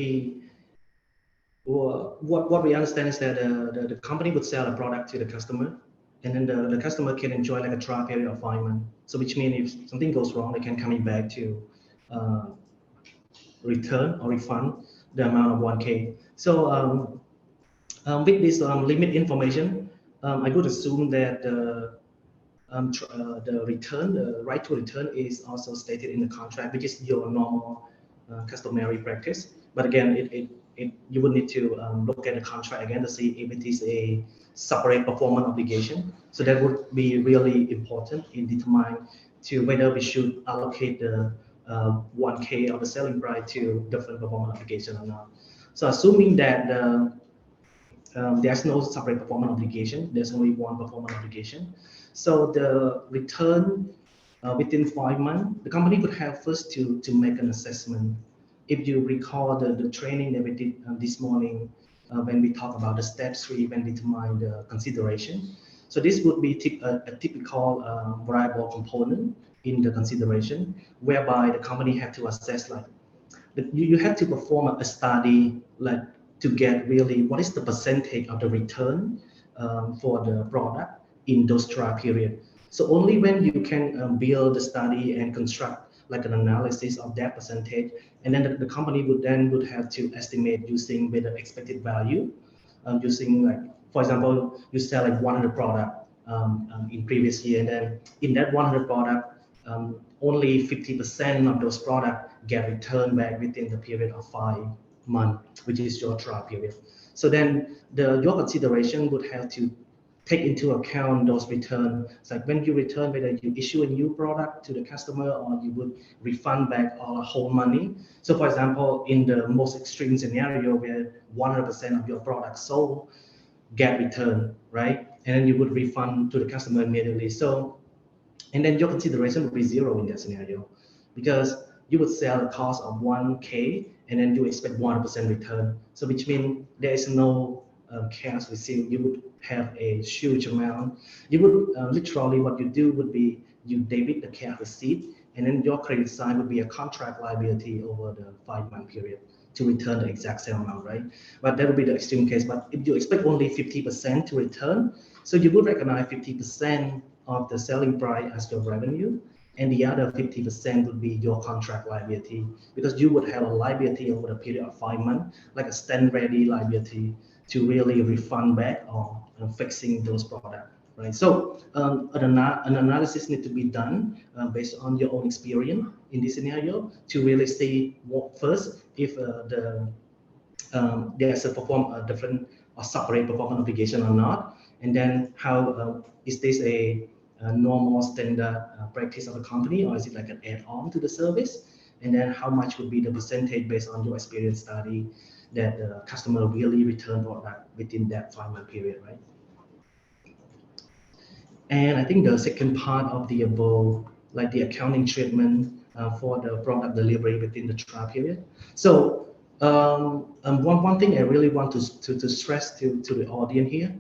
what we understand is that the company would sell a product to the customer, and then the customer can enjoy like a trial period of 5 months. So which means if something goes wrong, they can coming back to return or refund the amount of 1K. So with this limit information, I would assume that the return, the right to return is also stated in the contract, which is your normal customary practice. But again, you would need to look at the contract again to see if it is a separate performance obligation. So that would be really important in determining to whether we should allocate the 1K of the selling price to different performance obligation or not. So assuming that there's no separate performance obligation, there's only one performance obligation. So the return within 5 months, the company would have first to make an assessment. If you recall the training that we did this morning, when we talk about the step 3, when we determine the consideration. So this would be a typical variable component in the consideration, whereby the company have to assess like, you have to perform a study like to get really what is the percentage of the return for the product in those trial period. So only when you can build the study and construct like an analysis of that percentage, and then the company would have to estimate using with the expected value, using like, for example, you sell like 100 product in previous year, and then in that 100 product, only 50% of those products get returned back within the period of 5 months, which is your trial period. So then your consideration would have to take into account those returns. It's like when you return, whether you issue a new product to the customer or you would refund back all the whole money. So for example, in the most extreme scenario where 100% of your products sold get returned, right? And then you would refund to the customer immediately. So, and then your consideration would be 0 in that scenario, because you would sell a cost of 1K and then you expect 100% return. So which means there is no cash received. You would have a huge amount. You would literally what you do would be you debit the cash receipt, and then your credit side would be a contract liability over the 5-month period to return the exact same amount, right? But that would be the extreme case. But if you expect only 50% to return, so you would recognize 50% of the selling price as your revenue, and the other 50% would be your contract liability, because you would have a liability over the period of 5 months, like a stand-ready liability to really refund back or fixing those products, right? So an analysis needs to be done based on your own experience in this scenario to really see what first, if there's a different or separate performance obligation or not, and then how is this a normal standard practice of the company, or is it like an add-on to the service? And then how much would be the percentage based on your experience study that the customer really return product within that 5-month period, right? And I think the second part of the above, like the accounting treatment for the product delivery within the trial period. So one thing I really want to stress to the audience here,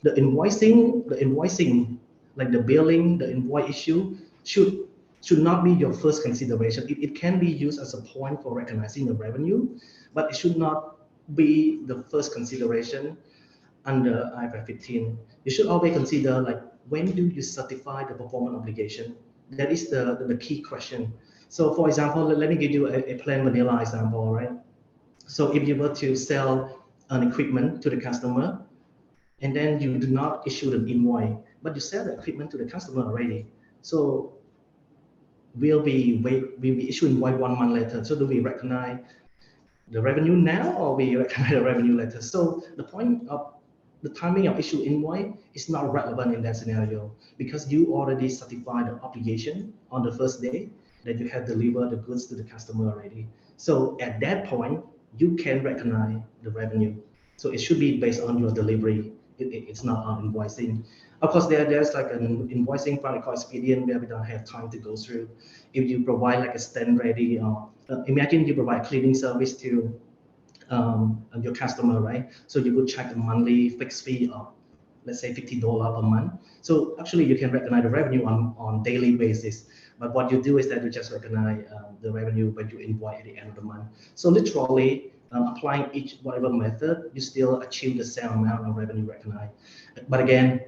the invoicing, like the billing, the invoice issue should not be your first consideration. It can be used as a point for recognizing the revenue, but it should not be the first consideration under IFRS 15. You should always consider like, when do you certify the performance obligation? That is the key question. So for example, let me give you a plain vanilla example, right? So if you were to sell an equipment to the customer, and then you do not issue an invoice, but you sell the equipment to the customer already. So we'll be issuing invoice 1 month later. So do we recognize the revenue now, or we recognize the revenue later? So the point of the timing of issue invoice is not relevant in that scenario, because you already certified the obligation on the first day that you have delivered the goods to the customer already. So at that point, you can recognize the revenue. So it should be based on your delivery. It's not on invoicing. Of course, there's like an invoicing protocol expedient where we don't have time to go through. If you provide like a stand ready, or imagine you provide cleaning service to your customer, right? So you would check a monthly fixed fee of, let's say, $50 per month. So actually you can recognize the revenue on daily basis. But what you do is that you just recognize the revenue when you invoice at the end of the month. So literally applying each whatever method, you still achieve the same amount of revenue recognized. But again,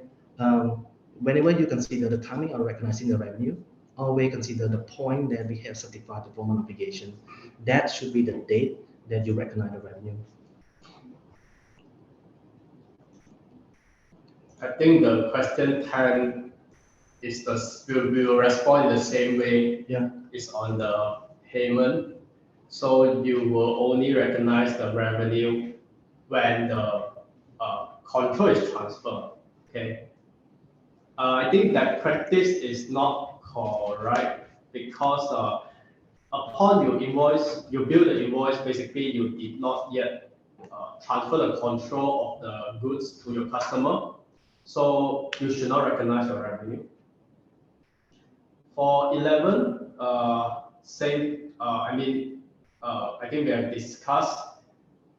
whenever you consider the timing of recognizing the revenue, always consider the point that we have certified the performance obligation. That should be the date that you recognize the revenue. I think the question 10 is we will respond in the same way. Yeah. It's on the payment. So you will only recognize the revenue when the control is transferred. Okay. I think that practice is not correct because upon you build the invoice, basically you did not yet transfer the control of the goods to your customer. So you should not recognize your revenue. For 11, I think we have discussed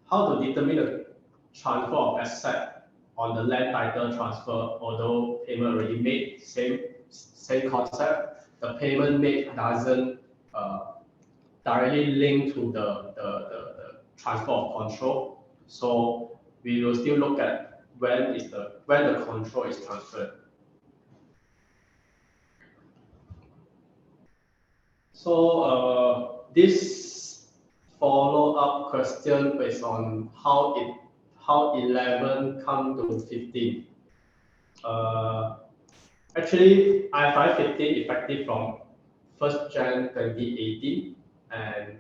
how to determine the transfer of asset on the land title transfer, although payment already made, same concept. The payment made doesn't directly link to the transfer of control. So we will still look at when the control is transferred. So this follow-up question based on how 11 come to 15. Actually, IFRS 15 effective from 1st Jan 2018, and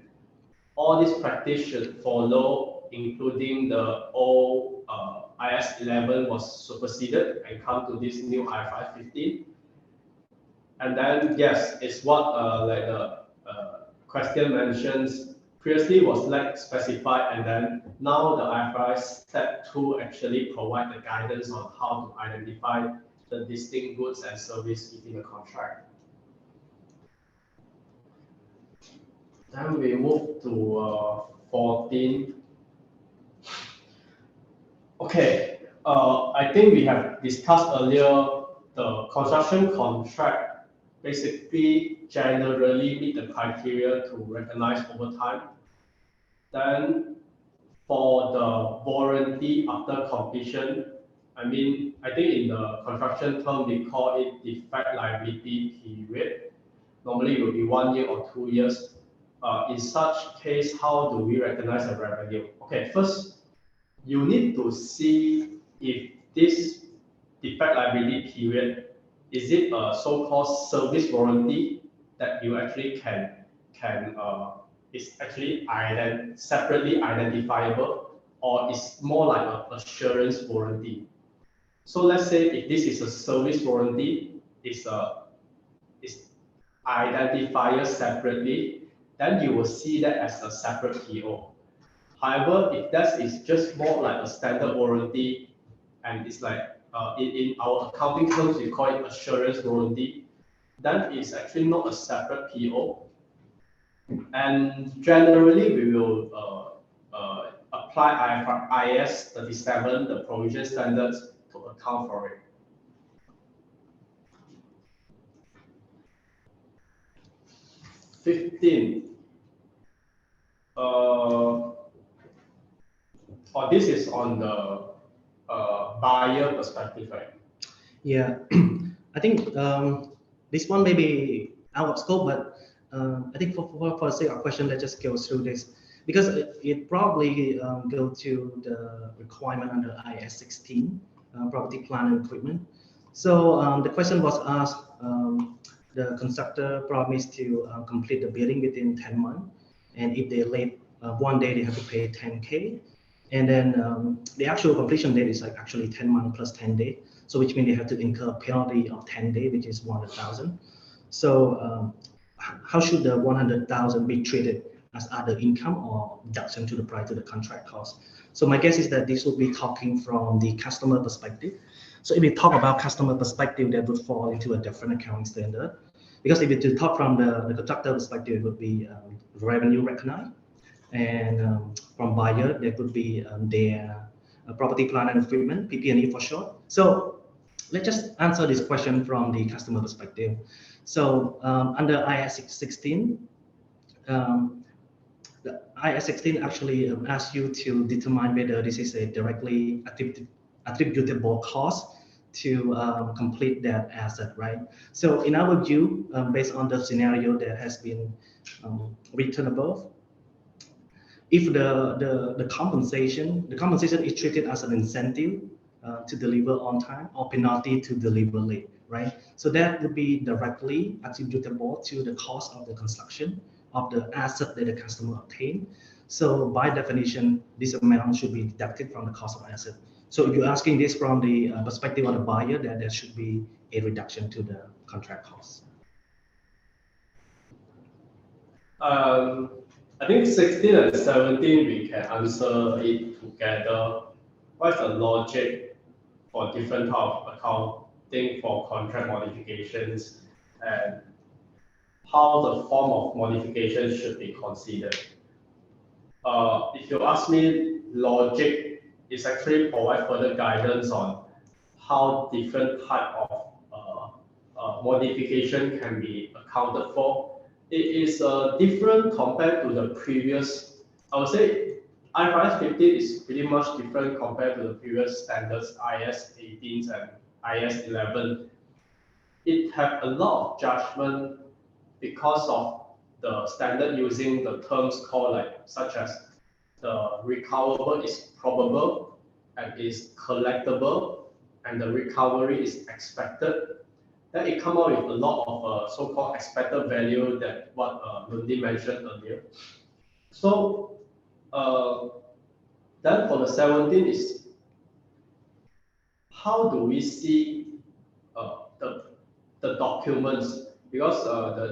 all this practice should follow, including the old IS 11 was superseded and come to this new IFRS 15. And then, yes, it's what like the question mentions previously was like specified, and then now the IFRS step 2 actually provide the guidance on how to identify the distinct goods and service within the contract. Then we move to 14. Okay, I think we have discussed earlier the construction contract basically generally meet the criteria to recognize over time. Then for the warranty after completion, I think in the construction term, we call it defect liability period. Normally it will be 1 year or 2 years. In such case, how do we recognize the revenue? Okay, first, you need to see if this defect liability period, is it a so-called service warranty that you actually can is actually separately identifiable, or is more like an assurance warranty. So let's say if this is a service warranty, is identifier separately, then you will see that as a separate PO. However, if that is just more like a standard warranty, and it's like in our accounting terms we call it assurance warranty, then it's actually not a separate PO. And generally, we will apply IAS 37, the provision standards, to account for it. This is on the buyer perspective, right? Yeah, I think this one may be out of scope, but I think for the sake of question, let's just go through this, because it probably go to the requirement under IS 16, property, plant and equipment. So the question was asked, the constructor promised to complete the building within 10 months, and if they late 1 day, they have to pay 10K. And then the actual completion date is like actually 10 months plus 10 days. So which means they have to incur a penalty of 10 days, which is 100,000. So how should the 100,000 be treated as other income or deduction to the price to the contract cost? So my guess is that this will be talking from the customer perspective. So if we talk about customer perspective, that would fall into a different accounting standard. Because if we talk from the contractor perspective, it would be revenue recognized. And from buyer, there could be their property, plant and equipment, PP&E for short. So let's just answer this question from the customer perspective. So under IS 16, the IS 16 actually asks you to determine whether this is a directly attributable cost to complete that asset, right? So in our view, based on the scenario that has been written above, if the compensation is treated as an incentive to deliver on time or penalty to deliver late, right? So that would be directly attributable to the cost of the construction of the asset that the customer obtained. So by definition, this amount should be deducted from the cost of asset. So if you're asking this from the perspective of the buyer, that there should be a reduction to the contract cost. I think 16 and 17 we can answer it together. What's the logic for different type of accounting for contract modifications and how the form of modification should be considered? If you ask me, logic is actually provide further guidance on how different type of modification can be accounted for. It is different compared to the previous. I would say IFRS 15 is pretty much different compared to the previous standards, IS 18 and IS 11. It have a lot of judgment because of the standard using the terms called such as the recoverable is probable and is collectible and the recovery is expected. Then it come out with a lot of so-called expected value that what Lundi mentioned earlier. So then for the 17 is how do we see the documents, because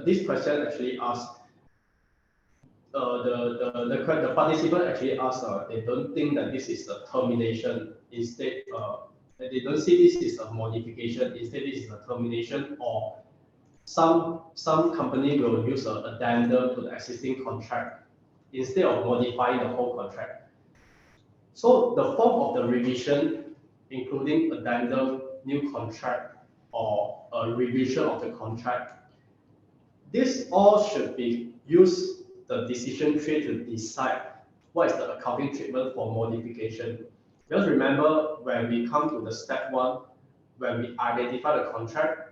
this question actually asks the participant actually asked they don't think that this is a termination, instead they don't see this is a modification, instead this is a termination, or some company will use an addendum to the existing contract instead of modifying the whole contract. So the form of the revision, including addendum, new contract, or a revision of the contract, this all should be used the decision tree to decide what is the accounting treatment for modification. Just remember, when we come to the step 1, when we identify the contract,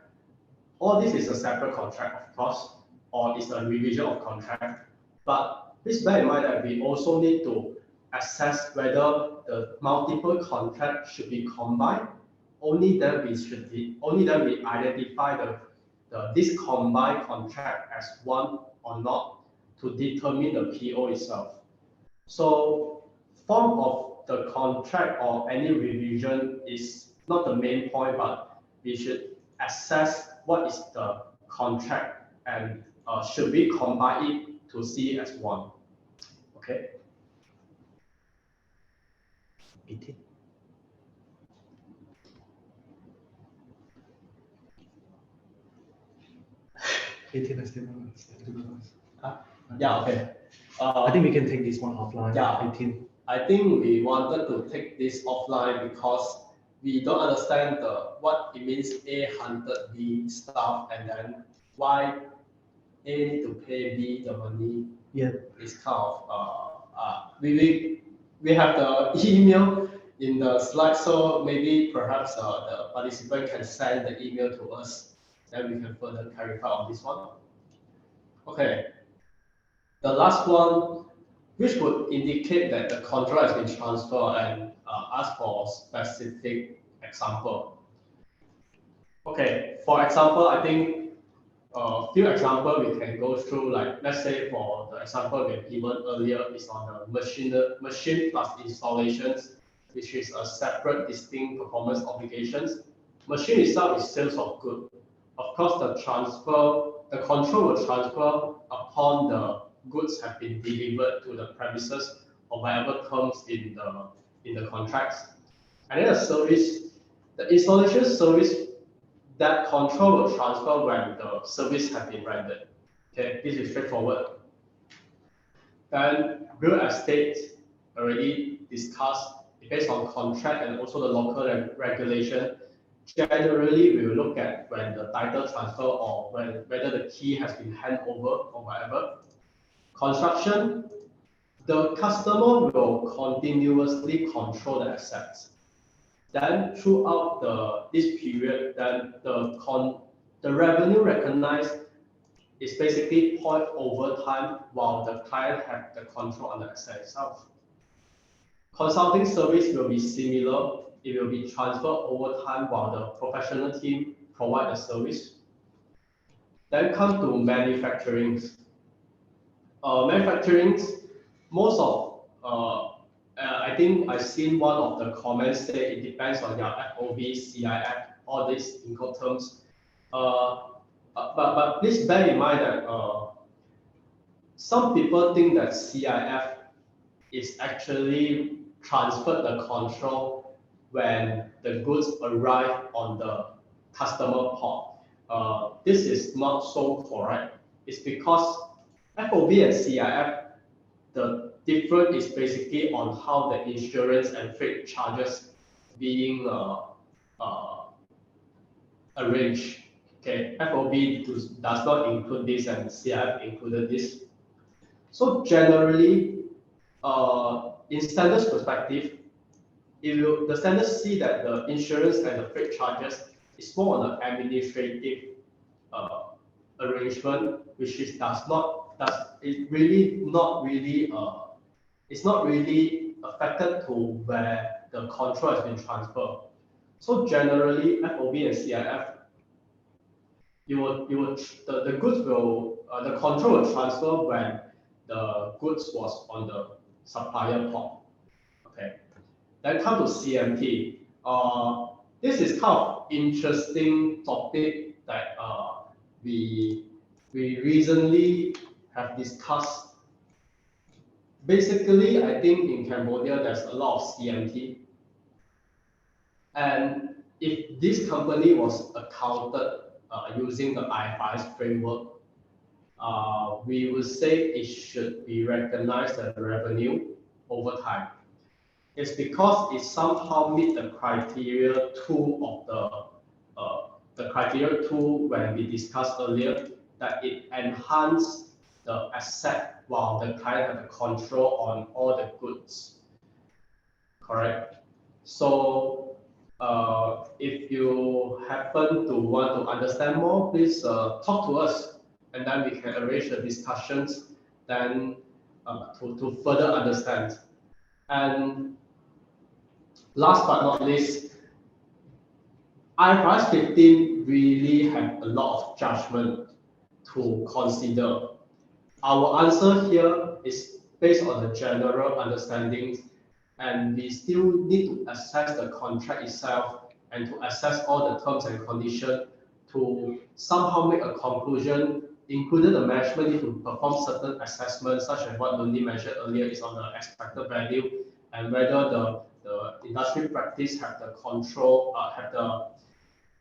all this is a separate contract, of course, or it's a revision of contract. But please bear in mind that we also need to assess whether the multiple contracts should be combined. Only then we identify this combined contract as one or not to determine the PO itself. So form of the contract or any revision is not the main point, but we should assess what is the contract and should we combine it to see it as one. Okay. 18. Yeah, okay. I think we can take this one offline. Yeah. 18. I think we wanted to take this offline because we don't understand what it means A hunted B stuff and then why A need to pay B the money. Yeah. It's kind of we have the email in the slide, so maybe perhaps the participant can send the email to us, then we can further clarify on this one. Okay. The last one, which would indicate that the contract has been transferred and ask for a specific example. Okay, for example, I think a few examples we can go through, like let's say for the example we have given earlier is on the machine plus installations, which is a separate distinct performance obligations. Machine itself is sales of goods. Of course, the control will transfer upon the goods have been delivered to the premises or whatever terms in the contracts. And then the installation service, that control will transfer when the service has been rendered. Okay, this is straightforward. Then real estate already discussed based on contract and also the local regulation. Generally, we will look at when the title transfer or whether the key has been handed over or whatever. Construction, the customer will continuously control the assets. Then throughout this period, then the revenue recognized is basically point over time while the client have the control on the asset itself. Consulting service will be similar. It will be transferred over time while the professional team provide the service. Then come to manufacturing. Manufacturing, most of I think I've seen one of the comments say it depends on your FOB, CIF, all these Incoterms. But please bear in mind that some people think that CIF is actually transferred the control when the goods arrive on the customer port. This is not so correct. It's because FOB and CIF, the difference is basically on how the insurance and freight charges being arranged. Okay, FOB does not include this and CIF included this. So generally, in standards perspective, the standards see that the insurance and the freight charges is more on the administrative arrangement, which is it's not really affected to where the control has been transferred. So generally, FOB and CIF, the goods will the control will transfer when the goods was on the supplier port. Okay. Then come to CMT. This is kind of interesting topic that we recently have discussed. Basically, I think in Cambodia there's a lot of CMT, and if this company was accounted using the IFRS framework, we would say it should be recognized as revenue over time. It's because it somehow meet the criteria two of the criteria two when we discussed earlier, that it enhance the asset while the client have the control on all the goods. Correct. So if you happen to want to understand more, please talk to us, and then we can arrange the discussions then to further understand. And last but not least, IFRS 15 really have a lot of judgment to consider. Our answer here is based on the general understandings, and we still need to assess the contract itself and to assess all the terms and conditions to somehow make a conclusion, including the management need to perform certain assessments, such as what Lundi mentioned earlier, is on the expected value, and whether the industry practice have the control, have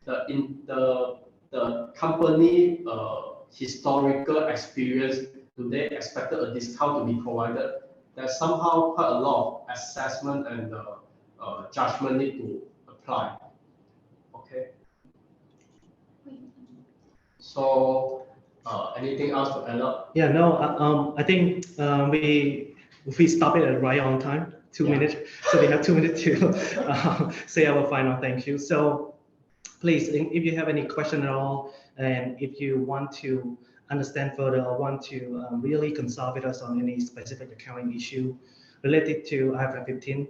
the company historical experience, do they expect a discount to be provided? There's somehow quite a lot of assessment and judgment need to apply. Okay. So anything else to add up? Yeah, no, I think we stop it at right on time, 2 minutes. So we have 2 minutes to say our final thank you. So please, if you have any question at all, and if you want to understand further or want to really consult with us on any specific accounting issue related to IFRS 15,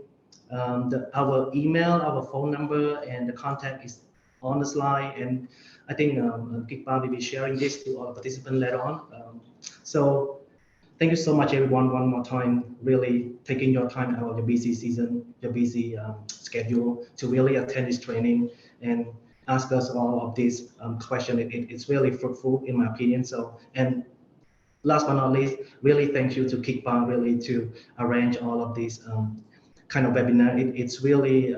our email, our phone number, and the contact is on the slide. And I think Kikpa will be sharing this to all participants later on. So thank you so much, everyone, one more time, really taking your time out of your busy season, your busy schedule to really attend this training and ask us all of these questions. It's really fruitful, in my opinion. So, and last but not least, really thank you to Kikpa, really to arrange all of these kind of webinar. It's really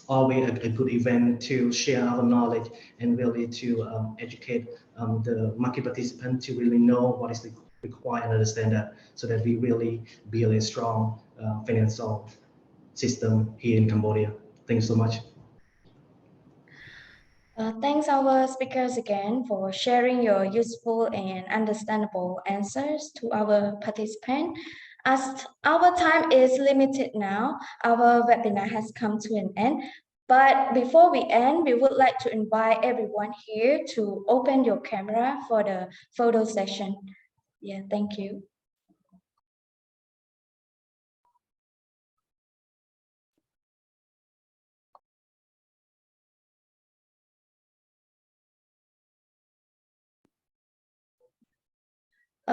always a good event to share our knowledge and really to educate the market participant to really know what is required and understand that, so that we really build a strong financial system here in Cambodia. Thank you so much. Thanks our speakers again for sharing your useful and understandable answers to our participants. As our time is limited now, our webinar has come to an end. But before we end, we would like to invite everyone here to open your camera for the photo session. Yeah, thank you.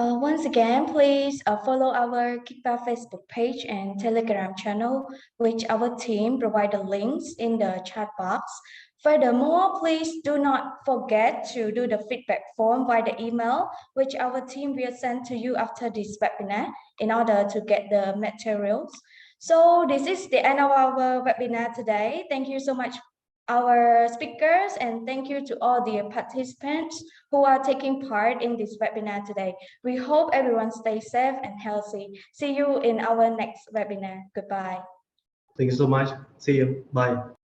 Once again, please follow our Kickbar Facebook page and Telegram channel, which our team provide the links in the chat box. Furthermore, please do not forget to do the feedback form via the email, which our team will send to you after this webinar in order to get the materials. So this is the end of our webinar today. Thank you so much, our speakers, and thank you to all the participants who are taking part in this webinar today. We hope everyone stays safe and healthy. See you in our next webinar. Goodbye. Thank you so much. See you. Bye.